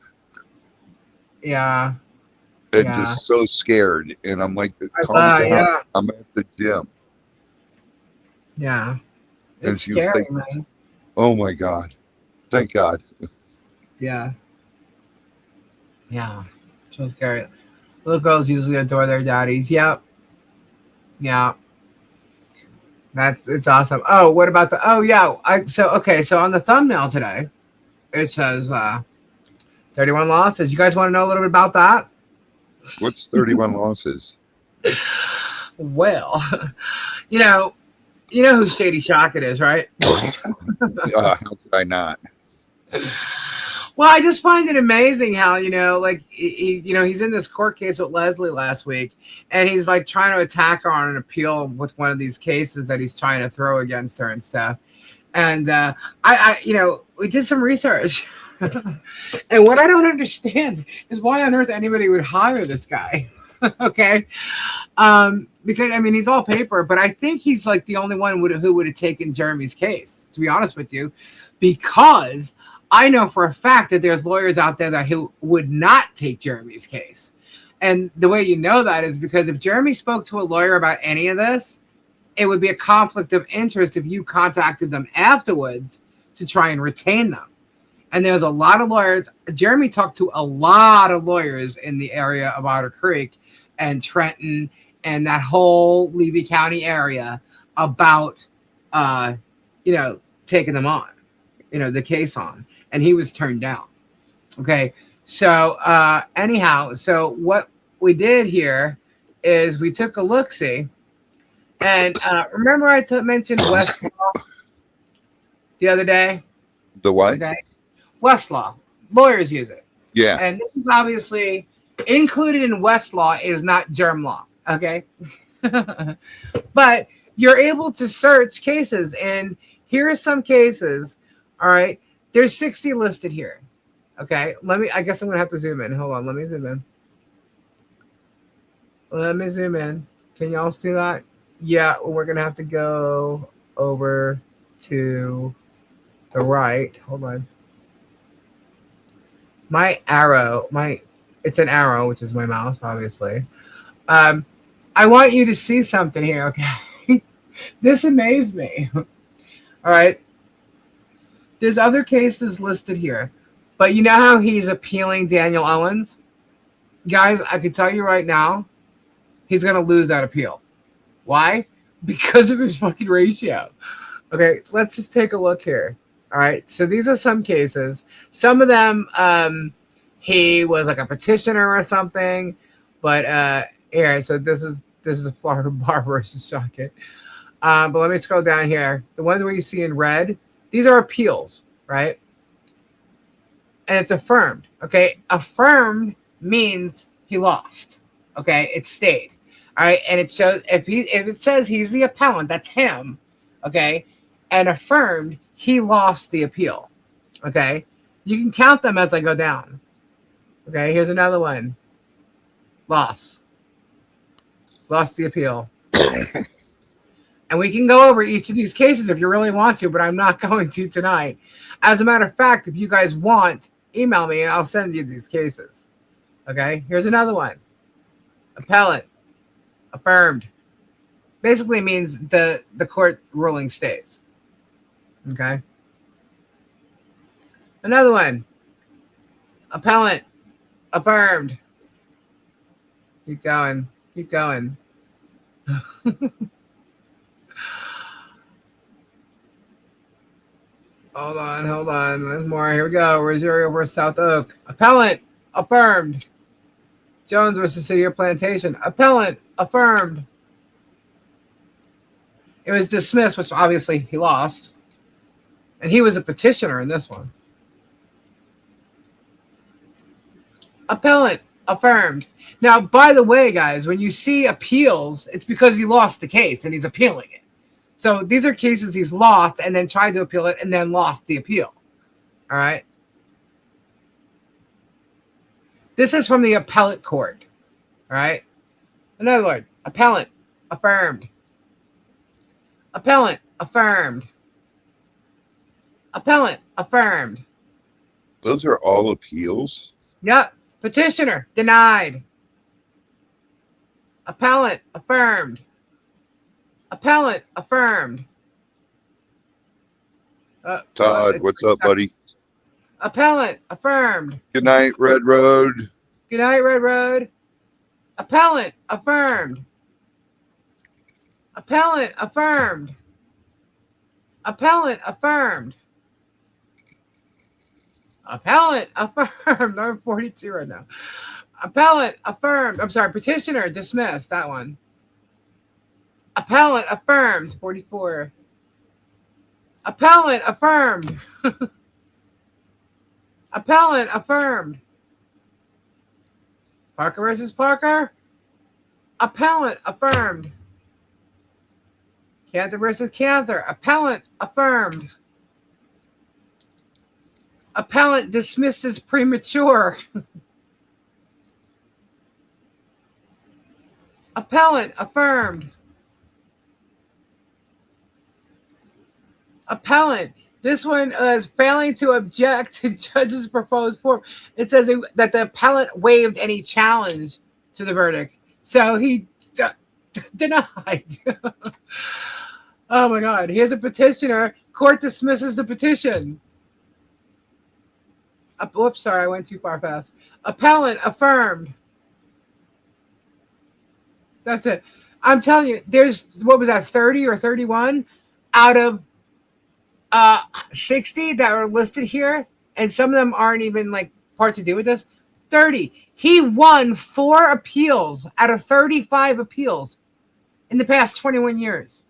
Yeah.
And just so scared. And I'm like, "Calm down.
Yeah.
I'm at the gym."
Yeah. It's
and she
scary,
was like,
man.
"Oh my God. Thank God."
Yeah. Yeah. So scary. Little girls usually adore their daddies. Yep. Yeah. It's awesome. Oh, what about so on the thumbnail today, it says 31 losses. You guys want to know a little bit about that?
What's 31 losses?
Well, you know who Shady Shockett is, right?
How could I not?
Well, I just find it amazing how, like, he's in this court case with Leslie last week, and he's like trying to attack her on an appeal with one of these cases that he's trying to throw against her and stuff. And we did some research. And what I don't understand is why on earth anybody would hire this guy. Okay. Because, I mean, he's all paper, but I think he's like the only one who would have taken Jeremy's case, to be honest with you, because I know for a fact that there's lawyers out there who would not take Jeremy's case. And the way you know that is because if Jeremy spoke to a lawyer about any of this, it would be a conflict of interest if you contacted them afterwards to try and retain them. And there's a lot of lawyers. Jeremy talked to a lot of lawyers in the area of Otter Creek and Trenton and that whole Levy County area about, taking them on, the case on. And he was turned down. Okay. So anyhow, so what we did here is we took a look-see. And remember I mentioned Westlaw the other day?
The what?
Okay. Westlaw. Lawyers use it.
Yeah.
And this is obviously included in Westlaw is not germ law. Okay. But you're able to search cases. And here are some cases. All right. There's 60 listed here. Okay. I guess I'm going to have to zoom in. Hold on. Let me zoom in. Can y'all see that? Yeah. We're going to have to go over to the right. Hold on. My arrow, it's an arrow, which is my mouse, obviously. I want you to see something here, okay? This amazed me. All right. There's other cases listed here, but you know how he's appealing Daniel Owens? Guys, I can tell you right now, he's going to lose that appeal. Why? Because of his fucking ratio. Okay, let's just take a look here. All right, so these are some cases. Some of them, he was like a petitioner or something. But here, so this is a Florida bar versus Shockett. But let me scroll down here. The ones where you see in red, these are appeals, right? And it's affirmed. Okay, affirmed means he lost. Okay, it stayed. All right, and it shows if it says he's the appellant, that's him. Okay, and affirmed, he lost the appeal. Okay, you can count them as I go down. Okay, here's another one. Lost the appeal. And we can go over each of these cases if you really want to, but I'm not going to tonight. As a matter of fact, if you guys want, email me and I'll send you these cases. Okay, here's another one. Appellant. Affirmed. Basically means the court ruling stays. Okay. Another one. Appellant. Affirmed. Keep going. Hold on. There's more. Here we go. Rosario versus South Oak. Appellant. Affirmed. Jones versus City of Plantation. Appellant. Affirmed. It was dismissed, which obviously he lost. And he was a petitioner in this one. Appellant. Affirmed. Now, by the way, guys, when you see appeals, it's because he lost the case and he's appealing it. So these are cases he's lost and then tried to appeal it and then lost the appeal. All right. This is from the appellate court. All right. Another word. Appellant. Affirmed. Appellant. Affirmed. Appellant. Affirmed.
Those are all appeals?
Yep. Petitioner. Denied. Appellant. Affirmed. Appellant. Affirmed.
Todd, what's up, buddy?
Appellant. Affirmed.
Good night, Red Road.
Good night, Red Road. Appellant. Affirmed. Appellant. Affirmed. Appellant. Affirmed. Appellant. Affirmed. I'm 42 right now. Appellant. Affirmed. I'm sorry. Petitioner. Dismissed. That one. Appellant. Affirmed. 44. Appellant. Affirmed. Appellant affirmed. Parker versus Parker. Appellant affirmed. Cantor versus Cantor. Appellant affirmed. Appellant dismissed as premature. Appellant affirmed. Appellant. This one is failing to object to judge's proposed form. It says that the appellant waived any challenge to the verdict. So he denied. Oh my God. Here's a petitioner. Court dismisses the petition. Whoops, sorry, I went too far fast. Appellant affirmed. That's it. I'm telling you, there's, what was that, 30 or 31 out of 60 that are listed here, and some of them aren't even like part to do with this. 30. He won 4 appeals out of 35 appeals in the past 21 years.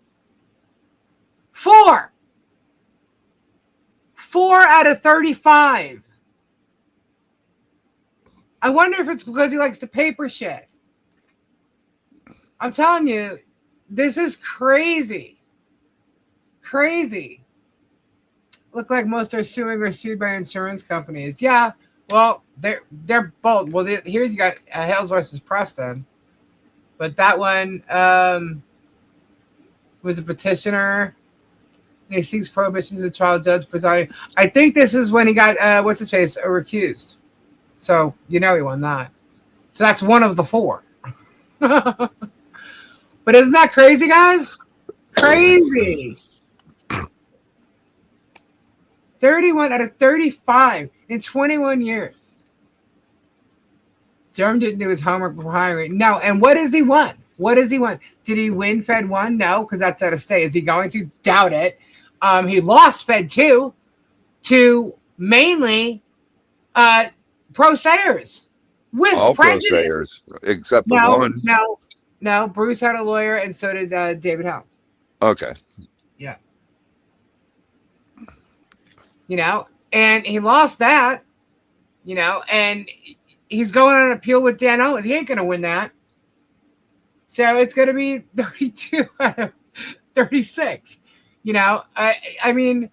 4 out of 35. I wonder if it's because he likes to paper shit. I'm telling you, this is crazy. Crazy. Look like most are suing or sued by insurance companies. Yeah, well, they're both. Well, here you got Hales versus Preston, but that one was a petitioner. And he seeks prohibitions of the trial judge presiding. I think this is when he got what's his face recused. So you know he won that. So that's one of the 4. But isn't that crazy, guys? Crazy. 31 out of 35 in 21 years. Jerem didn't do his homework before hiring. No, and what has he won? What has he won? Did he win Fed 1? No, because that's out of state. Is he going to? Doubt it. He lost Fed 2 to mainly pro sayers with
all
prejudice.
pro sayers except for one.
No. Bruce had a lawyer, and so did David Helms.
Okay.
Yeah. And he lost that. And he's going on an appeal with Dan Owens. He ain't going to win that. So it's going to be 32 out of 36. I mean,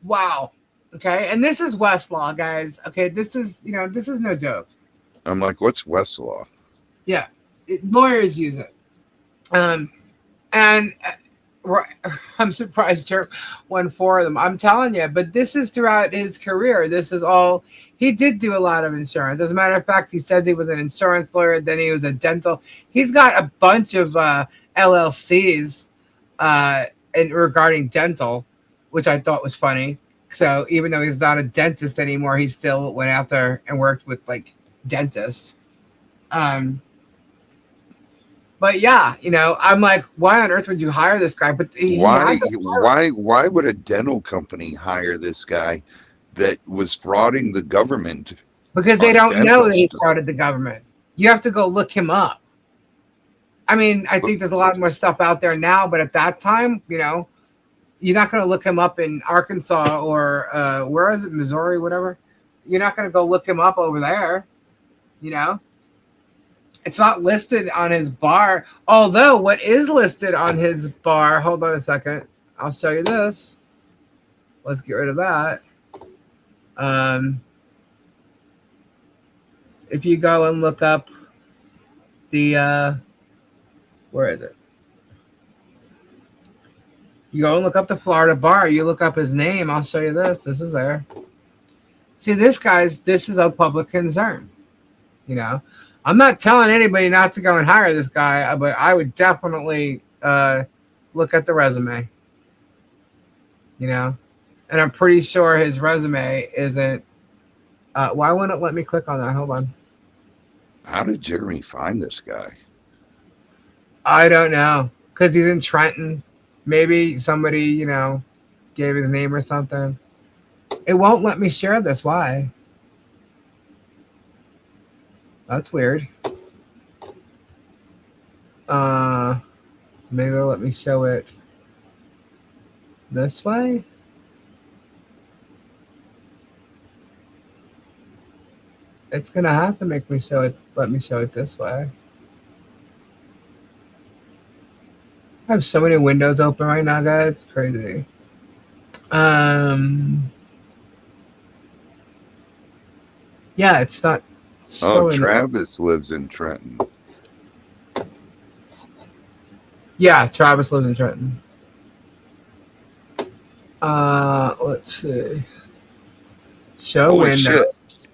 wow. Okay. And this is Westlaw, guys. Okay. This is no joke.
I'm like, what's Westlaw?
Yeah. Lawyers use it. And I'm surprised Jerem won 4 of them. I'm telling you, but this is throughout his career. This is all, he did do a lot of insurance. As a matter of fact, he said he was an insurance lawyer. Then he was a dental. He's got a bunch of LLCs regarding dental, which I thought was funny. So even though he's not a dentist anymore, he still went out there and worked with like dentists. But yeah, I'm like, why on earth would you hire this guy? But
why would a dental company hire this guy that was frauding the government?
Because they don't know that he frauded the government. You have to go look him up. I mean, I think there's a lot more stuff out there now, but at that time, you're not going to look him up in Arkansas or where is it, Missouri, whatever. You're not going to go look him up over there, It's not listed on his bar. Although what is listed on his bar, hold on a second. I'll show you this. Let's get rid of that. If you go and look up the, where is it? You go and look up the Florida bar. You look up his name. I'll show you this. This is there. See, this is a public concern, I'm not telling anybody not to go and hire this guy, but I would definitely look at the resume, And I'm pretty sure his resume isn't. Why won't it let me click on that? Hold on.
How did Jeremy find this guy?
I don't know. Because he's in Trenton. Maybe somebody, gave his name or something. It won't let me share this. Why? That's weird. Maybe it'll let me show it this way. It's gonna have to make me show it. Let me show it this way. I have so many windows open right now, guys. It's crazy. Yeah, it's not.
Oh, Travis lives in Trenton.
Yeah, Travis lives in Trenton. Let's see. Show
Holy
window.
shit.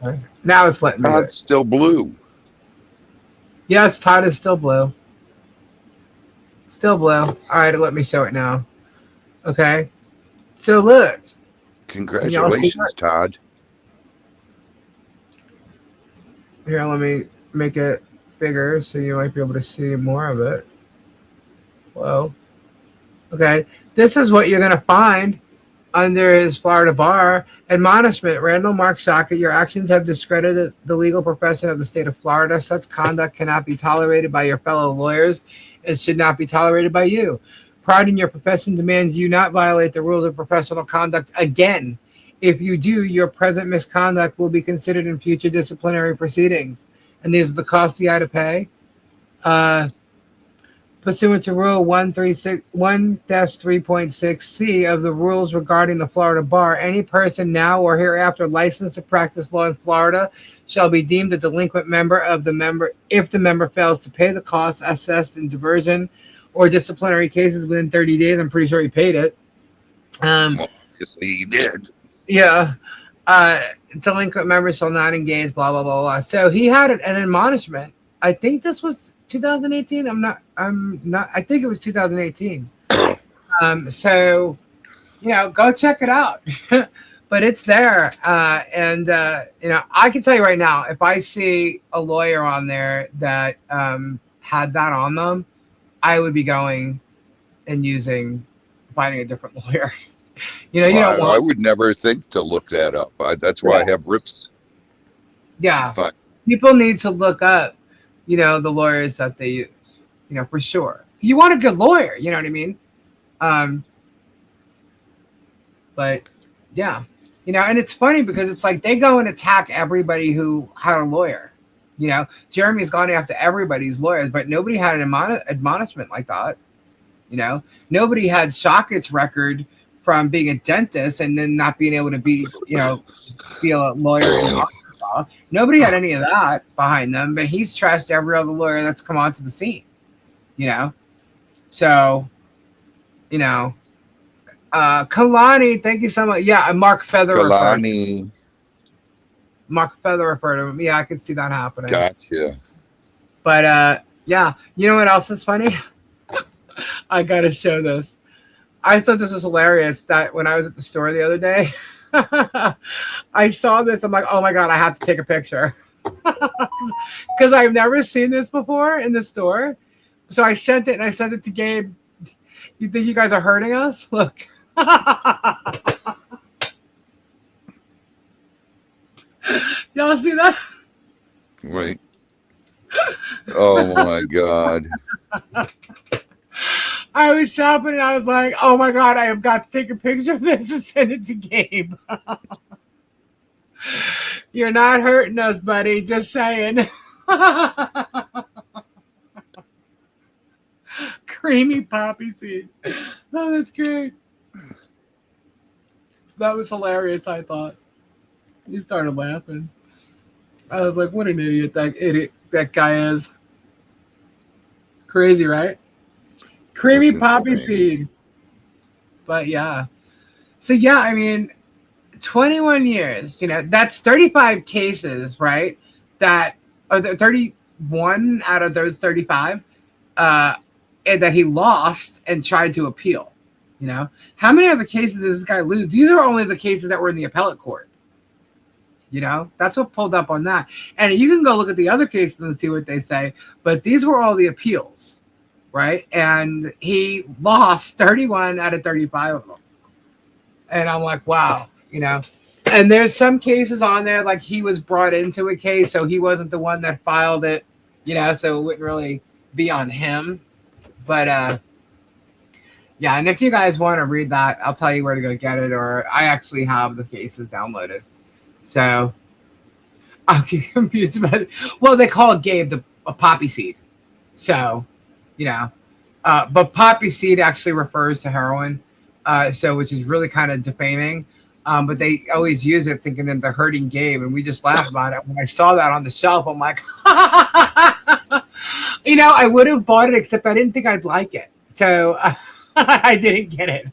Okay. Now it's letting me.
Todd's still blue.
Yes, Todd is still blue. Still blue. All right, let me show it now. Okay. So look.
Congratulations, Todd.
Here, let me make it bigger so you might be able to see more of it. Whoa. Okay. This is what you're going to find under his Florida bar. Admonishment. Randall Mark Shockett, your actions have discredited the legal profession of the state of Florida. Such conduct cannot be tolerated by your fellow lawyers and should not be tolerated by you. Pride in your profession demands you not violate the rules of professional conduct again. If you do, your present misconduct will be considered in future disciplinary proceedings. And these are the costs you had to pay. Pursuant to Rule 1-3.6C of the rules regarding the Florida Bar, any person now or hereafter licensed to practice law in Florida shall be deemed a delinquent member of the member if the member fails to pay the costs assessed in diversion or disciplinary cases within 30 days. I'm pretty sure he paid it.
Well, he did.
Yeah. Delinquent members shall not engage, blah, blah, blah, blah. So he had an admonishment. I think this was 2018. I'm not, I think it was 2018. So, go check it out. But it's there. And I can tell you right now, if I see a lawyer on there that had that on them, I would be going and finding a different lawyer.
I would never think to look that up. That's why I have rips.
Yeah. People need to look up, the lawyers that they use, for sure. You want a good lawyer, you know what I mean? But yeah, and it's funny because it's like they go and attack everybody who had a lawyer. Jeremy's gone after everybody's lawyers, but nobody had an admonishment like that. Nobody had Shockett's record from being a dentist and then not being able to be a lawyer in Arkansas. Nobody had any of that behind them, but he's trashed every other lawyer that's come onto the scene. So, Kalani, thank you so much. Yeah, Mark Feather.
Kalani.
Mark Feather referred to him. Yeah, I could see that happening.
Gotcha.
But yeah, you know what else is funny? I gotta show this. I thought this was hilarious that when I was at the store the other day, I saw this. I'm like, oh my God, I have to take a picture. Because I've never seen this before in the store. So I sent it to Gabe. You think you guys are hurting us? Look. Y'all see that?
Wait. Oh my God.
I was shopping and I was like, oh my God, I have got to take a picture of this and send it to Gabe. You're not hurting us, buddy. Just saying. Creamy poppy seed. Oh, that's great. That was hilarious, I thought. He started laughing. I was like, what an idiot that guy is. Crazy, right? Creamy poppy seed. But yeah. So yeah, I mean, 21 years, that's 35 cases, right? That are 31 out of those 35 that he lost and tried to appeal. How many other cases does this guy lose? These are only the cases that were in the appellate court. That's what pulled up on that. And you can go look at the other cases and see what they say, but these were all the appeals, right? And he lost 31 out of 35 of them. And I'm like, wow, And there's some cases on there, like he was brought into a case, so he wasn't the one that filed it, so it wouldn't really be on him. But, yeah, and if you guys want to read that, I'll tell you where to go get it, or I actually have the cases downloaded. So, I'm confused about it. Well, they call Gabe a poppy seed. So, you know. But poppy seed actually refers to heroin. So which is really kind of defaming. But they always use it thinking that they're hurting Gabe, and we just laugh about it. When I saw that on the shelf, I'm like, you know, I would have bought it, except I didn't think I'd like it. So I didn't get it.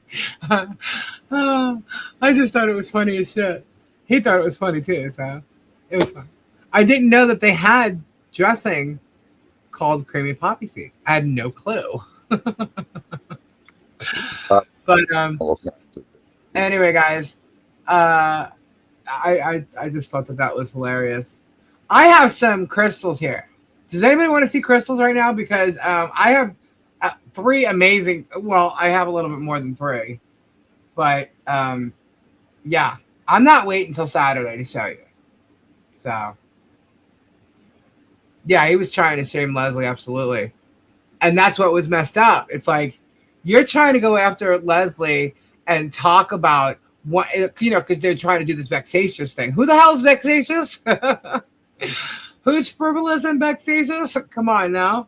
I just thought it was funny as shit. He thought it was funny too, so it was fun. I didn't know that they had dressing called creamy poppy seed. I had no clue. But anyway, guys, I just thought that was hilarious. I have some crystals here. Does anybody want to see crystals right now? Because I have 3 amazing. Well, I have a little bit more than 3, but yeah, I'm not waiting until Saturday to show you. So yeah, he was trying to shame Leslie, absolutely, and that's what was messed up. It's like you're trying to go after Leslie and talk about what, you know, because they're trying to do this vexatious thing. Who the hell is vexatious? Who's frivolous and vexatious? Come on now.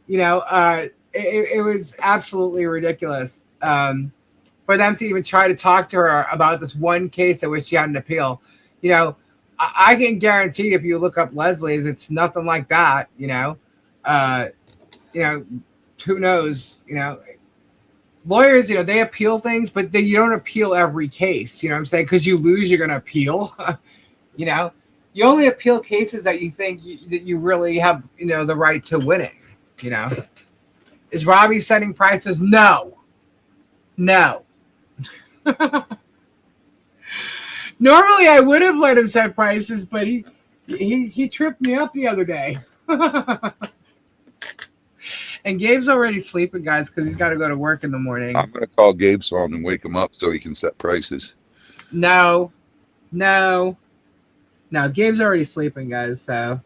You know, it was absolutely ridiculous for them to even try to talk to her about this one case in which she had an appeal. You know, I can guarantee if you look up Leslie's, it's nothing like that. You know, who knows? You know, lawyers, you know, they appeal things, but you don't appeal every case. You know what I'm saying? Because you lose, you're going to appeal. You know, you only appeal cases that you think that you really have, you know, the right to winning. You know, is Robbie setting prices? No. Normally, I would have let him set prices, but he tripped me up the other day. And Gabe's already sleeping, guys, because he's got to go to work in the morning.
I'm going to call Gabe's phone and wake him up so he can set prices.
No, Gabe's already sleeping, guys. So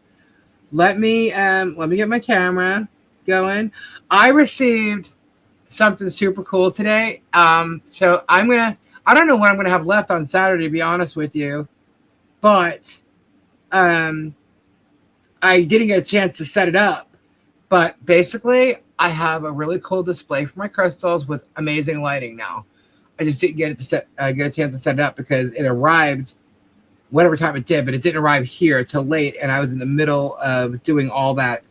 let me get my camera going. I received something super cool today. So I don't know what I'm gonna have left on Saturday, to be honest with you, but I didn't get a chance to set it up. But basically, I have a really cool display for my crystals with amazing lighting now. I just didn't get a chance to set it up because it arrived whatever time it did, but it didn't arrive here till late, and I was in the middle of doing all that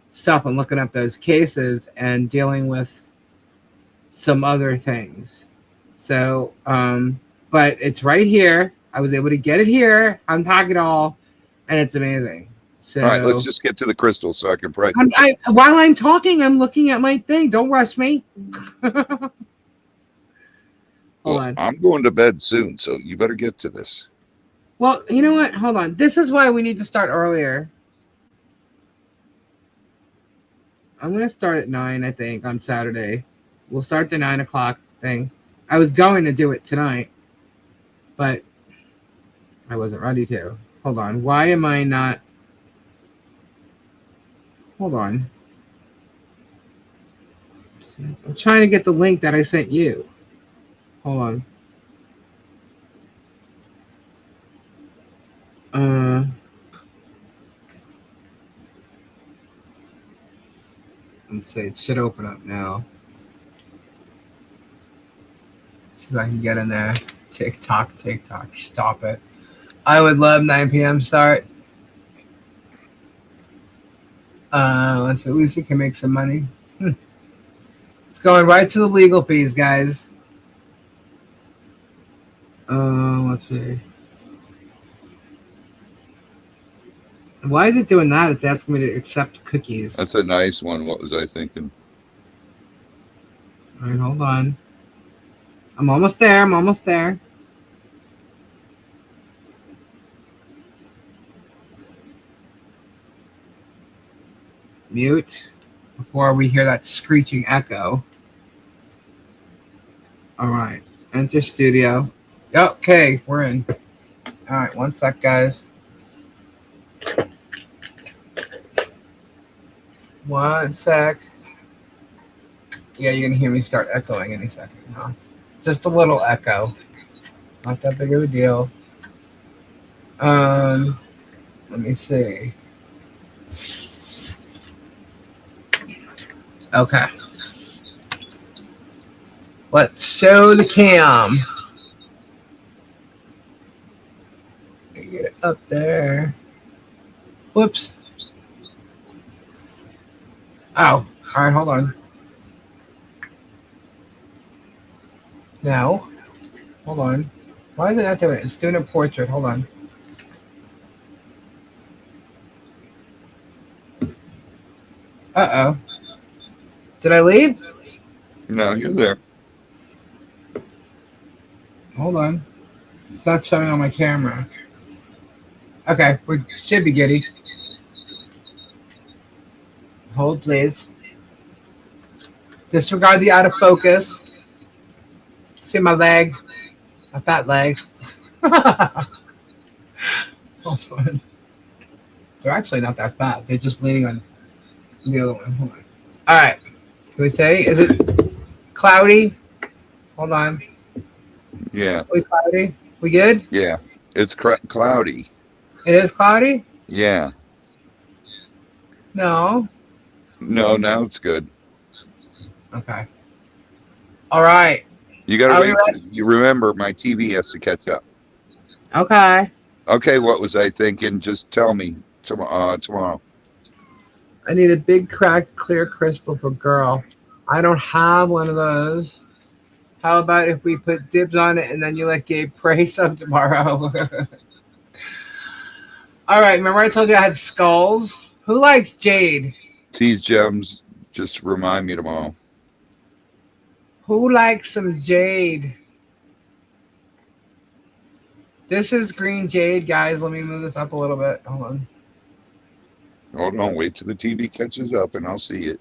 stuff and looking up those cases and dealing with some other things. So, but it's right here. I was able to get it here, unpack it all, and it's amazing. So,
all right, let's just get to the crystals so I can price.
While I'm talking, I'm looking at my thing. Don't rush me. Hold on.
I'm going to bed soon, so you better get to this.
Well, you know what? Hold on. This is why we need to start earlier. I'm going to start at 9, I think, on Saturday. We'll start the 9 o'clock thing. I was going to do it tonight, but I wasn't ready to. Hold on. Why am I not? Hold on. I'm trying to get the link that I sent you. Hold on. Let's see. It should open up now. See if I can get in there. TikTok. Stop it. I would love 9 p.m. start. Let's see. At least it can make some money. It's going right to the legal fees, guys. Let's see. Why is it doing that? It's asking me to accept cookies.
That's a nice one. What was I thinking?
All right, hold on. I'm almost there. Mute before we hear that screeching echo. All right, enter studio. Okay, we're in. All right, one sec, guys. One sec. Yeah, you're gonna hear me start echoing any second. No, just a little echo. Not that big of a deal. Let me see. Okay. Let's show the cam. Get it up there. Whoops. Oh, all right, hold on. Now, hold on. Why is it not doing it? It's doing a portrait. Hold on. Uh-oh. Did I leave?
No, you're there.
Hold on. It's not showing on my camera. Okay, we should be giddy. Hold, please. Disregard the out of focus. See my legs? My fat legs. Hold on. They're actually not that fat. They're just leaning on the other one. Hold on. All right. Can we say, is it cloudy? Hold on.
Yeah.
Are we cloudy? We good?
Yeah. It's cloudy.
It is cloudy?
Yeah.
No.
No, now it's good.
Okay. All right.
You got to wait. You remember, my TV has to catch up.
Okay.
Okay, what was I thinking? Just tell me tomorrow.
I need a big cracked clear crystal for girl. I don't have one of those. How about if we put dibs on it and then you let Gabe pray some tomorrow? All right. Remember I told you I had skulls? Who likes jade?
Tease gems. Just remind me tomorrow.
Who likes some jade? This is green jade, guys. Let me move this up a little bit. Hold on.
Hold on. Wait till the TV catches up and I'll see it.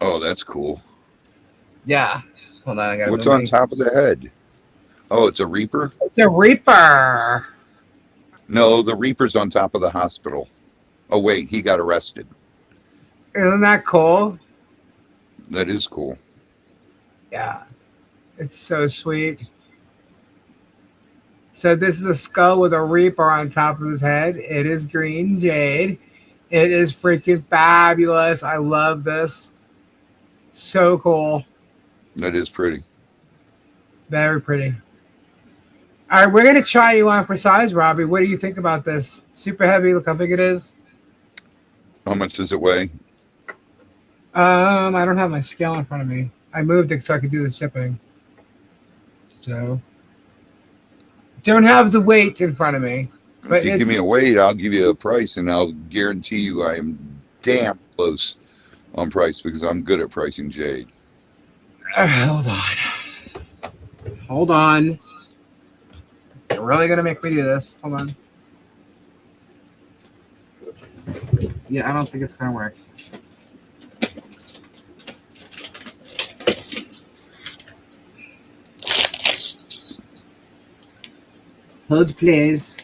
Oh, that's cool.
Yeah. Hold on. I gotta
What's on top of the head? Oh, it's a Reaper?
It's a Reaper.
No, the Reaper's on top of the hospital. Oh, wait. He got arrested.
Isn't that cool?
That is cool.
Yeah. It's so sweet. So this is a skull with a Reaper on top of his head. It is green jade. It is freaking fabulous. I love this. So cool.
That is pretty.
Very pretty. All right, we're going to try you on for size, Robbie. What do you think about this? Super heavy. Look how big it is.
How much does it weigh?
I don't have my scale in front of me. I moved it so I could do the shipping. So, don't have the weight in front of me. But
If you give me a weight, I'll give you a price, and I'll guarantee you I am damn close on price because I'm good at pricing jade.
Hold on. Hold on. You're really going to make me do this. Hold on. Yeah, I don't think it's going to work. Hold, please.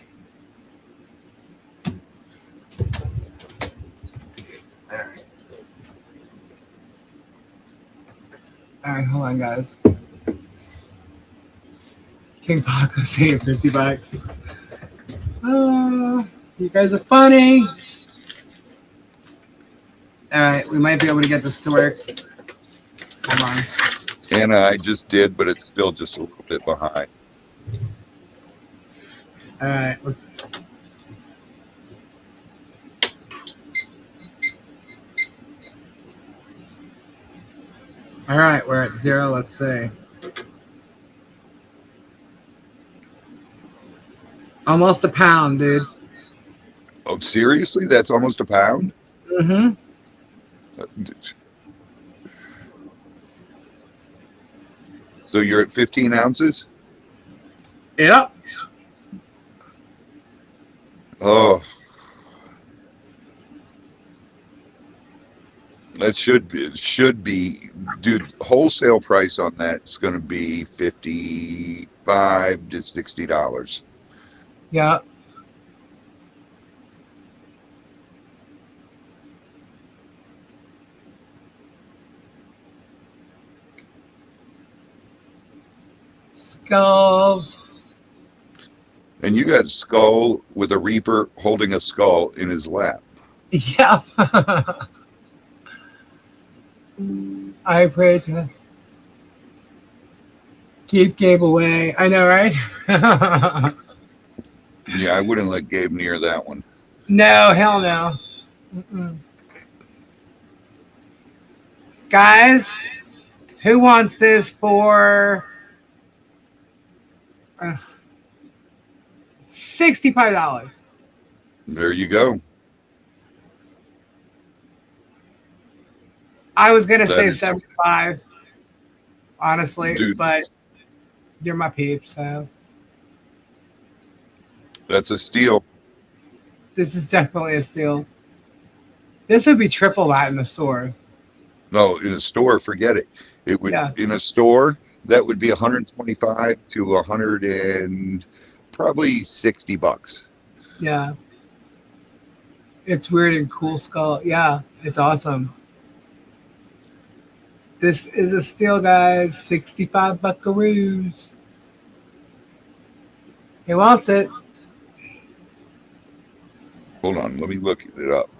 All right, hold on, guys. King Paco saying $50. You guys are funny. All right, we might be able to get this to work. Hold on.
And I just did, but it's still just a little bit behind.
All right, let's. All right, we're at 0. Let's see. Almost a pound, dude.
Oh, seriously? That's almost a pound?
Mm-hmm.
So you're at 15 ounces?
Yep.
Oh. That should be, dude, wholesale price on that is going to be $55 to $60.
Yeah. Skulls.
And you got a skull with a reaper holding a skull in his lap.
Yeah. I pray to keep Gabe away. I know, right?
Yeah, I wouldn't let Gabe near that one.
No, hell no. Mm-mm. Guys, who wants this for $65?
There you go.
I was gonna say
is,
75, honestly,
dude,
but you're my peep, so
that's a steal.
this is definitely a steal. This would be triple that in the store.
No, in a store, forget it. It would in a store that would be 125 to 100 and probably $60.
Yeah. It's weird and cool skull. Yeah, it's awesome. This is a steal, guys. 65 buckaroos. He wants it.
Hold on, let me look it up.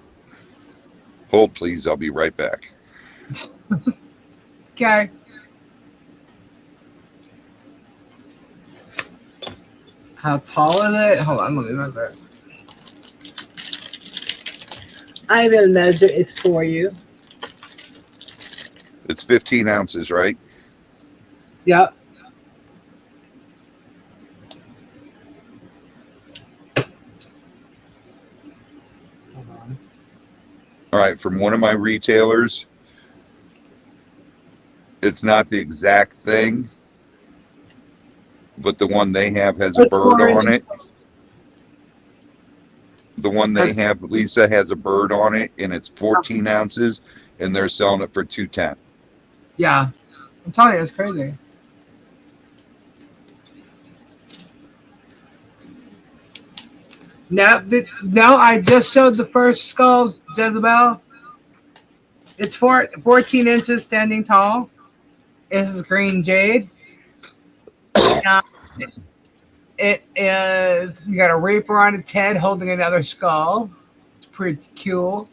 Hold, please. I'll be right back.
Okay. How tall is it? Hold on, let me measure it. I will measure it for you.
It's 15 ounces, right?
Yep. Hold on.
All right, from one of my retailers. It's not the exact thing, but the one they have has a bird on it. The one they have, Lisa, has a bird on it, and it's 14 ounces, and they're selling it for $210.
Yeah, I'm telling you, it's crazy. No, I just showed the first skull, Jezebel. It's 14 inches standing tall. This is green jade. It is, we got a reaper on its head holding another skull. It's pretty cool.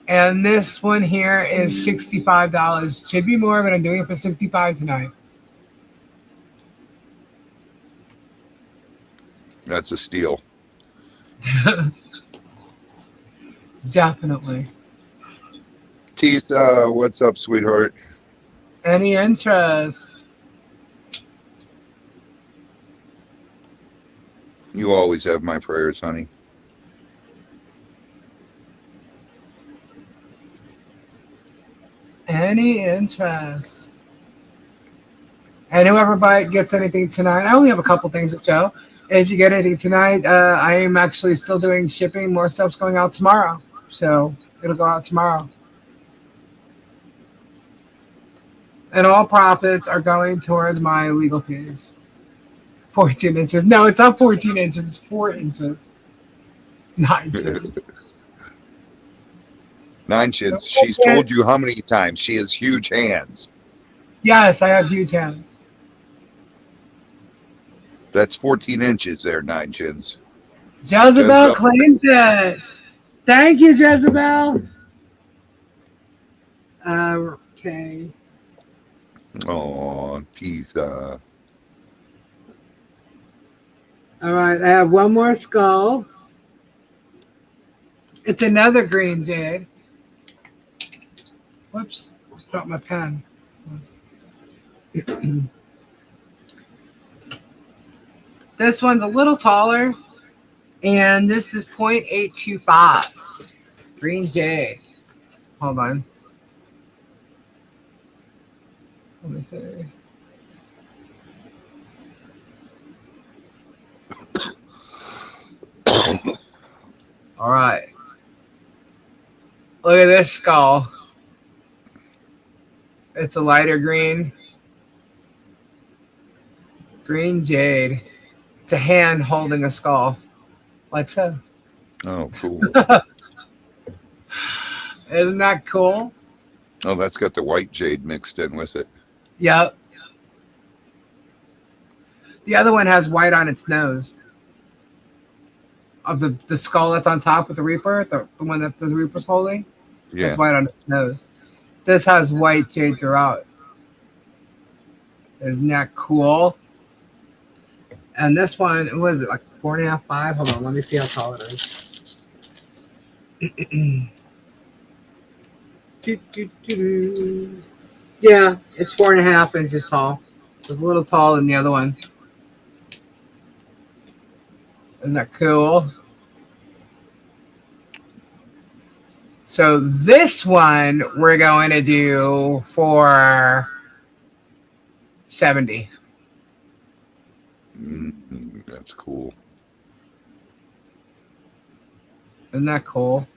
And this one here is $65. Should be more, but I'm doing it for $65 tonight.
That's a steal.
Definitely.
Teeth, what's up, sweetheart?
Any interest?
You always have my prayers, honey.
Any interest? And whoever gets anything tonight, I only have a couple things to show. If you get anything tonight, I am actually still doing shipping. More stuff's going out tomorrow. So it'll go out tomorrow. And all profits are going towards my legal fees. 14 inches. No, it's not 14 inches. It's 4 inches. 9 inches.
9 inches. She's told you how many times she has huge hands.
Yes, I have huge hands.
That's 14 inches there, 9 inches.
Jezebel claims it. Thank you, Jezebel. Okay.
Oh, pizza.
All right, I have one more skull. It's another green jade. Whoops, dropped my pen. This one's a little taller, and this is 0.825. Green jade. Hold on. Let me see. All right. Look at this skull. It's a lighter green. Green jade. It's a hand holding a skull. Like so.
Oh, cool.
Isn't that cool?
Oh, that's got the white jade mixed in with it.
Yep. The other one has white on its nose. Of the skull that's on top with the Reaper, the one that the Reaper's holding.
Yeah.
It's white on its nose. This has white jade throughout. Isn't that cool? And this one, what is it, like 4.5, 5? Hold on, let me see how tall it is. Yeah, it's 4.5 inches tall. It's a little taller than the other one. Isn't that cool? So this one we're going to do for 70.
That's cool.
Isn't that cool?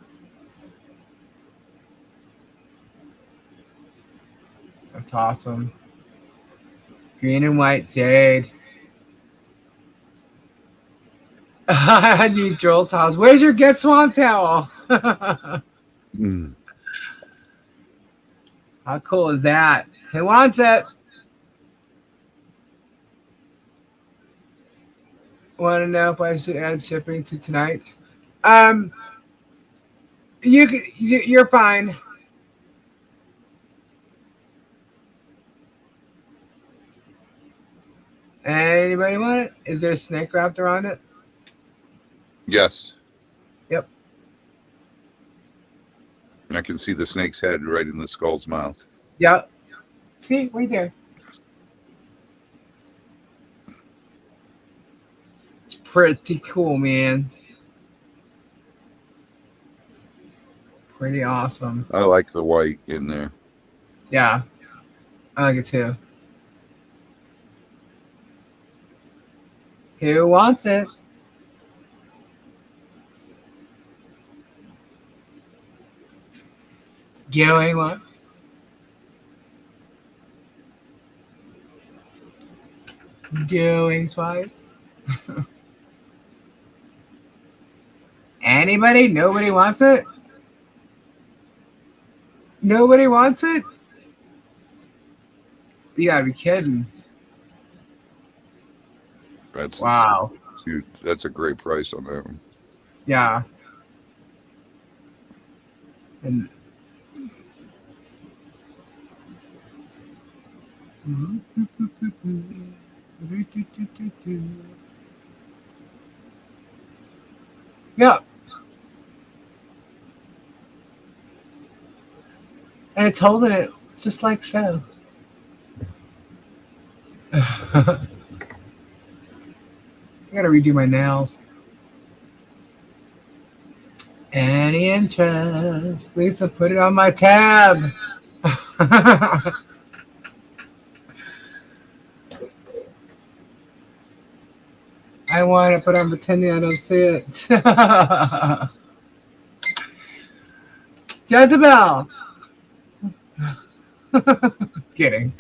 That's awesome. Green and white jade. I need Joel towels. Where's your Get Swamp towel? How cool is that? Who wants it? Want to know if I should add shipping to tonight's? You're fine. Anybody want it? Is there a snake wrapped around it?
Yes.
Yep.
I can see the snake's head right in the skull's mouth.
Yep. See, right there. It's pretty cool, man. Pretty awesome.
I like the white in there.
Yeah. I like it too. Who wants it? Going once. Going twice. Anybody? Nobody wants it? Nobody wants it? You gotta be kidding.
That's
wow.
Dude, that's a great price on that one.
Yeah. And yeah. And it's holding it just like so. I gotta redo my nails. Any interest? Lisa, put it on my tab. I want it, but I'm pretending I don't see it. Jezebel. Kidding.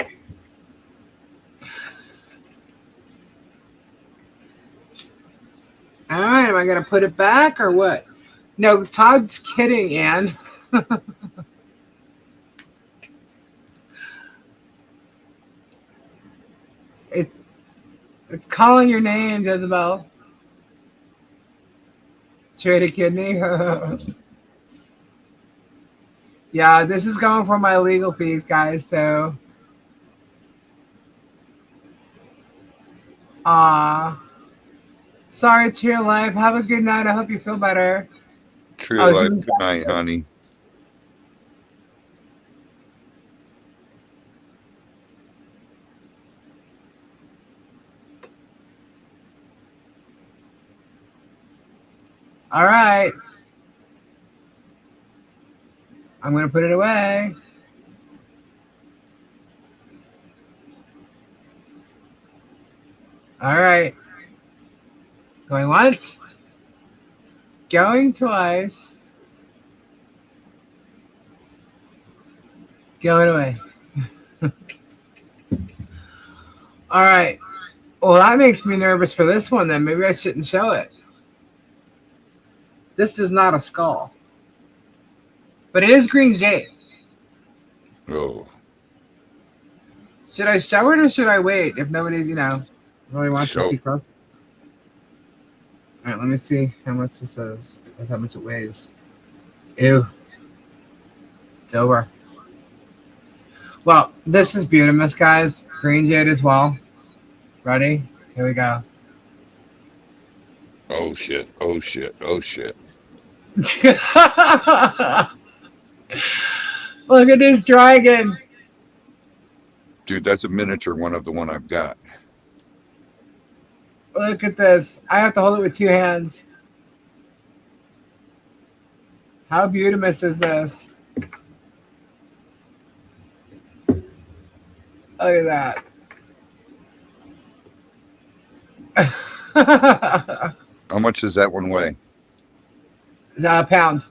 All right, am I going to put it back or what? No, Todd's kidding, Ann. It's calling your name, Jezebel. Trade a kidney. Yeah, this is going for my legal fees, guys, so. Sorry to your life. Have a good night. I hope you feel better.
True life. Good night, honey.
All right. I'm going to put it away. All right. Going once. Going twice. Going away. All right. Well, that makes me nervous for this one then. Maybe I shouldn't show it. This is not a skull. But it is green jade.
Oh.
Should I show it or should I wait if nobody's, Really want to
Show.
see close. All right, let me see how much this is. That's how much it weighs. Ew. It's over. Well, this is Beautimus, guys. Green jade as well. Ready? Here we go.
Oh shit! Oh shit! Oh shit!
Look at this dragon.
Dude, that's a miniature one of the one I've got.
Look at this. I have to hold it with two hands. How Beautimus is this? Look at that.
How much does that one weigh?
Is that a pound?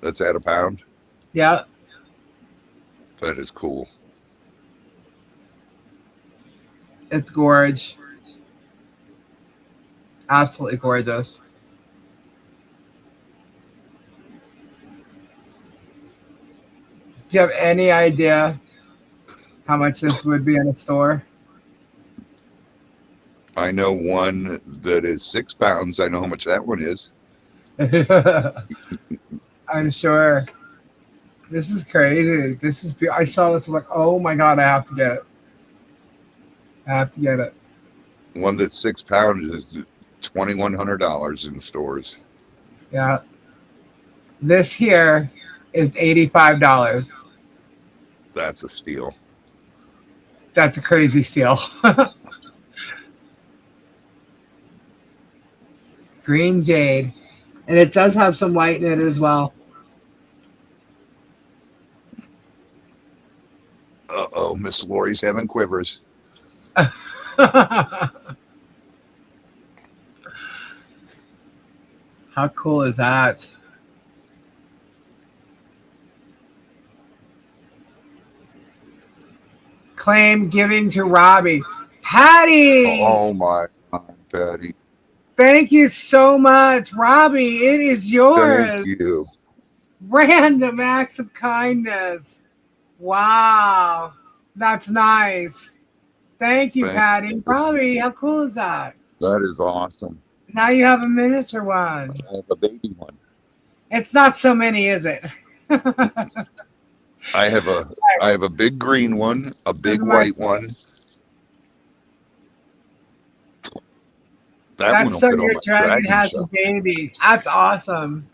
That's at a pound?
Yeah.
That is cool.
It's gorge. Absolutely gorgeous. Do you have any idea how much this would be in a store?
I know one that is 6 pounds. I know how much that one is.
I'm sure. This is crazy. This is. I saw this. I'm like, oh my god, I have to get it. I have to get it.
One that's 6 pounds is $2,100 in stores.
Yeah. This here is $85.
That's a steal.
That's a crazy steal. Green jade. And it does have some white in it as well.
Uh-oh, Miss Lori's having quivers.
How cool is that? Claim giving to Robbie. Patty!
Oh my God, Patty.
Thank you so much, Robbie. It is yours.
Thank you.
Random acts of kindness. Wow. That's nice. Thank you, Patty. Robbie, how cool is that?
That is awesome.
Now you have a miniature one.
I have a baby one.
It's not so many, is it?
I have a big green one, a big white one.
That's so your dragon has a baby. That's awesome.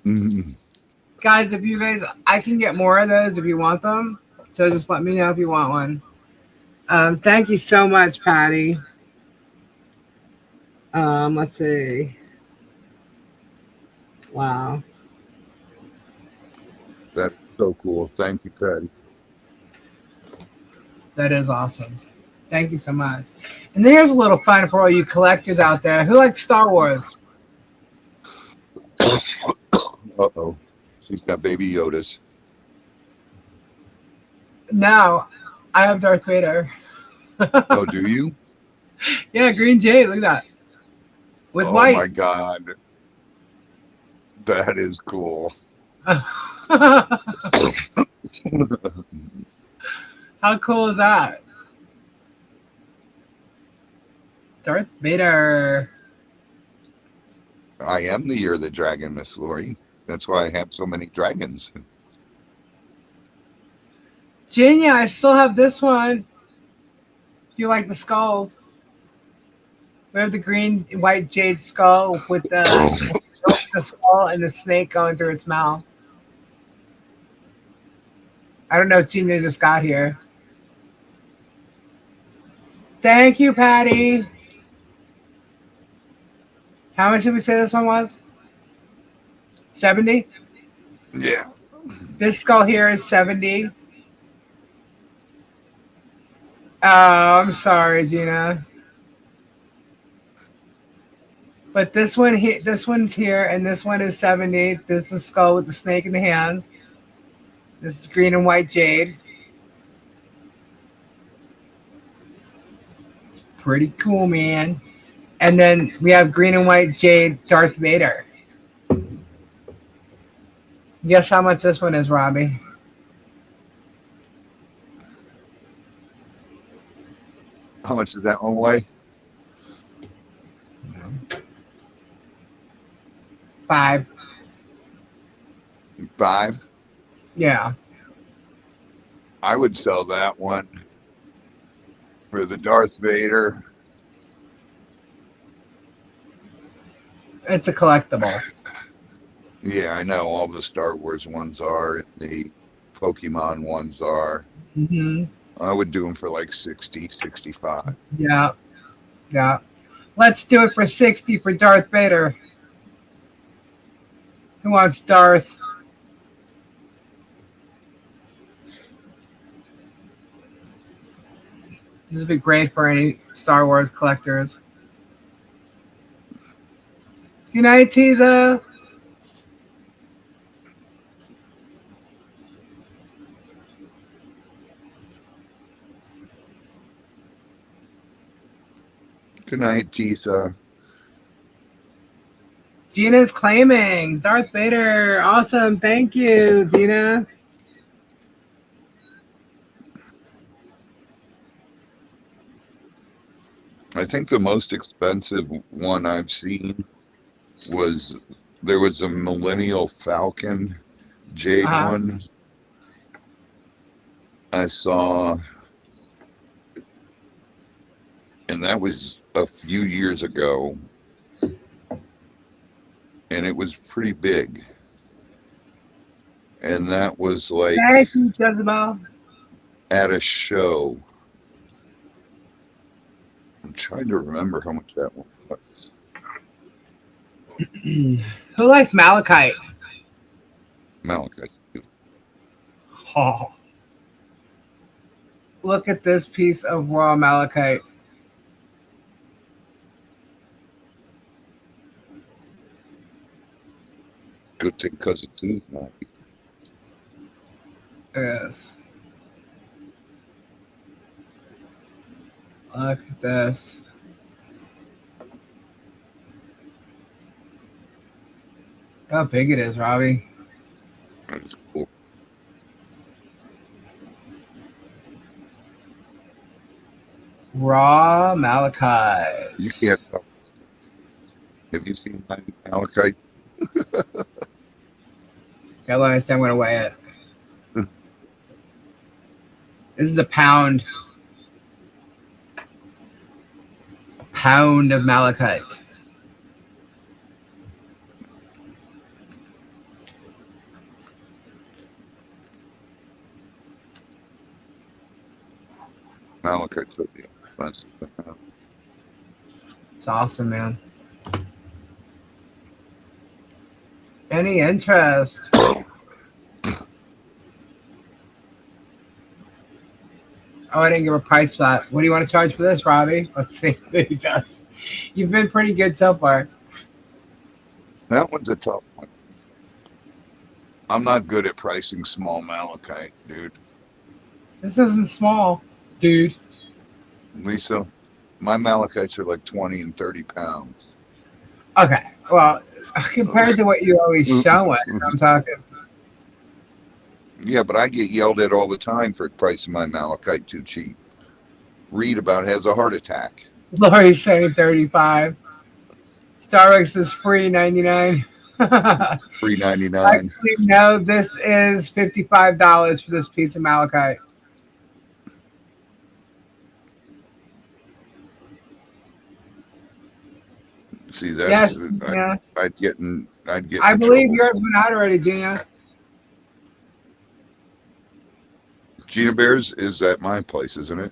Mm-hmm.
Guys, if you guys, I can get more of those if you want them. So just let me know if you want one. Thank you so much, Patty. Let's see. Wow.
That's so cool. Thank you, Patty.
That is awesome. Thank you so much. And there's a little fun for all you collectors out there who like Star Wars.
Uh-oh. She's got baby Yodas.
No, I have Darth Vader.
Oh, do you?
Yeah, green jade. Look at that. With white.
Oh, my God. That is cool.
How cool is that? Darth Vader.
I am the year of the dragon, Miss Lori. That's why I have so many dragons.
Ginia, I still have this one. Do you like the skulls? We have the green and white jade skull with the skull and the snake going through its mouth. I don't know if Ginia just got here. Thank you, Patty. How much did we say this one was? 70?
Yeah.
This skull here is 70. Oh, I'm sorry, Gina. But this one here, this one's here, and this one is 70. This is the skull with the snake in the hands. This is green and white jade. It's pretty cool, man. And then we have green and white jade Darth Vader. Guess how much this one is, Robbie?
How much does that one weigh?
5.
5.
Yeah.
I would sell that one for the Darth Vader.
It's a collectible.
Yeah, I know all the Star Wars ones are, and the Pokemon ones are.
Mm-hmm.
I would do them for like 60, 65.
Yeah. Yeah. Let's do it for 60 for Darth Vader. Who wants Darth? This would be great for any Star Wars collectors. Good night, Tiza.
Good night, Tisa.
Gina's claiming Darth Vader. Awesome. Thank you, Gina.
I think the most expensive one I've seen was there was a Millennial Falcon Jade one. I saw, and that was a few years ago, and it was pretty big. And that was like
Thank you, Jezebel.
at a show. I'm trying to remember how much that one was.
Who likes Malachite?
Malachite.
Oh. Look at this piece of raw Malachite.
Good thing because it's tooth now.
Yes. Look at this. How big it is, Robbie.
That's cool.
Raw Malachite.
You can't tell. Have you seen my Malachite?
Got to understand I'm going to weigh it. This is a pound. A pound of Malachite.
Malachite's so expensive.
It's awesome, man. Any interest? Oh, I didn't give a price for that. What do you want to charge for this, Robbie? Let's see what he does. You've been pretty good so far.
That one's a tough one. I'm not good at pricing small Malachite, dude.
This isn't small, dude.
Lisa, my Malachites are like 20 and 30 pounds.
Okay, well, compared to what you always show it, I'm talking.
Yeah, but I get yelled at all the time for pricing my Malachite too cheap. Read about has a heart attack.
Lori's saying 35. Starbucks is free 99.
$3.99.
Actually, no, this is $55 for this piece of Malachite.
See, that's
Yes, yeah.
I'd get.
I believe yours went out already, Gina.
Gina Bears is at my place, isn't it?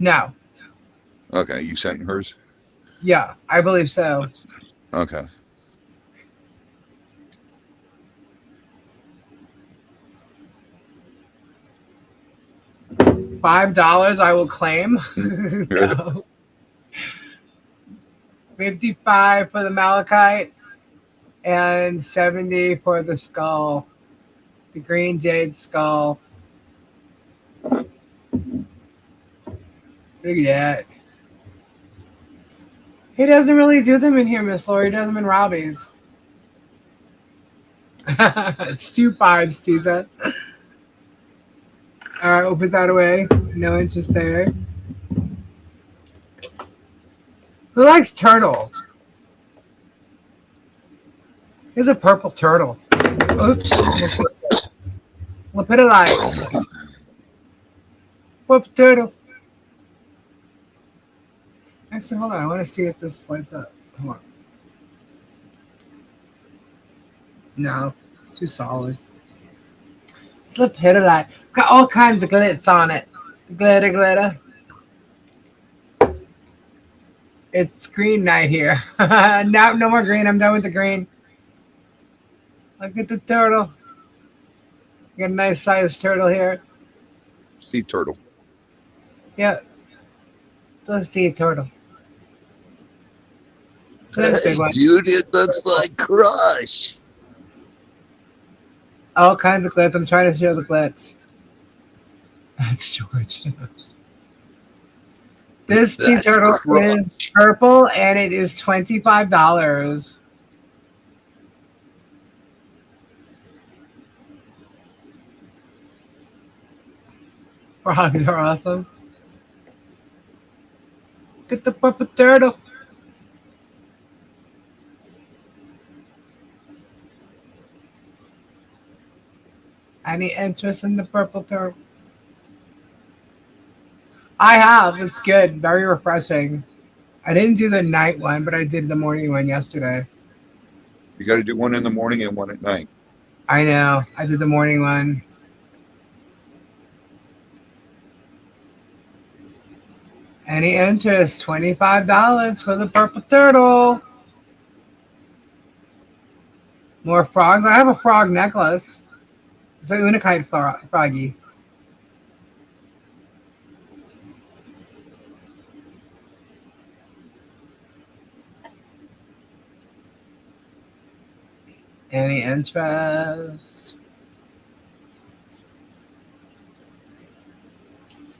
No.
Okay, you sent hers?
Yeah, I believe so.
Okay.
$5 I will claim. No. 55 for the Malachite and 70 for the skull. The green jade skull. Look at that. He doesn't really do them in here, Miss Lori. He does them in Robbie's. It's 2 5s, Tiza. All right, we'll put that away. No interest there. Who likes turtles? Here's a purple turtle. Oops. Lepidolite. Purple turtle. Actually, hold on. I want to see if this lights up. Hold on. No, it's too solid. It's lepidolite. Got all kinds of glitz on it. Glitter. It's green night here. No more green. I'm done with the green. Look at the turtle. Got a nice sized turtle here.
Sea turtle.
Yep. Let's see a turtle. That's a big one.
Dude, it looks like Crush.
All kinds of glitz. I'm trying to show the glitz. That's George. This sea turtle is purple and it is $25. Frogs are awesome. Get the purple turtle. Any interest in the purple turtle? I have. It's good. Very refreshing. I didn't do the night one, but I did the morning one yesterday.
You got to do one in the morning and one at night.
I know. I did the morning one. Any interest? $25 for the purple turtle. More frogs. I have a frog necklace. It's an Unakite froggy. Any interest?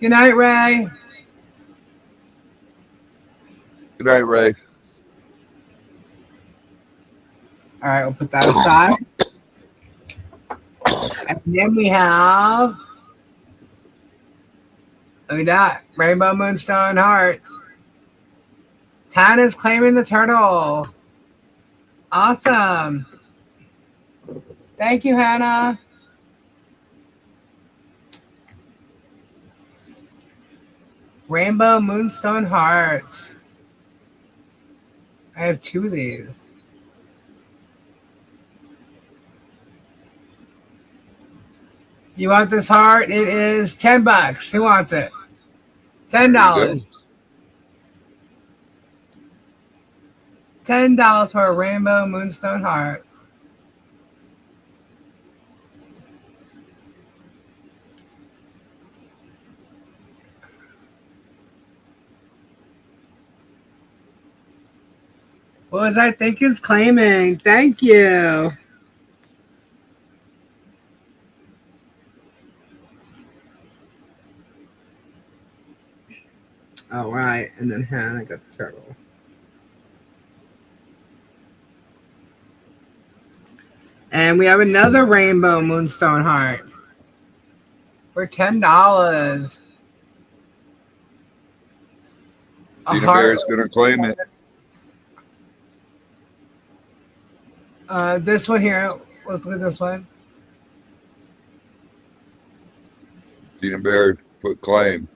Good night, Ray.
Good night, Ray.
All right, we'll put that aside. And then we have, look at that, Rainbow Moonstone Hearts. Hannah's claiming the turtle. Awesome. Thank you, Hannah. Rainbow Moonstone Hearts. I have 2 of these. You want this heart? It is $10. Who wants it? $10. $10 for a Rainbow Moonstone Heart. What was I thinking? Claiming? Thank you. All right, and then Hannah got the turtle. And we have another Rainbow Moonstone Heart for $10.
Tina Bear's going to claim it.
This one here. Let's look at this one.
Tina Bear put claim.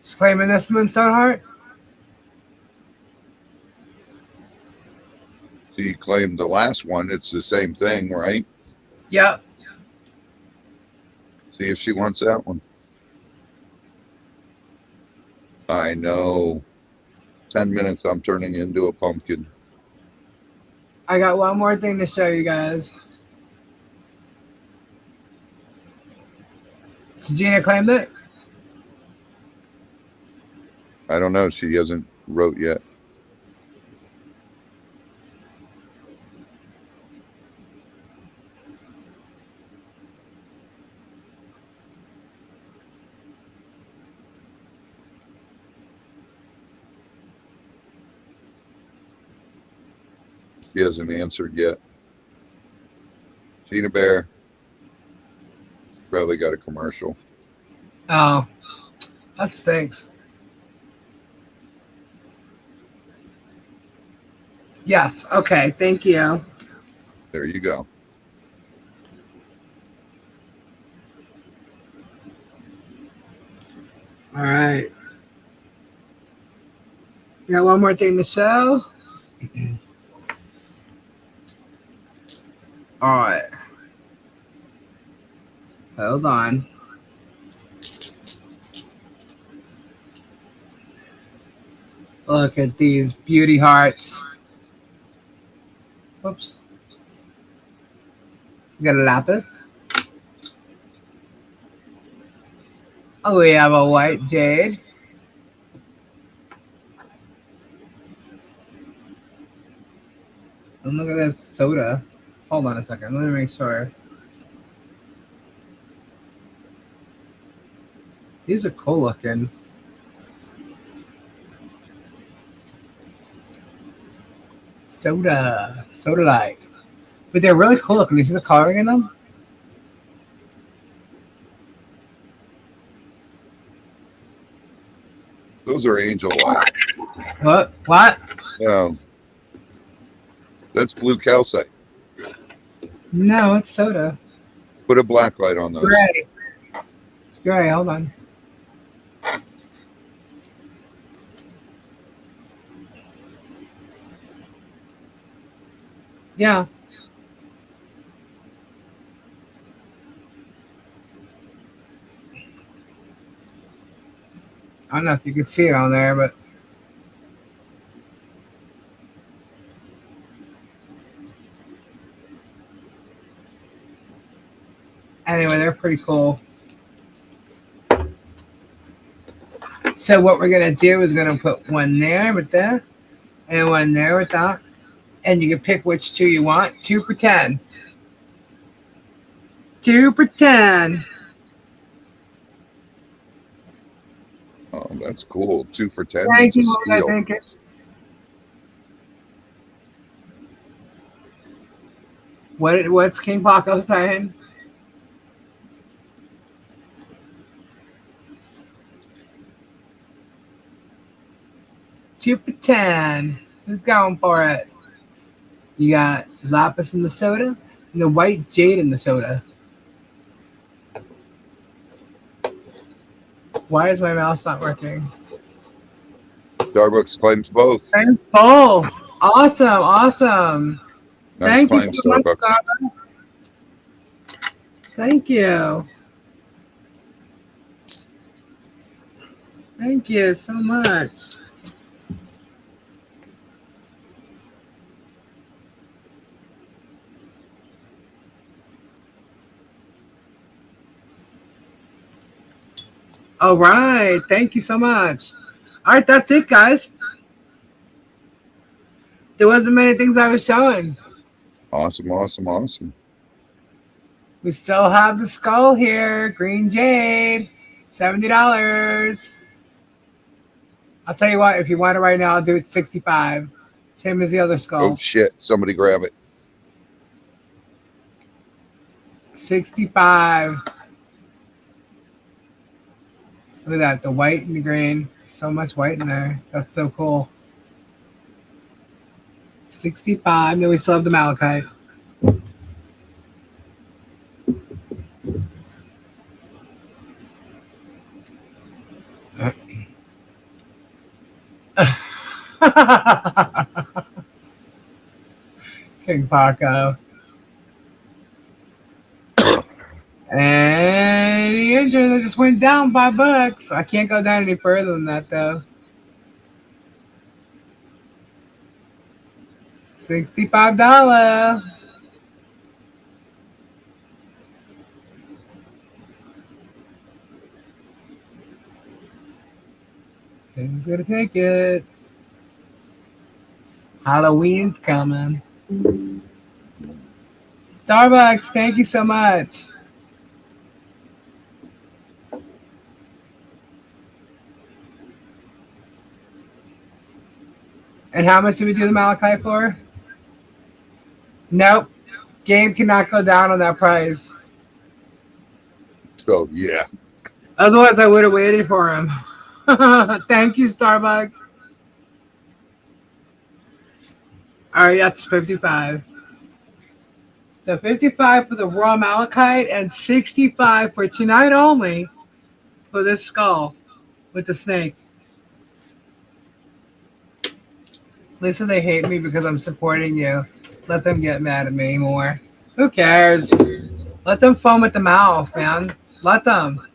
Just claiming this Moonstone Heart.
She claimed the last one. It's the same thing, right?
Yep.
See if she wants that one. I know. 10 minutes, I'm turning into a pumpkin.
I got one more thing to show you guys. Did Gina claim it?
I don't know. She hasn't wrote yet. She hasn't answered yet. Tina Bear. Probably got a commercial.
Oh, that stinks. Yes. Okay. Thank you.
There you go.
All right. Got one more thing to show. All right. Hold on. Look at these beauty hearts. Oops. You got a lapis. Oh, we have a white jade. And look at this soda. Hold on a second. Let me make sure. These are cool looking. Soda light. But they're really cool looking. You see the coloring in them?
Those are angel light.
What?
No. That's blue calcite.
No, it's soda.
Put a black light on those.
Gray. It's gray. Hold on. Yeah. I don't know if you can see it on there, but anyway, they're pretty cool. So what we're gonna do is gonna put one there with that, and one there with that, and you can pick which two you want. 2 for 10. 2 for 10.
Oh, that's cool. 2 for 10.
Thank
That's a
you.
steal.
Thank you. What's King Paco saying? Two for 10. Who's going for it? You got lapis in the soda and the white jade in the soda. Why is my mouse not working?
Starbucks claims both.
Thanks, both. Awesome.
Nice
Thank you
claim,
so much,
Starbucks.
Starbucks. Thank you. Thank you so much. All right. Thank you so much. All right. That's it, guys. There wasn't many things I was showing.
Awesome.
We still have the skull here. Green jade. $70. I'll tell you what. If you want it right now, I'll do it $65. Same as the other skull.
Oh, shit. Somebody grab it.
$65. Look at that. The white and the green. So much white in there. That's so cool. $65. Then we still have the malachite. King Paco. And the interest just went down $5. I can't go down any further than that though. $65. Who's gonna take it? Halloween's coming. Starbucks, thank you so much. And how much did we do the malachite for? Nope. Game cannot go down on that price.
So, yeah.
Otherwise, I would have waited for him. Thank you, Starbucks. All right, that's $55. So 55 for the raw malachite and 65 for tonight only for this skull with the snake. Lisa, they hate me because I'm supporting you. Let them get mad at me more. Who cares? Let them foam at the mouth, man. Let them.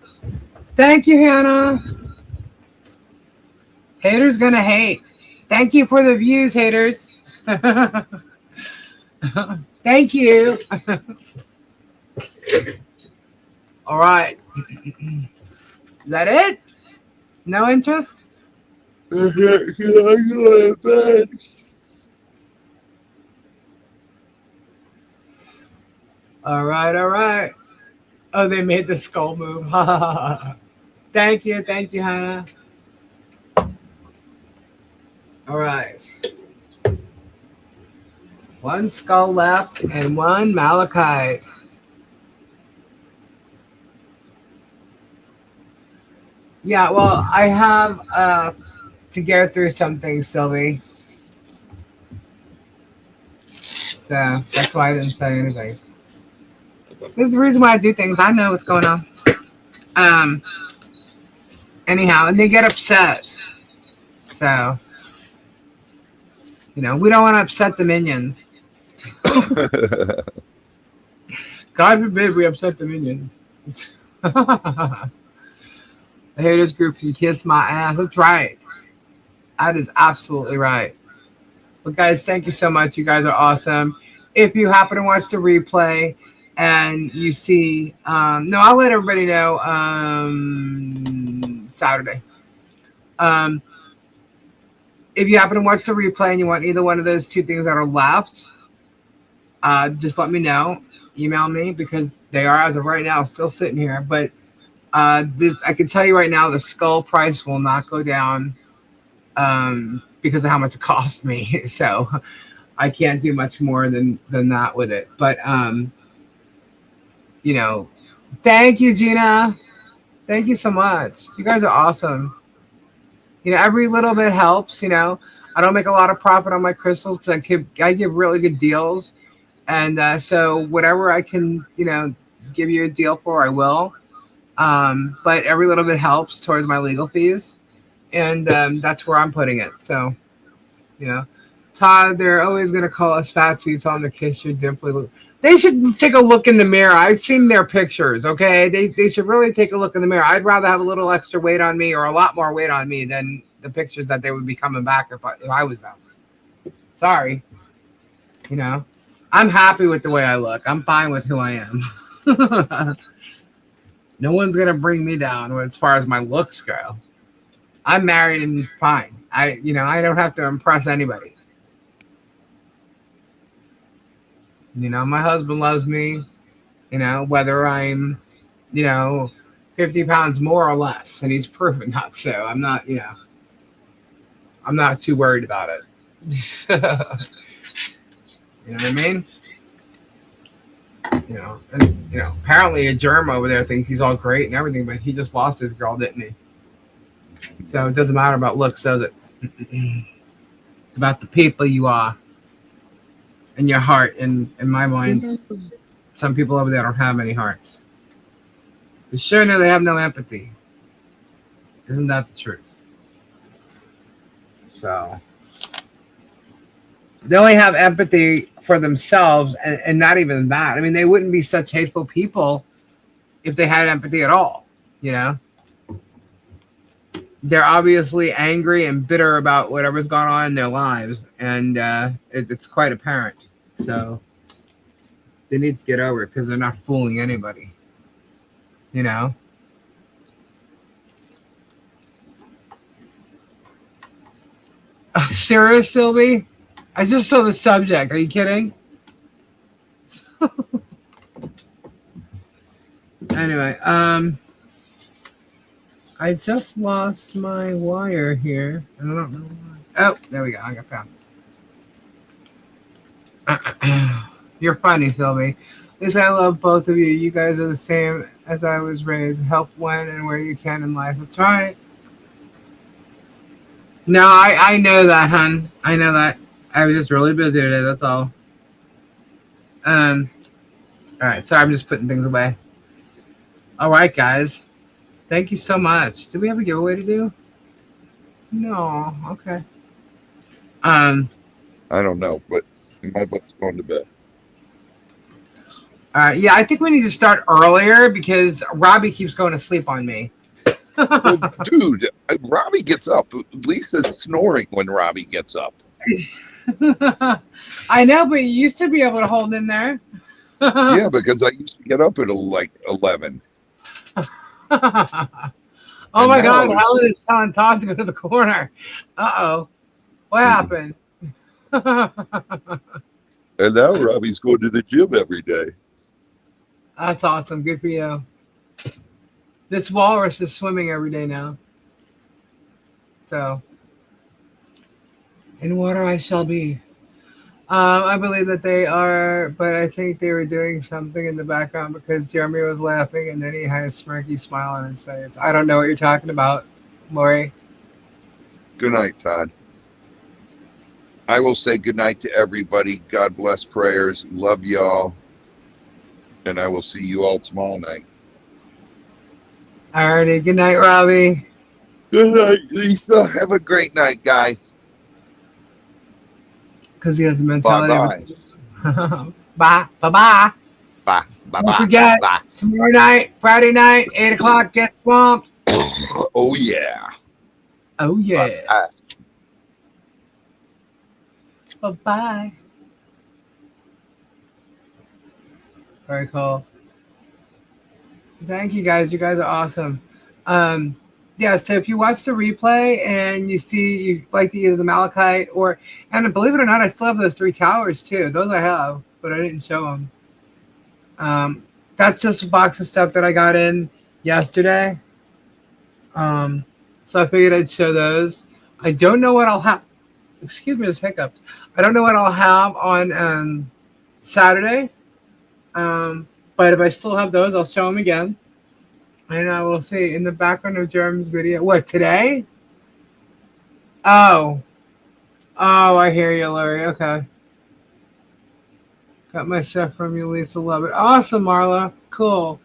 Thank you, Hannah. Haters gonna hate. Thank you for the views, haters. Thank you. All right. Is that it? No interest? All right, all right. Oh, they made the skull move. Thank you, Hannah. All right. One skull left and one malachite. Yeah, well, I have to go through some things, Sylvie. So that's why I didn't say anything. There's a reason why I do things. I know what's going on. Anyhow, and they get upset. So, we don't want to upset the minions. God forbid we upset the minions. The haters group can kiss my ass. That's right. That is absolutely right. But guys, thank you so much. You guys are awesome. If you happen to watch the replay and you see, I'll let everybody know Saturday. If you happen to watch the replay and you want either one of those two things that are left, just let me know. Email me because they are, as of right now, still sitting here. But this, I can tell you right now, the skull price will not go down because of how much it cost me. So I can't do much more than that with it. But thank you, Gina. Thank you so much. You guys are awesome. Every little bit helps. I don't make a lot of profit on my crystals because I give really good deals, and so whatever I can, give you a deal for, I will. But every little bit helps towards my legal fees, and that's where I'm putting it. So, Todd, they're always going to call us fat, so you tell them to kiss your dimply. They should take a look in the mirror. I've seen their pictures, okay? They should really take a look in the mirror. I'd rather have a little extra weight on me or a lot more weight on me than the pictures that they would be coming back if I was them. Sorry. I'm happy with the way I look. I'm fine with who I am. No one's going to bring me down as far as my looks go. I'm married and fine. I don't have to impress anybody. My husband loves me, whether I'm, 50 pounds more or less, and he's proven not so. I'm not, I'm not too worried about it. You know what I mean? Apparently a germ over there thinks he's all great and everything, but he just lost his girl, didn't he? So it doesn't matter about looks, does it? It's about the people you are. In your heart, in my mind, some people over there don't have any hearts. You sure know they have no empathy. Isn't that the truth? So they only have empathy for themselves, and not even that. I mean, they wouldn't be such hateful people if they had empathy at all. They're obviously angry and bitter about whatever's gone on in their lives, and it's quite apparent. So they need to get over it because they're not fooling anybody. Oh, serious, Sylvie? I just saw the subject. Are you kidding? Anyway, I just lost my wire here. I don't know why. Oh, there we go. I got found it. You're funny, Sylvie. At least I love both of you. You guys are the same as I was raised. Help when and where you can in life. That's right. No, I know that, hun. I know that. I was just really busy today. That's all. All right. Sorry, I'm just putting things away. All right, guys. Thank you so much. Do we have a giveaway to do? No. Okay.
I don't know, but my butt's going to bed.
Yeah, I think we need to start earlier because Robbie keeps going to sleep on me.
Well, dude, Robbie gets up. Lisa's snoring when Robbie gets up.
I know, but you used to be able to hold in there.
Yeah, because I used to get up at like 11.
Oh
And
my
now
God,
it's-
Helen is telling Todd to go to the corner. Uh-oh. What happened?
And now Robbie's going to the gym every day.
That's awesome. Good for you. This walrus is swimming every day now. So, in water I shall be. I believe that they are, but I think they were doing something in the background because Jeremy was laughing and then he had a smirky smile on his face. I don't know what you're talking about, Lori.
Good night, Todd. I will say good night to everybody. God bless prayers. Love y'all. And I will see you all tomorrow night.
Alrighty. Good night, Robbie.
Good night, Lisa. Have a great night, guys.
Because he has a mentality.
Bye-bye.
Bye. Bye-bye.
Bye. Bye.
Don't forget,
Bye.
tomorrow night, Friday night, 8 o'clock, get swamped.
Oh, yeah.
Oh, yeah.
Bye.
Bye-bye. Very cool. Thank you, guys. You guys are awesome. Yeah, so if you watch the replay and you see you like either the Malachite or, and believe it or not, I still have those 3 towers too. Those I have, but I didn't show them. That's just a box of stuff that I got in yesterday. So I figured I'd show those. I don't know what I'll have. Excuse me, this hiccup. I don't know what I'll have on Saturday. But if I still have those, I'll show them again. And I will see in the background of Jeremy's video. What, today? Oh, I hear you, Larry. Okay. Got my stuff from you, Lisa. Love it. Awesome, Marla. Cool.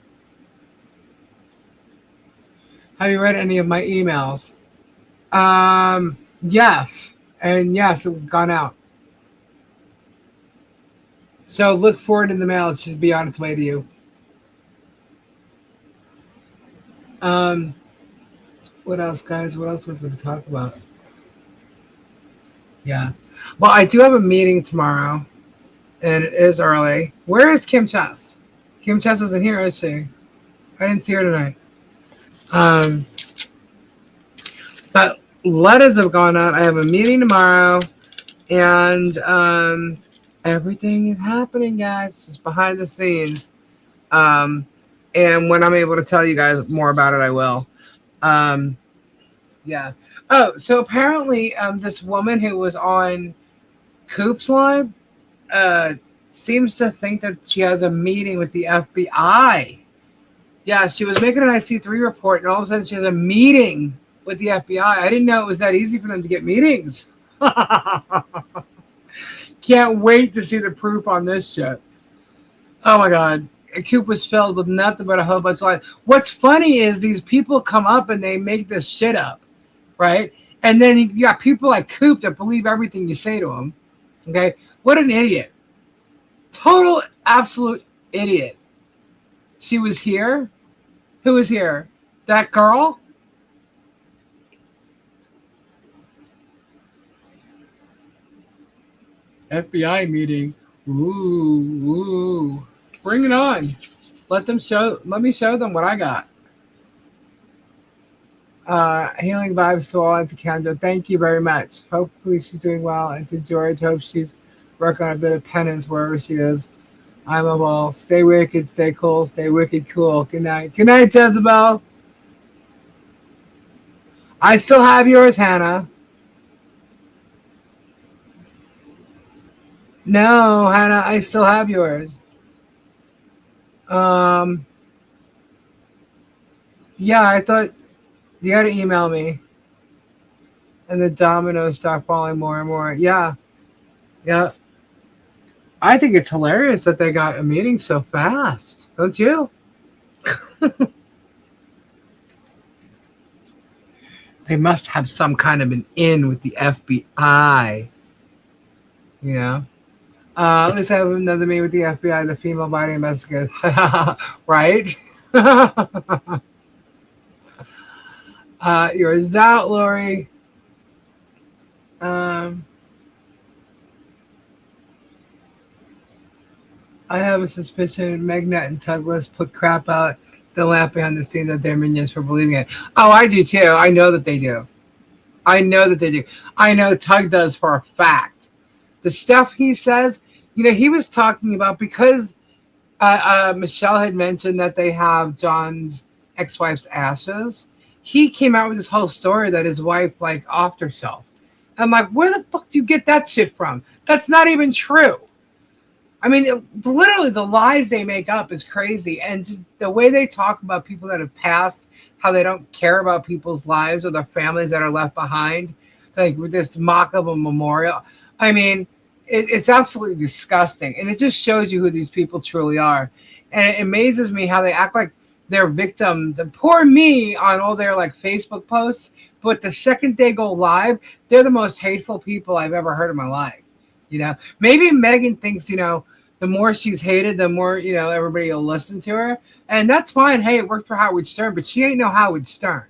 Have you read any of my emails? Yes. And yes, it's gone out. So look for it in the mail. It should be on its way to you. What else, guys? What else was we going to talk about? Yeah. Well, I do have a meeting tomorrow, and it is early. Where is Kim Chess? Kim Chess isn't here, is she? I didn't see her tonight. But letters have gone out. I have a meeting tomorrow, and everything is happening, guys. It's behind the scenes. And when I'm able to tell you guys more about it, I will. Yeah. Oh, so apparently this woman who was on Coop's line seems to think that she has a meeting with the FBI. Yeah, she was making an IC3 report, and all of a sudden she has a meeting with the FBI. I didn't know it was that easy for them to get meetings. Can't wait to see the proof on this shit. Oh, my God. Coop was filled with nothing but a whole bunch of lies. What's funny is these people come up and they make this shit up, right? And then you got people like Coop that believe everything you say to them. Okay? What an idiot. Total, absolute idiot. She was here. Who was here? That girl? FBI meeting. Ooh. Bring it on. Let me show them what I got. Healing vibes to all and to Kendra. Thank you very much. Hopefully she's doing well. And to George, hope she's working on a bit of penance wherever she is. I'm a ball. Stay wicked, stay cool, stay wicked cool. Good night. Good night, Jezebel. I still have yours, Hannah. No, Hannah, I still have yours. Yeah, I thought you got to email me. And the dominoes start falling more and more. Yeah. I think it's hilarious that they got a meeting so fast. Don't you? They must have some kind of an in with the FBI. You know? Let's have another meeting with the FBI, the female body investigators. Right? Yours out, Lori. I have a suspicion Magnet and Tugless put crap out the lamp behind the scenes of their minions for believing it. Oh, I do too. I know that they do. I know that they do. I know Tug does for a fact. The stuff he says, he was talking about because Michelle had mentioned that they have John's ex-wife's ashes. He came out with this whole story that his wife offed herself. I'm like, where the fuck do you get that shit from? That's not even true. I mean, literally the lies they make up is crazy. And just the way they talk about people that have passed, how they don't care about people's lives or their families that are left behind, with this mock of a memorial. I mean, it's absolutely disgusting. And it just shows you who these people truly are. And it amazes me how they act like they're victims. And poor me on all their Facebook posts. But the second they go live, they're the most hateful people I've ever heard in my life. Maybe Megan thinks, the more she's hated, the more, everybody will listen to her. And that's fine. Hey, it worked for Howard Stern, but she ain't no Howard Stern.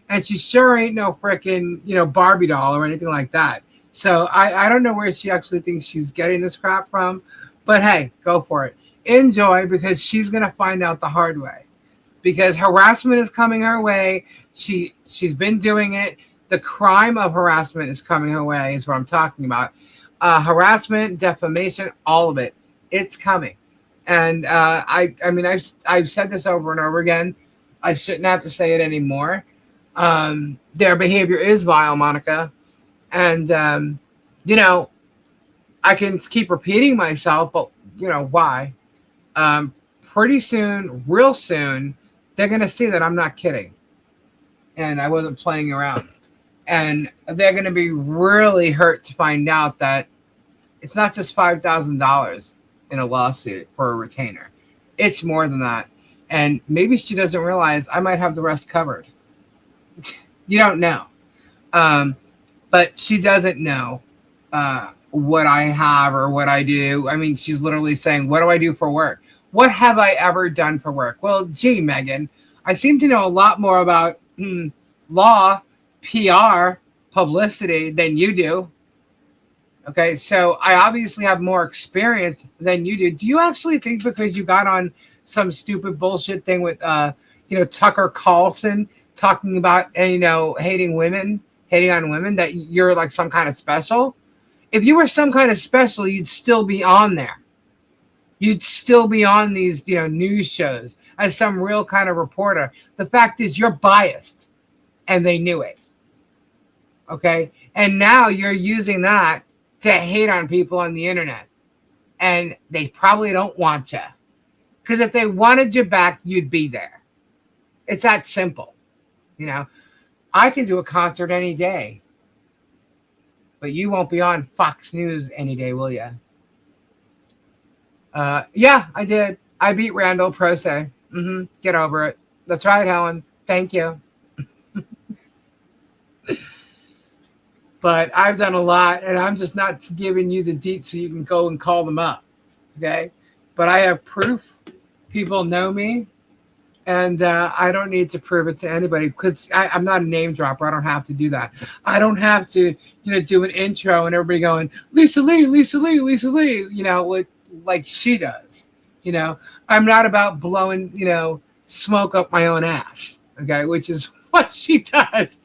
And she sure ain't no freaking, Barbie doll or anything like that. So I don't know where she actually thinks she's getting this crap from. But hey, go for it. Enjoy, because she's going to find out the hard way. Because harassment is coming her way. She's been doing it. The crime of harassment is coming her way is what I'm talking about. Harassment, defamation, all of it. It's coming. And I've said this over and over again. I shouldn't have to say it anymore. Their behavior is vile, Monica. And, I can keep repeating myself, but, why? Pretty soon, real soon, they're going to see that I'm not kidding. And I wasn't playing around. And they're going to be really hurt to find out that it's not just $5,000 in a lawsuit for a retainer. It's more than that. And maybe she doesn't realize I might have the rest covered. You don't know. But she doesn't know what I have or what I do. I mean, she's literally saying, what do I do for work? What have I ever done for work? Well, gee, Megan, I seem to know a lot more about law, PR, publicity than you do. Okay, so I obviously have more experience than you do. Do you actually think because you got on some stupid bullshit thing with, Tucker Carlson talking about, hating on women, that you're some kind of special? If you were some kind of special, you'd still be on there. You'd still be on these, news shows as some real kind of reporter. The fact is you're biased, and they knew it. Okay? And now you're using that to hate on people on the internet. And they probably don't want you. Because if they wanted you back, you'd be there. It's that simple. I can do a concert any day. But you won't be on Fox News any day, will you? Yeah, I did. I beat Randall Pro Se. Get over it. That's right, Helen. Thank you. But I've done a lot, and I'm just not giving you the deets so you can go and call them up. Okay? But I have proof. People know me. And I don't need to prove it to anybody because I'm not a name dropper. I don't have to do that. I don't have to, do an intro and everybody going, Lisa Lee, Lisa Lee, Lisa Lee, like she does. I'm not about blowing, smoke up my own ass, okay, which is what she does.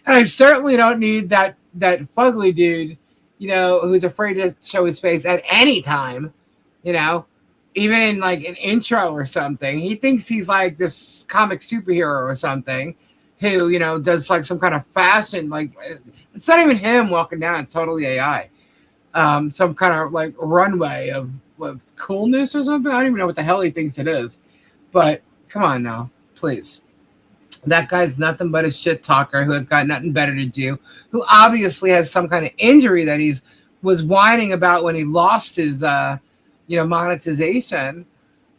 And I certainly don't need that fugly dude, who's afraid to show his face at any time, even in an intro or something. He thinks he's like this comic superhero or something who, does some kind of fashion. It's not even him walking down. It's totally AI. Some kind of runway of coolness or something. I don't even know what the hell he thinks it is. But come on now, please. That guy's nothing but a shit talker who has got nothing better to do, who obviously has some kind of injury that was whining about when he lost his monetization.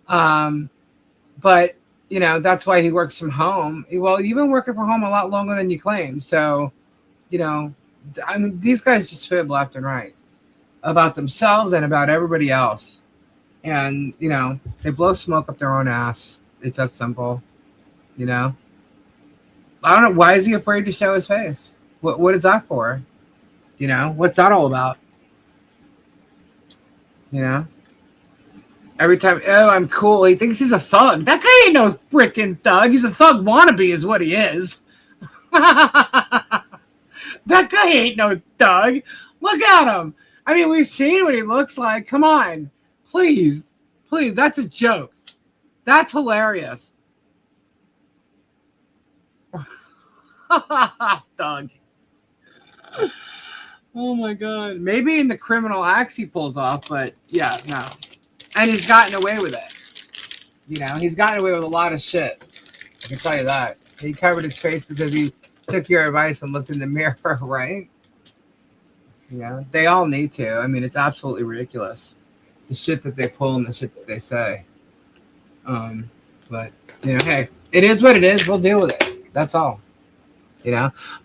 But that's why he works from home. Well, you've been working from home a lot longer than you claim. So, I mean, these guys just fib left and right about themselves and about everybody else. And, they blow smoke up their own ass. It's that simple, I don't know. Why is he afraid to show his face? What is that for? What's that all about? Every time, oh, I'm cool. He thinks he's a thug. That guy ain't no freaking thug. He's a thug wannabe is what he is. That guy ain't no thug. Look at him. I mean, we've seen what he looks like. Come on. Please. Please. That's a joke. That's hilarious. Thug. Oh, my God. Maybe in the criminal acts he pulls off, but yeah, no. And he's gotten away with it. He's gotten away with a lot of shit. I can tell you that. He covered his face because he took your advice and looked in the mirror, right? They all need to. I mean, it's absolutely ridiculous. The shit that they pull and the shit that they say. But, hey, it is what it is. We'll deal with it. That's all.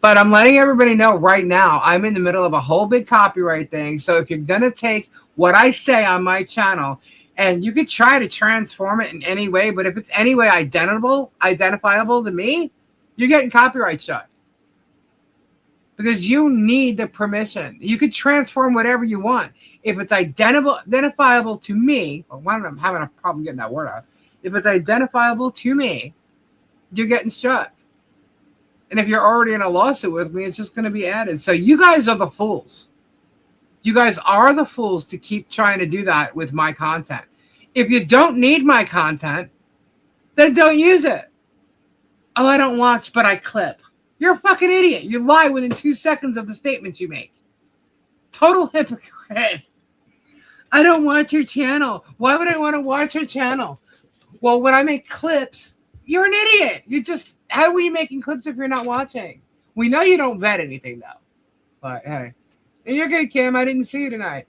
But I'm letting everybody know right now, I'm in the middle of a whole big copyright thing. So if you're going to take what I say on my channel, and you could try to transform it in any way, but if it's any way identifiable to me, you're getting copyright struck. Because you need the permission. You could transform whatever you want. If it's identifiable to me, well, I'm having a problem getting that word out. If it's identifiable to me, you're getting struck. And if you're already in a lawsuit with me, it's just going to be added. So you guys are the fools. You guys are the fools to keep trying to do that with my content. If you don't need my content, then don't use it. Oh, I don't watch, but I clip. You're a fucking idiot. You lie within 2 seconds of the statements you make. Total hypocrite. I don't watch your channel. Why would I want to watch your channel? Well, when I make clips, you're an idiot. How are you making clips if you're not watching? We know you don't vet anything, though. But, hey. And you're good, Kim. I didn't see you tonight.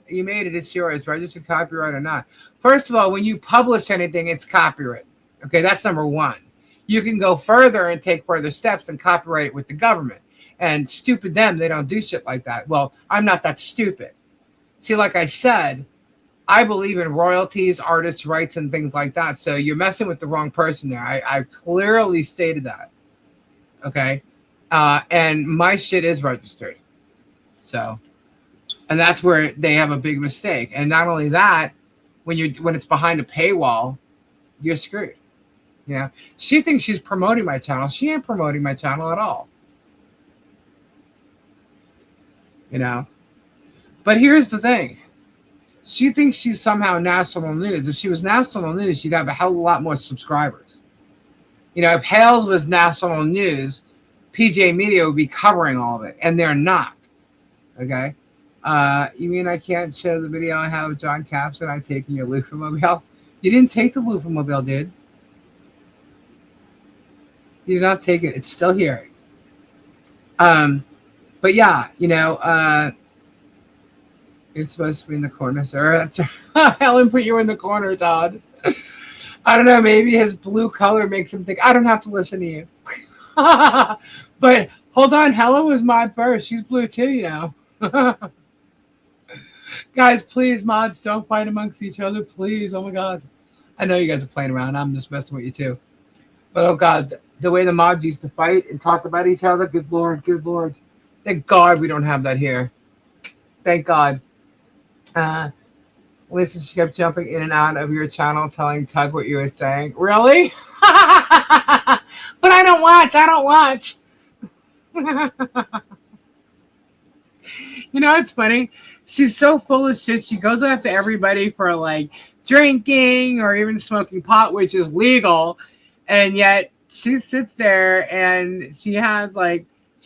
You made it. It's yours. Registered copyright or not. First of all, when you publish anything, it's copyright. Okay, that's number one. You can go further and take further steps and copyright it with the government. And stupid them, they don't do shit like that. Well, I'm not that stupid. See, like I said, I believe in royalties, artists' rights, and things like that. So you're messing with the wrong person there. I clearly stated that. Okay? And my shit is registered. So, and that's where they have a big mistake. And not only that, when it's behind a paywall, you're screwed. She thinks she's promoting my channel. She ain't promoting my channel at all. But here's the thing. She thinks she's somehow national news. If she was national news, she'd have a hell of a lot more subscribers. If Hales was national news, PJ Media would be covering all of it, and they're not. Okay? You mean I can't show the video I have of John Capson? I'm taking your Loofamobile. You didn't take the Loofamobile, dude. You did not take it. It's still here. But yeah, you're supposed to be in the corner, sir. Helen put you in the corner, Todd. I don't know. Maybe his blue color makes him think I don't have to listen to you. But hold on. Helen was mod first. She's blue too, Guys, please, mods, don't fight amongst each other, please. Oh, my God. I know you guys are playing around. I'm just messing with you, too. But, oh, God, the way the mods used to fight and talk about each other, good Lord, good Lord. Thank God we don't have that here. Thank God. Listen, she kept jumping in and out of your channel telling Tug what you were saying. Really? But I don't watch. It's funny. She's so full of shit. She goes after everybody for like drinking or even smoking pot, which is legal. And yet she sits there and she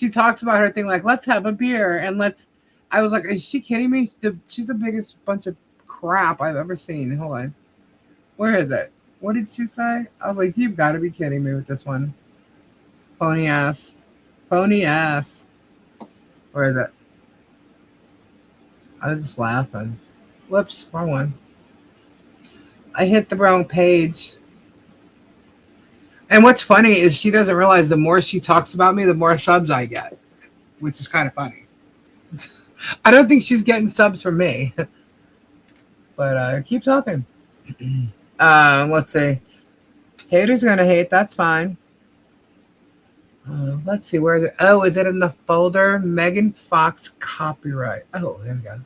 talks about her thing like, let's have a beer and I was like, is she kidding me? She's the biggest bunch of crap I've ever seen. Hold on. Where is it? What did she say? I was like, you've got to be kidding me with this one. Pony ass. Where is it? I was just laughing. Whoops, wrong one. I hit the wrong page. And what's funny is she doesn't realize the more she talks about me, the more subs I get, which is kind of funny. I don't think she's getting subs from me, but keep talking. Let's see. Haters gonna hate. That's fine. Let's see. Where is it? Oh, is it in the folder? Megan Fox copyright. Oh, there we go.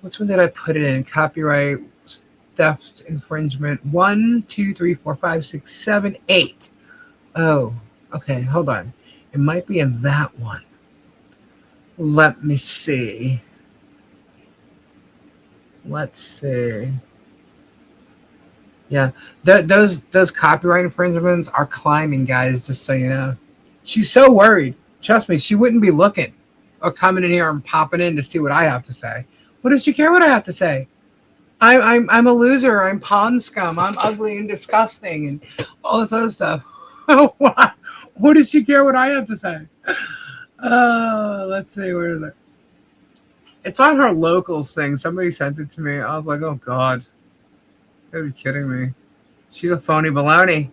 Which one did I put it in? Copyright theft infringement. 1, 2, 3, 4, 5, 6, 7, 8. Oh, okay. Hold on. It might be in that one. Let me see. Let's see. Yeah, those copyright infringements are climbing, guys. Just so you know, she's so worried. Trust me, she wouldn't be looking or coming in here and popping in to see what I have to say. What does she care what I have to say? I'm a loser. I'm pond scum. I'm ugly and disgusting and all this other stuff. What does she care what I have to say? Let's see. Where is it? It's on her locals thing. Somebody sent it to me. I was like, oh God. You're kidding me. She's a phony baloney.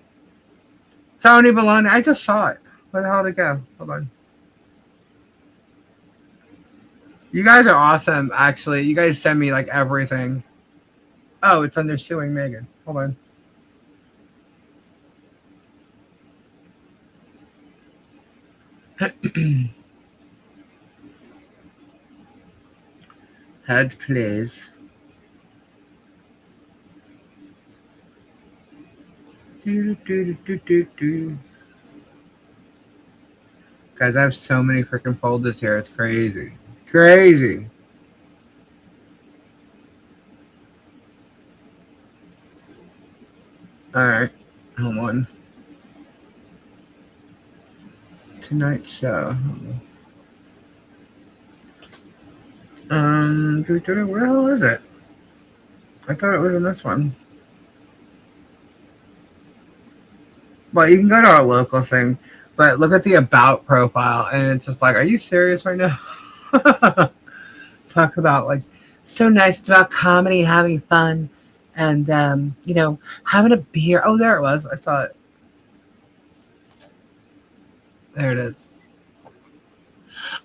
Phony baloney. I just saw it. Where the hell did it go? Hold on. You guys are awesome, actually. You guys send me like everything. Oh, it's under suing Megan. Hold on. Head, please. Guys, I have so many freaking folders here. It's crazy. Crazy. Alright. Hold on. Tonight's show. Where the hell is it? I thought it was in this one. Well, you can go to our local thing, but look at the about profile, and it's just like, are you serious right now? Talk about like so nice. It's about comedy and having fun, and having a beer. Oh, there it was. I saw it. There it is.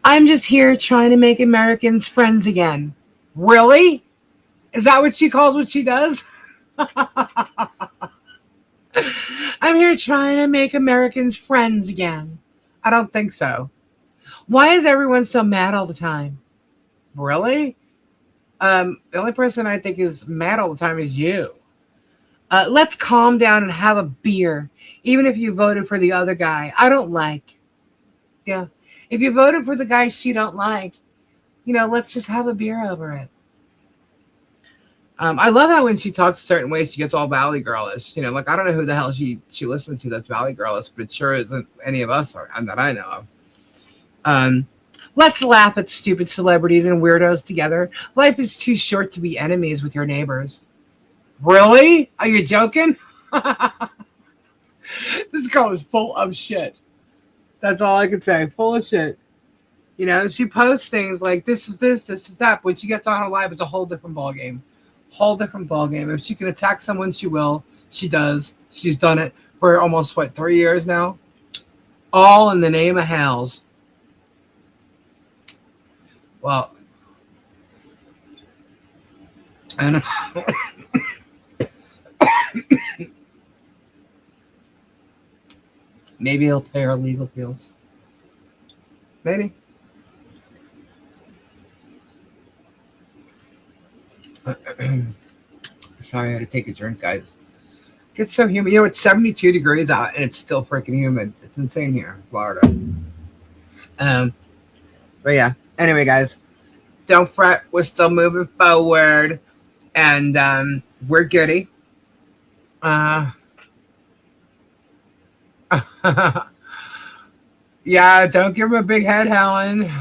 I'm just here trying to make Americans friends again. Really? Is that what she calls what she does? I'm here trying to make Americans friends again. I don't think so. Why is everyone so mad all the time? Really? The only person I think is mad all the time is you. Let's calm down and have a beer, even if you voted for the other guy I don't like. Yeah. If you voted for the guy she don't like, let's just have a beer over it. I love how when she talks certain ways, she gets all Valley Girlish. Like I don't know who the hell she listens to that's Valley Girlish, but it sure isn't any of us that I know of. Let's laugh at stupid celebrities and weirdos together. Life is too short to be enemies with your neighbors. Really? Are you joking? This girl is full of shit. That's all I can say. Full of shit. She posts things like this is this is that. When she gets on her live, it's a whole different ballgame. Whole different ballgame. If she can attack someone, she will. She does. She's done it for almost 3 years now. All in the name of Hells. Well, I don't know. Maybe he'll pay her legal fees. Maybe. Sorry, I had to take a drink, guys. It's so humid. It's 72 degrees out, and it's still freaking humid. It's insane here in Florida. But yeah. Anyway, guys, don't fret. We're still moving forward, and we're goody. Yeah, don't give him a big head, Helen.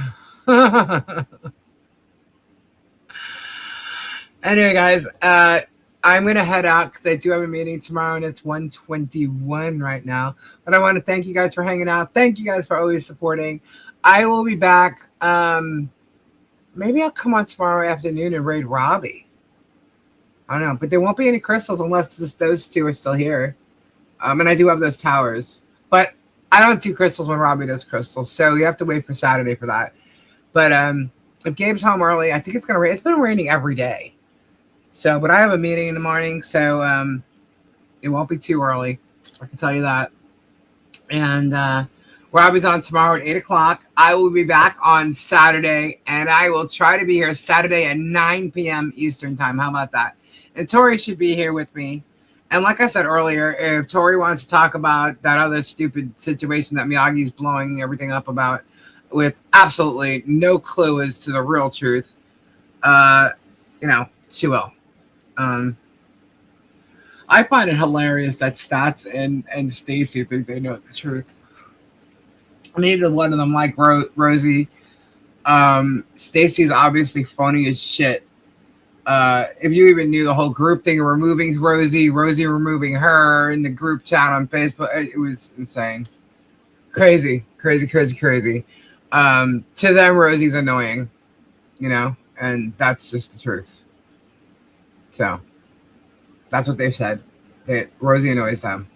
Anyway, guys, I'm going to head out because I do have a meeting tomorrow, and it's 1:21 right now. But I want to thank you guys for hanging out. Thank you guys for always supporting. I will be back maybe I'll come on tomorrow afternoon and raid Robbie. I don't know, but there won't be any crystals unless just those two are still here. And I do have those towers, but I don't do crystals when Robbie does crystals, so you have to wait for Saturday for that. But if Gabe's home early, I think it's gonna rain. It's been raining every day. So, but I have a meeting in the morning, so it won't be too early. I can tell you that. And Robbie's on tomorrow at 8 o'clock. I will be back on Saturday, and I will try to be here Saturday at 9 p.m. Eastern time. How about that? And Tori should be here with me. And like I said earlier, if Tori wants to talk about that other stupid situation that Miyagi's blowing everything up about with absolutely no clue as to the real truth, she will. I find it hilarious that Stats and Stacy think they know the truth. Neither one of them like Rosie. Stacy's obviously funny as shit. If you even knew the whole group thing of removing Rosie removing her in the group chat on Facebook, it was insane. Crazy. To them, Rosie's annoying, and that's just the truth. So that's what they've said, that Rosie annoys them.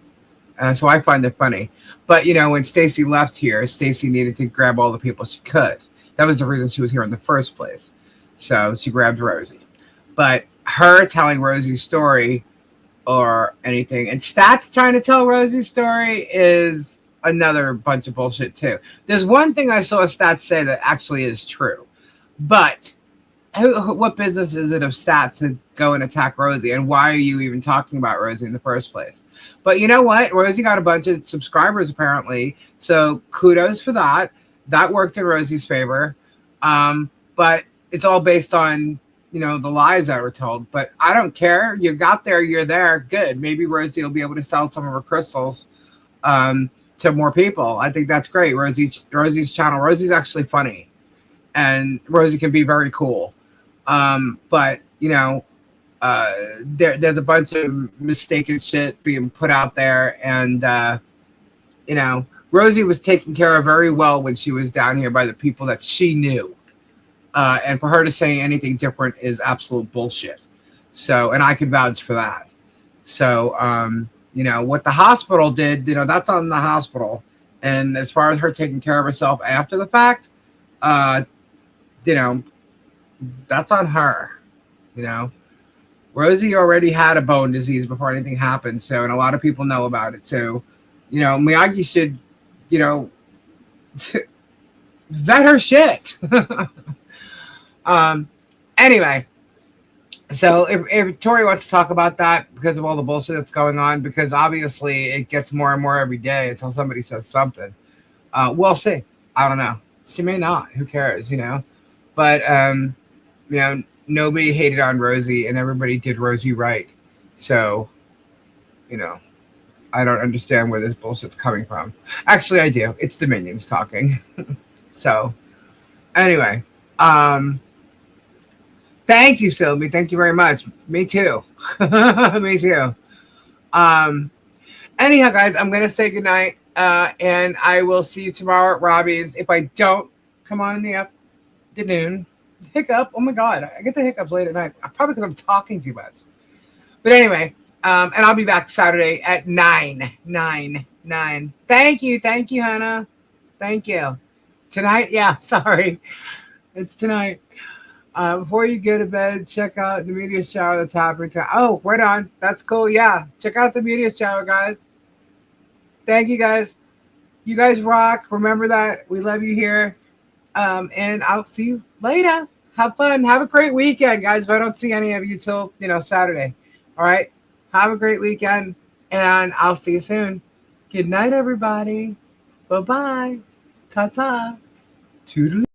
So I find it funny. But, when Stacy left here, Stacy needed to grab all the people she could. That was the reason she was here in the first place. So she grabbed Rosie. But her telling Rosie's story or anything, and Stats trying to tell Rosie's story is another bunch of bullshit too. There's one thing I saw Stats say that actually is true. But what business is it of Stats to go and attack Rosie? And why are you even talking about Rosie in the first place? But you know what? Rosie got a bunch of subscribers apparently. So kudos for that. That worked in Rosie's favor. But it's all based on, the lies that were told. But I don't care. You got there, you're there. Good. Maybe Rosie will be able to sell some of her crystals to more people. I think that's great. Rosie's channel. Rosie's actually funny. And Rosie can be very cool. But there's a bunch of mistaken shit being put out there, and Rosie was taken care of very well when she was down here by the people that she knew, and for her to say anything different is absolute bullshit. So, and I could vouch for that. So, what the hospital did, that's on the hospital, and as far as her taking care of herself after the fact, that's on her. Rosie already had a bone disease before anything happened, so, and a lot of people know about it. So, Miyagi should, vet her shit. Anyway, so if Tori wants to talk about that because of all the bullshit that's going on, because obviously it gets more and more every day until somebody says something, we'll see. I don't know. She may not. Who cares, But, nobody hated on Rosie, and everybody did Rosie right. So, I don't understand where this bullshit's coming from. Actually, I do. It's the minions talking. So, anyway, thank you, Sylvie. Thank you very much. Me too. Me too. Anyhow, guys, I'm going to say goodnight, and I will see you tomorrow at Robbie's. If I don't come on in the afternoon, hiccup. Oh my God, I get the hiccups late at night. Probably because I'm talking too much. But anyway, and I'll be back Saturday at 9. Thank you, Hannah. Thank you. Tonight, yeah. Sorry, it's tonight. Before you go to bed, check out the media shower that's happening tonight. Oh, right on. That's cool. Yeah, check out the media shower, guys. Thank you, guys. You guys rock. Remember that. We love you here. And I'll see you later. Have fun. Have a great weekend, guys. If I don't see any of you till, Saturday. All right. Have a great weekend, and I'll see you soon. Good night, everybody. Bye-bye. Ta-ta. Toodaloo.